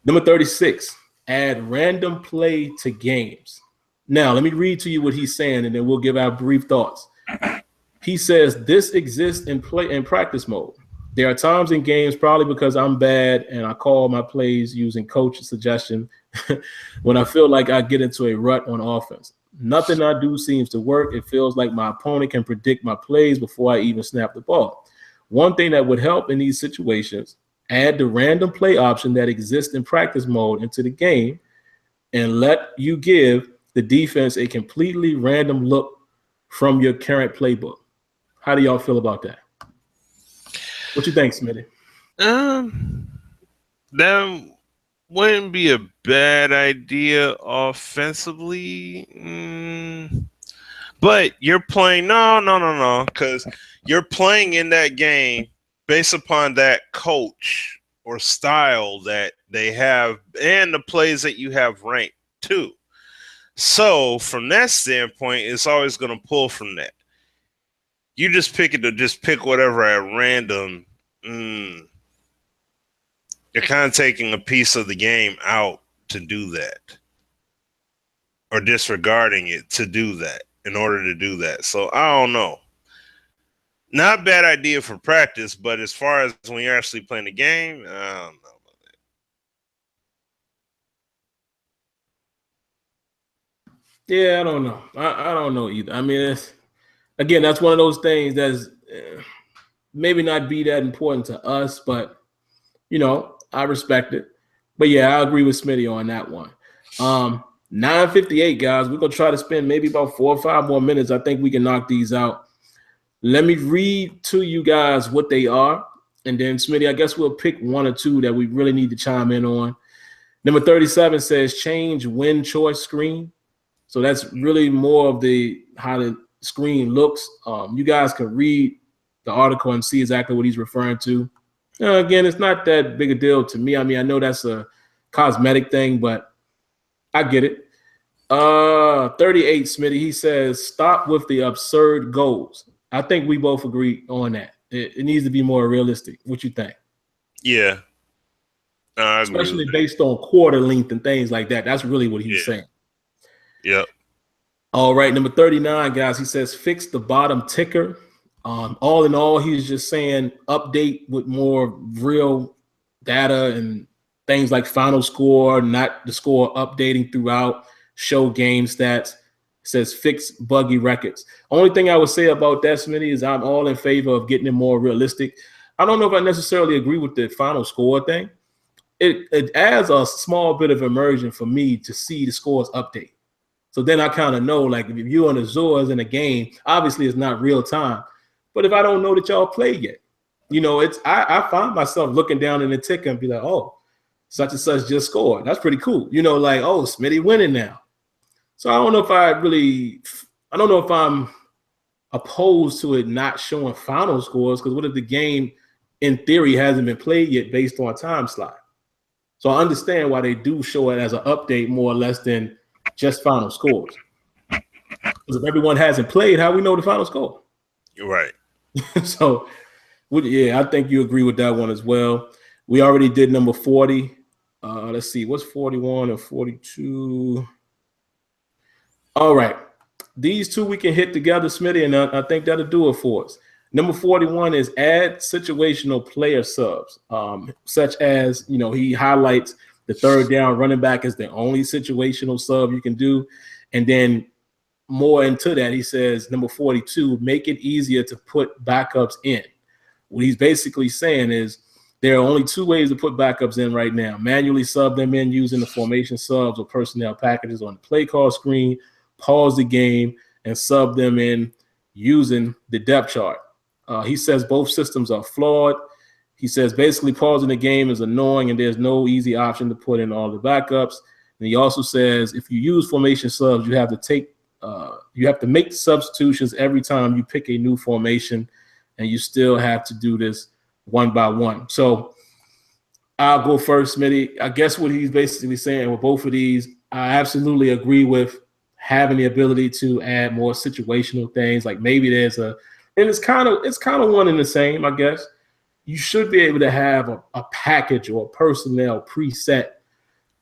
Number 36. Add random play to games. Now, let me read to you what he's saying, and then we'll give our brief thoughts. He says this exists in practice mode. There are times in games, probably because I'm bad and I call my plays using coach suggestion, when I feel like I get into a rut on offense. Nothing I do seems to work. It feels like my opponent can predict my plays before I even snap the ball. One thing that would help in these situations, add the random play option that exists in practice mode into the game and let you give the defense a completely random look from your current playbook. How do y'all feel about that? What you think, Smitty? That wouldn't be a bad idea offensively. But you're playing no, because you're playing in that game based upon that coach or style that they have and the plays that you have ranked too. So from that standpoint, it's always going to pull from that. You just pick whatever at random. You're kind of taking a piece of the game out to do that, or disregarding it to do that in order to do that. So I don't know. Not a bad idea for practice, but as far as when you're actually playing the game, I don't know about that. Yeah, I don't know. I don't know either. I mean, again, that's one of those things that's maybe not be that important to us, but, you know, I respect it. But, yeah, I agree with Smitty on that one. 9:58, guys. We're going to try to spend maybe about 4 or 5 more minutes. I think we can knock these out. Let me read to you guys what they are. And then, Smitty, I guess we'll pick 1 or 2 that we really need to chime in on. Number 37 says change win choice screen. So that's really more of how the screen looks. You guys can read the article and see exactly what he's referring to. Again, it's not that big a deal to me. I mean, I know that's a cosmetic thing, but I get it. 38, Smitty, he says, stop with the absurd goals. I think we both agree on that. It needs to be more realistic. What you think? Yeah. Especially based on quarter length and things like that. That's really what he's saying. Yep. All right, number 39, guys. He says fix the bottom ticker. All in all, he's just saying update with more real data and things like final score, not the score updating throughout, show game stats. It says fix buggy records. Only thing I would say about that, Smitty, is I'm all in favor of getting it more realistic. I don't know if I necessarily agree with the final score thing. It adds a small bit of immersion for me to see the scores update. So then I kind of know, like, if you're on Azure in a game, obviously it's not real time. But if I don't know that y'all played yet, you know, I find myself looking down in the ticker and be like, oh, such and such just scored. That's pretty cool. You know, like, oh, Smitty winning now. So I don't know if I'm opposed to it not showing final scores, because what if the game, in theory, hasn't been played yet based on a time slot? So I understand why they do show it as an update more or less than just final scores. Because if everyone hasn't played, how we know the final score? You're right. So, yeah, I think you agree with that one as well. We already did number 40. Let's see, what's 41 and 42? All right. These 2 we can hit together, Smitty, and I think that'll do it for us. Number 41 is add situational player subs, such as, you know, he highlights the third down running back is the only situational sub you can do. And then more into that, he says, number 42, make it easier to put backups in. What he's basically saying is there are only 2 ways to put backups in right now. Manually sub them in using the formation subs or personnel packages on the play call screen, pause the game, and sub them in using the depth chart. He says both systems are flawed. He says basically pausing the game is annoying and there's no easy option to put in all the backups. And he also says if you use formation subs, you have to make substitutions every time you pick a new formation, and you still have to do this one by one. So I'll go first, Smitty. I guess what he's basically saying with both of these, I absolutely agree with having the ability to add more situational things. Like maybe and it's kind of one and the same, I guess. You should be able to have a package or a personnel preset,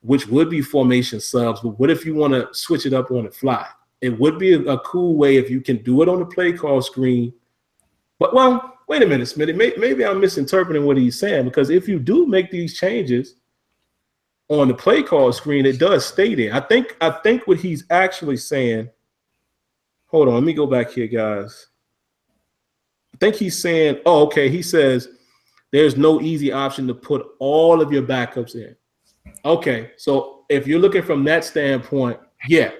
which would be formation subs. But what if you want to switch it up on the fly? It would be a cool way if you can do it on the play call screen. But, well, wait a minute, Smitty. Maybe I'm misinterpreting what he's saying, because if you do make these changes on the play call screen, it does stay there. I think what he's actually saying. Hold on, let me go back here, guys. I think he's saying, oh, okay. He says there's no easy option to put all of your backups in. Okay, so if you're looking from that standpoint, yeah,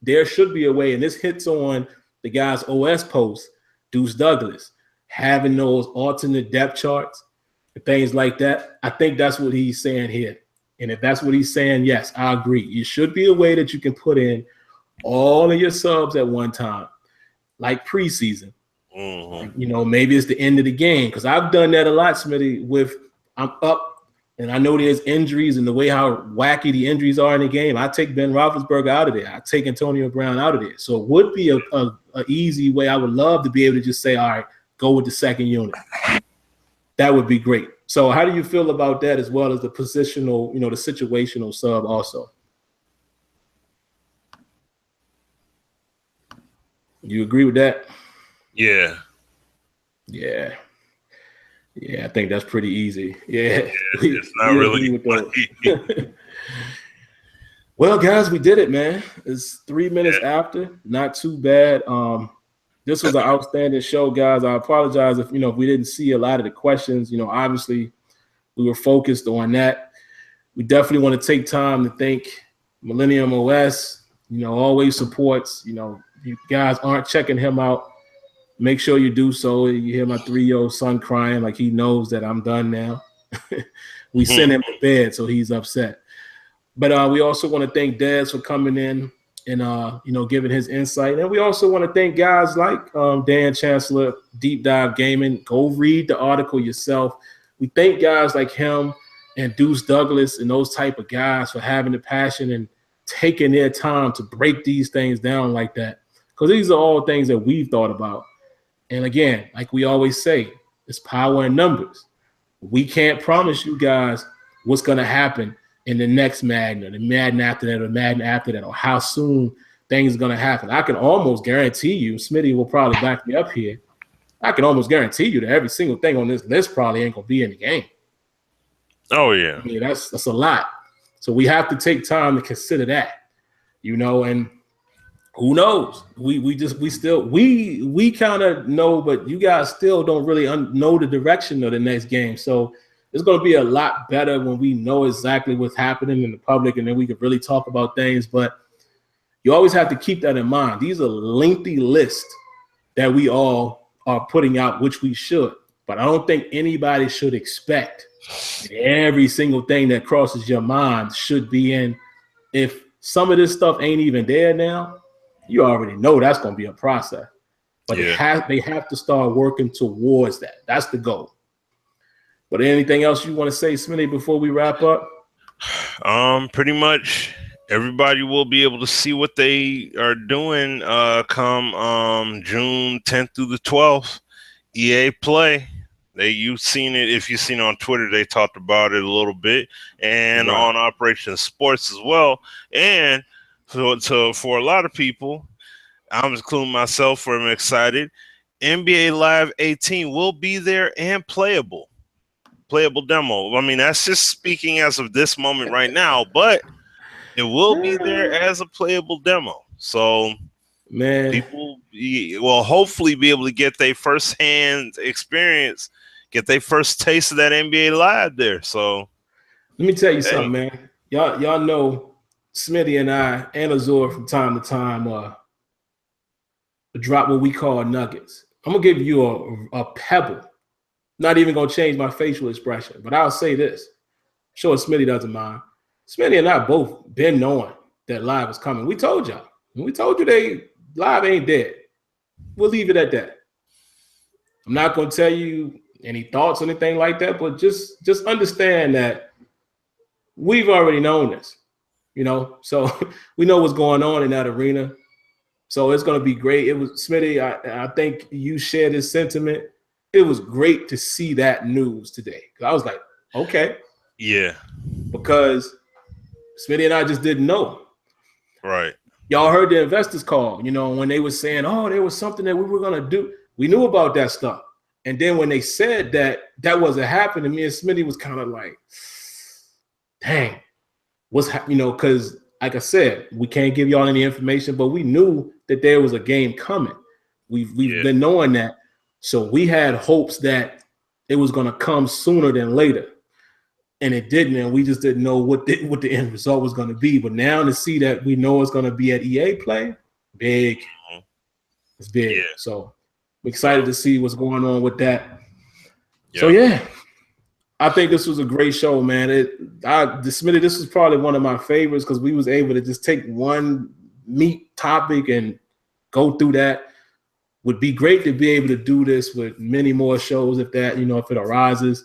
there should be a way, and this hits on the guy's OS post, Deuce Douglas, having those alternate depth charts and things like that. I think that's what he's saying here. And if that's what he's saying, yes, I agree. It should be a way that you can put in all of your subs at one time, like preseason. Mm-hmm. You know, maybe it's the end of the game, because I've done that a lot, Smitty, with I'm up and I know there's injuries, and the way how wacky the injuries are in the game, I take Ben Roethlisberger out of there. I take Antonio Brown out of there. So it would be a easy way. I would love to be able to just say, all right, go with the second unit. That would be great. So how do you feel about that, as well as the positional, the situational sub also? You agree with that? Yeah. Yeah. Yeah, I think that's pretty easy. Yeah. It's not really. Well, guys, we did it, man. It's 3 minutes after. Not too bad. This was an outstanding show, guys. I apologize if we didn't see a lot of the questions. Obviously we were focused on that. We definitely want to take time to thank Millennium OS. Always supports. You guys aren't checking him out, make sure you do so. You hear my 3-year-old son crying like he knows that I'm done now. We sent him to bed, so he's upset. But we also want to thank Dez for coming in and giving his insight. And we also want to thank guys like Dan Chancellor, Deep Dive Gaming. Go read the article yourself. We thank guys like him and Deuce Douglas and those type of guys for having the passion and taking their time to break these things down like that, because these are all things that we've thought about. And again, like we always say, it's power in numbers. We can't promise you guys what's going to happen in the next Madden, or the Madden after that, or Madden after that, or how soon things are going to happen. I can almost guarantee you, Smitty will probably back me up here, I can almost guarantee you that every single thing on this list probably ain't going to be in the game. Oh, yeah. I mean, that's a lot. So we have to take time to consider that, and who knows? We kind of know, but you guys still don't really know the direction of the next game. So it's going to be a lot better when we know exactly what's happening in the public, and then we can really talk about things. But you always have to keep that in mind. These are lengthy lists that we all are putting out, which we should. But I don't think anybody should expect every single thing that crosses your mind should be in. If some of this stuff ain't even there now, you already know that's going to be a process. But they have to start working towards that. That's the goal. But anything else you want to say, Smitty, before we wrap up? Pretty much everybody will be able to see what they are doing come June 10th through the 12th. EA Play. You've seen it. If you've seen it on Twitter, they talked about it a little bit, and on Operation Sports as well. And so for a lot of people, I'm including myself, I'm excited. NBA Live 18 will be there and playable demo. I mean, that's just speaking as of this moment right now, but it will be there as a playable demo. So, man, people will hopefully be able to get their first-hand experience, get their first taste of that NBA Live there. So, let me tell you something, man. Y'all know Smitty and I and Azure from time to time drop what we call nuggets. I'm gonna give you a pebble. Not even gonna change my facial expression, but I'll say this. I'm sure Smitty doesn't mind. Smitty and I both been knowing that Live is coming. We told y'all. We told you they Live ain't dead. We'll leave it at that. I'm not gonna tell you any thoughts or anything like that, but just understand that we've already known this. So we know what's going on in that arena. So it's going to be great. It was Smitty. I think you share this sentiment. It was great to see that news today. I was like, okay. Yeah. Because Smitty and I just didn't know. Right. Y'all heard the investors call, when they were saying, oh, there was something that we were going to do. We knew about that stuff. And then when they said that wasn't happening, me and Smitty was kind of like, dang, because like I said, we can't give y'all any information, but we knew that there was a game coming. We've been knowing that. So we had hopes that it was going to come sooner than later. And it didn't, and we just didn't know what the end result was going to be. But now to see that we know it's going to be at EA Play, big. It's big. Yeah. So I'm excited to see what's going on with that. Yeah. So, yeah, I think this was a great show, man. Smitty, this was probably one of my favorites because we was able to just take one meat topic and go through that. Would be great to be able to do this with many more shows if it arises.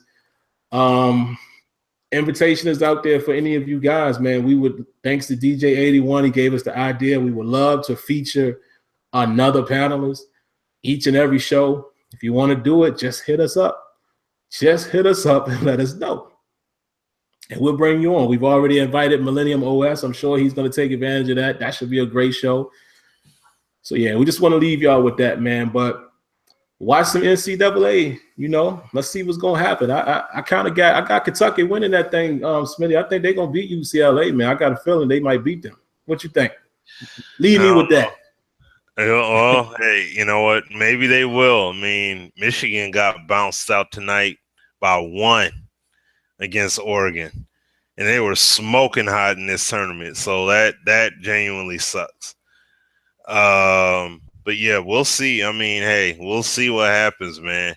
Invitation is out there for any of you guys, man. We would, thanks to DJ81, he gave us the idea. We would love to feature another panelist each and every show. If you want to do it, just hit us up. Just hit us up and let us know. And we'll bring you on. We've already invited Millennium OS. I'm sure he's going to take advantage of that. That should be a great show. So, yeah, we just want to leave y'all with that, man. But watch some NCAA, let's see what's going to happen. I got Kentucky winning that thing, Smitty. I think they're going to beat UCLA, man. I got a feeling they might beat them. What you think? Leave me with that. Well, hey, you know what? Maybe they will. I mean, Michigan got bounced out tonight by 1 against Oregon, and they were smoking hot in this tournament. So that genuinely sucks. But yeah, we'll see. I mean, hey, we'll see what happens, man.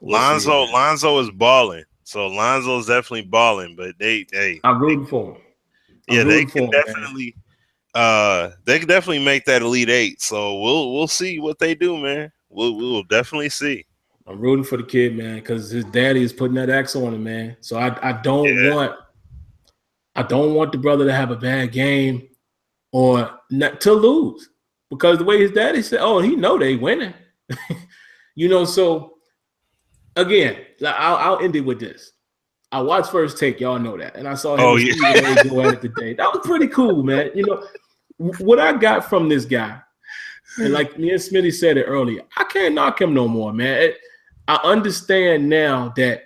Lonzo is balling, so Lonzo's definitely balling. But I'm rooting for him. They can definitely make that Elite Eight. So we'll see what they do, man. We'll definitely see. I'm rooting for the kid, man, because his daddy is putting that X on him, man. So I don't want the brother to have a bad game or not to lose. Because the way his daddy said, he know they winning. So again, I'll end it with this. I watched First Take, y'all know that. And I saw him go at it today. That was pretty cool, man. What I got from this guy, and like me and Smitty said it earlier, I can't knock him no more, man. I understand now that,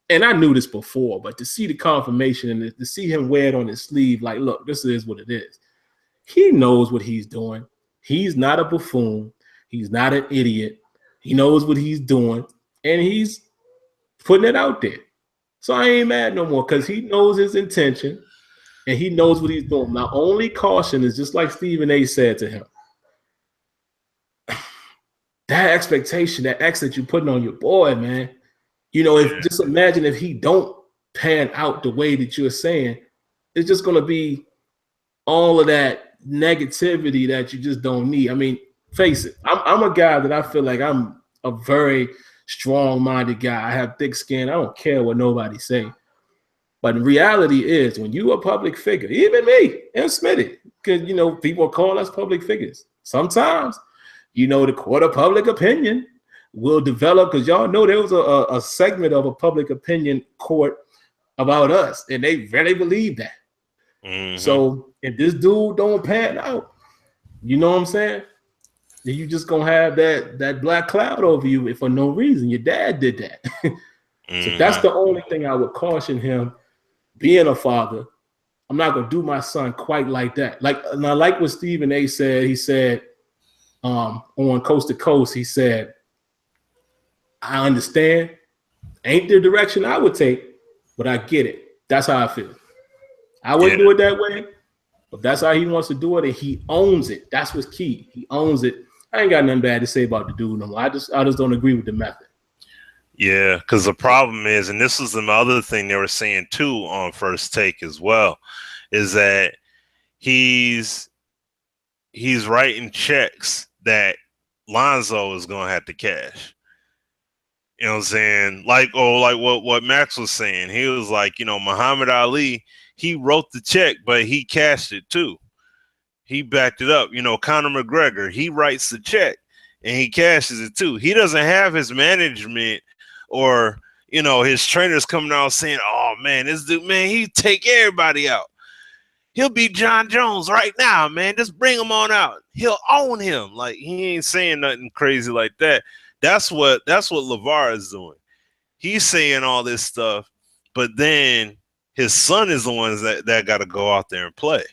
and I knew this before, but to see the confirmation and to see him wear it on his sleeve, like, look, this is what it is. He knows what he's doing. He's not a buffoon. He's not an idiot. He knows what he's doing, and he's putting it out there. So I ain't mad no more because he knows his intention, and he knows what he's doing. Now, only caution is just like Stephen A. said to him. That expectation, that X that you're putting on your boy, man. Just imagine if he don't pan out the way that you're saying, it's just going to be all of that negativity that you just don't need. I mean, face it, I'm a guy that I feel like I'm a very strong-minded guy. I have thick skin. I don't care what nobody say. But the reality is, when you a public figure, even me and Smitty, because people call us public figures. Sometimes, the court of public opinion will develop, because y'all know there was a segment of a public opinion court about us, and they really believe that. Mm-hmm. So if this dude don't pan out, you know what I'm saying? Then you just gonna have that black cloud over you for no reason. Your dad did that. So that's the only thing I would caution him. Being a father, I'm not gonna do my son quite like that. Like what Stephen A. said. He said on Coast to Coast, he said, I understand. Ain't the direction I would take, but I get it. That's how I feel. I wouldn't do it that way, but that's how he wants to do it, and he owns it. That's what's key. He owns it. I ain't got nothing bad to say about the dude no more. I just don't agree with the method. Yeah, because the problem is, and this was the other thing they were saying too on First Take as well, is that he's writing checks that Lonzo is gonna have to cash. You know what I'm saying? Like what Max was saying. He was like, Muhammad Ali, he wrote the check, but he cashed it too. He backed it up. Conor McGregor, he writes the check and he cashes it too. He doesn't have his management or, his trainers coming out saying, oh man, this dude, man, he take everybody out. He'll beat John Jones right now, man. Just bring him on out. He'll own him. Like, he ain't saying nothing crazy like that. That's what LeVar is doing. He's saying all this stuff, but then his son is the ones that got to go out there and play.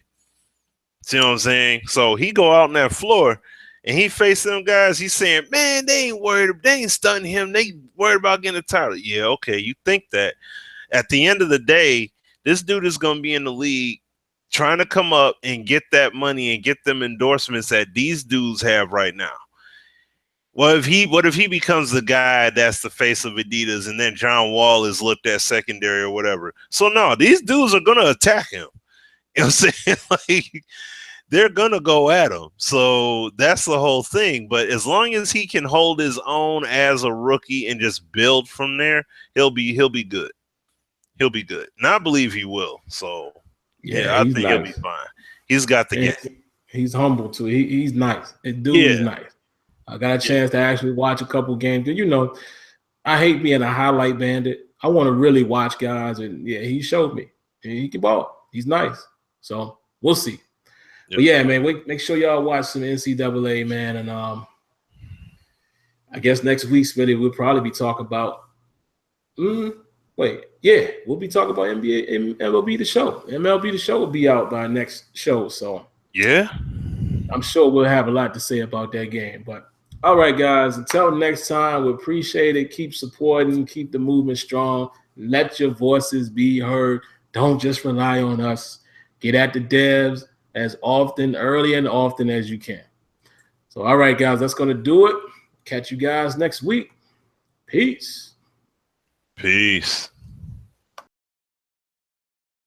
See what I'm saying? So he go out on that floor and he face them guys. He's saying, man, they ain't worried. They ain't stunning him. They worried about getting a title. Yeah, okay. You think that. At the end of the day, this dude is going to be in the league trying to come up and get that money and get them endorsements that these dudes have right now. What if he becomes the guy that's the face of Adidas and then John Wall is looked at secondary or whatever? So no, these dudes are going to attack him. You know what I'm saying? Like, they're going to go at him. So that's the whole thing. But as long as he can hold his own as a rookie and just build from there, he'll be good. He'll be good. And I believe he will. So yeah, I think he'll be fine. He's got the game. He's humble too. He's nice. The dude is nice. I got a chance to actually watch a couple games. You know, I hate being a highlight bandit. I want to really watch guys, and yeah, he showed me. He can ball. He's nice. So we'll see. Yep. But yeah, man, make sure y'all watch some NCAA, man. And I guess next week, Smitty, we'll probably be talking about we'll be talking about NBA, MLB The Show. MLB The Show will be out by next show. So yeah, I'm sure we'll have a lot to say about that game. But all right, guys, until next time, we appreciate it. Keep supporting, keep the movement strong. Let your voices be heard. Don't just rely on us. Get at the devs as early and often as you can. So, all right, guys, that's going to do it. Catch you guys next week. Peace. Peace.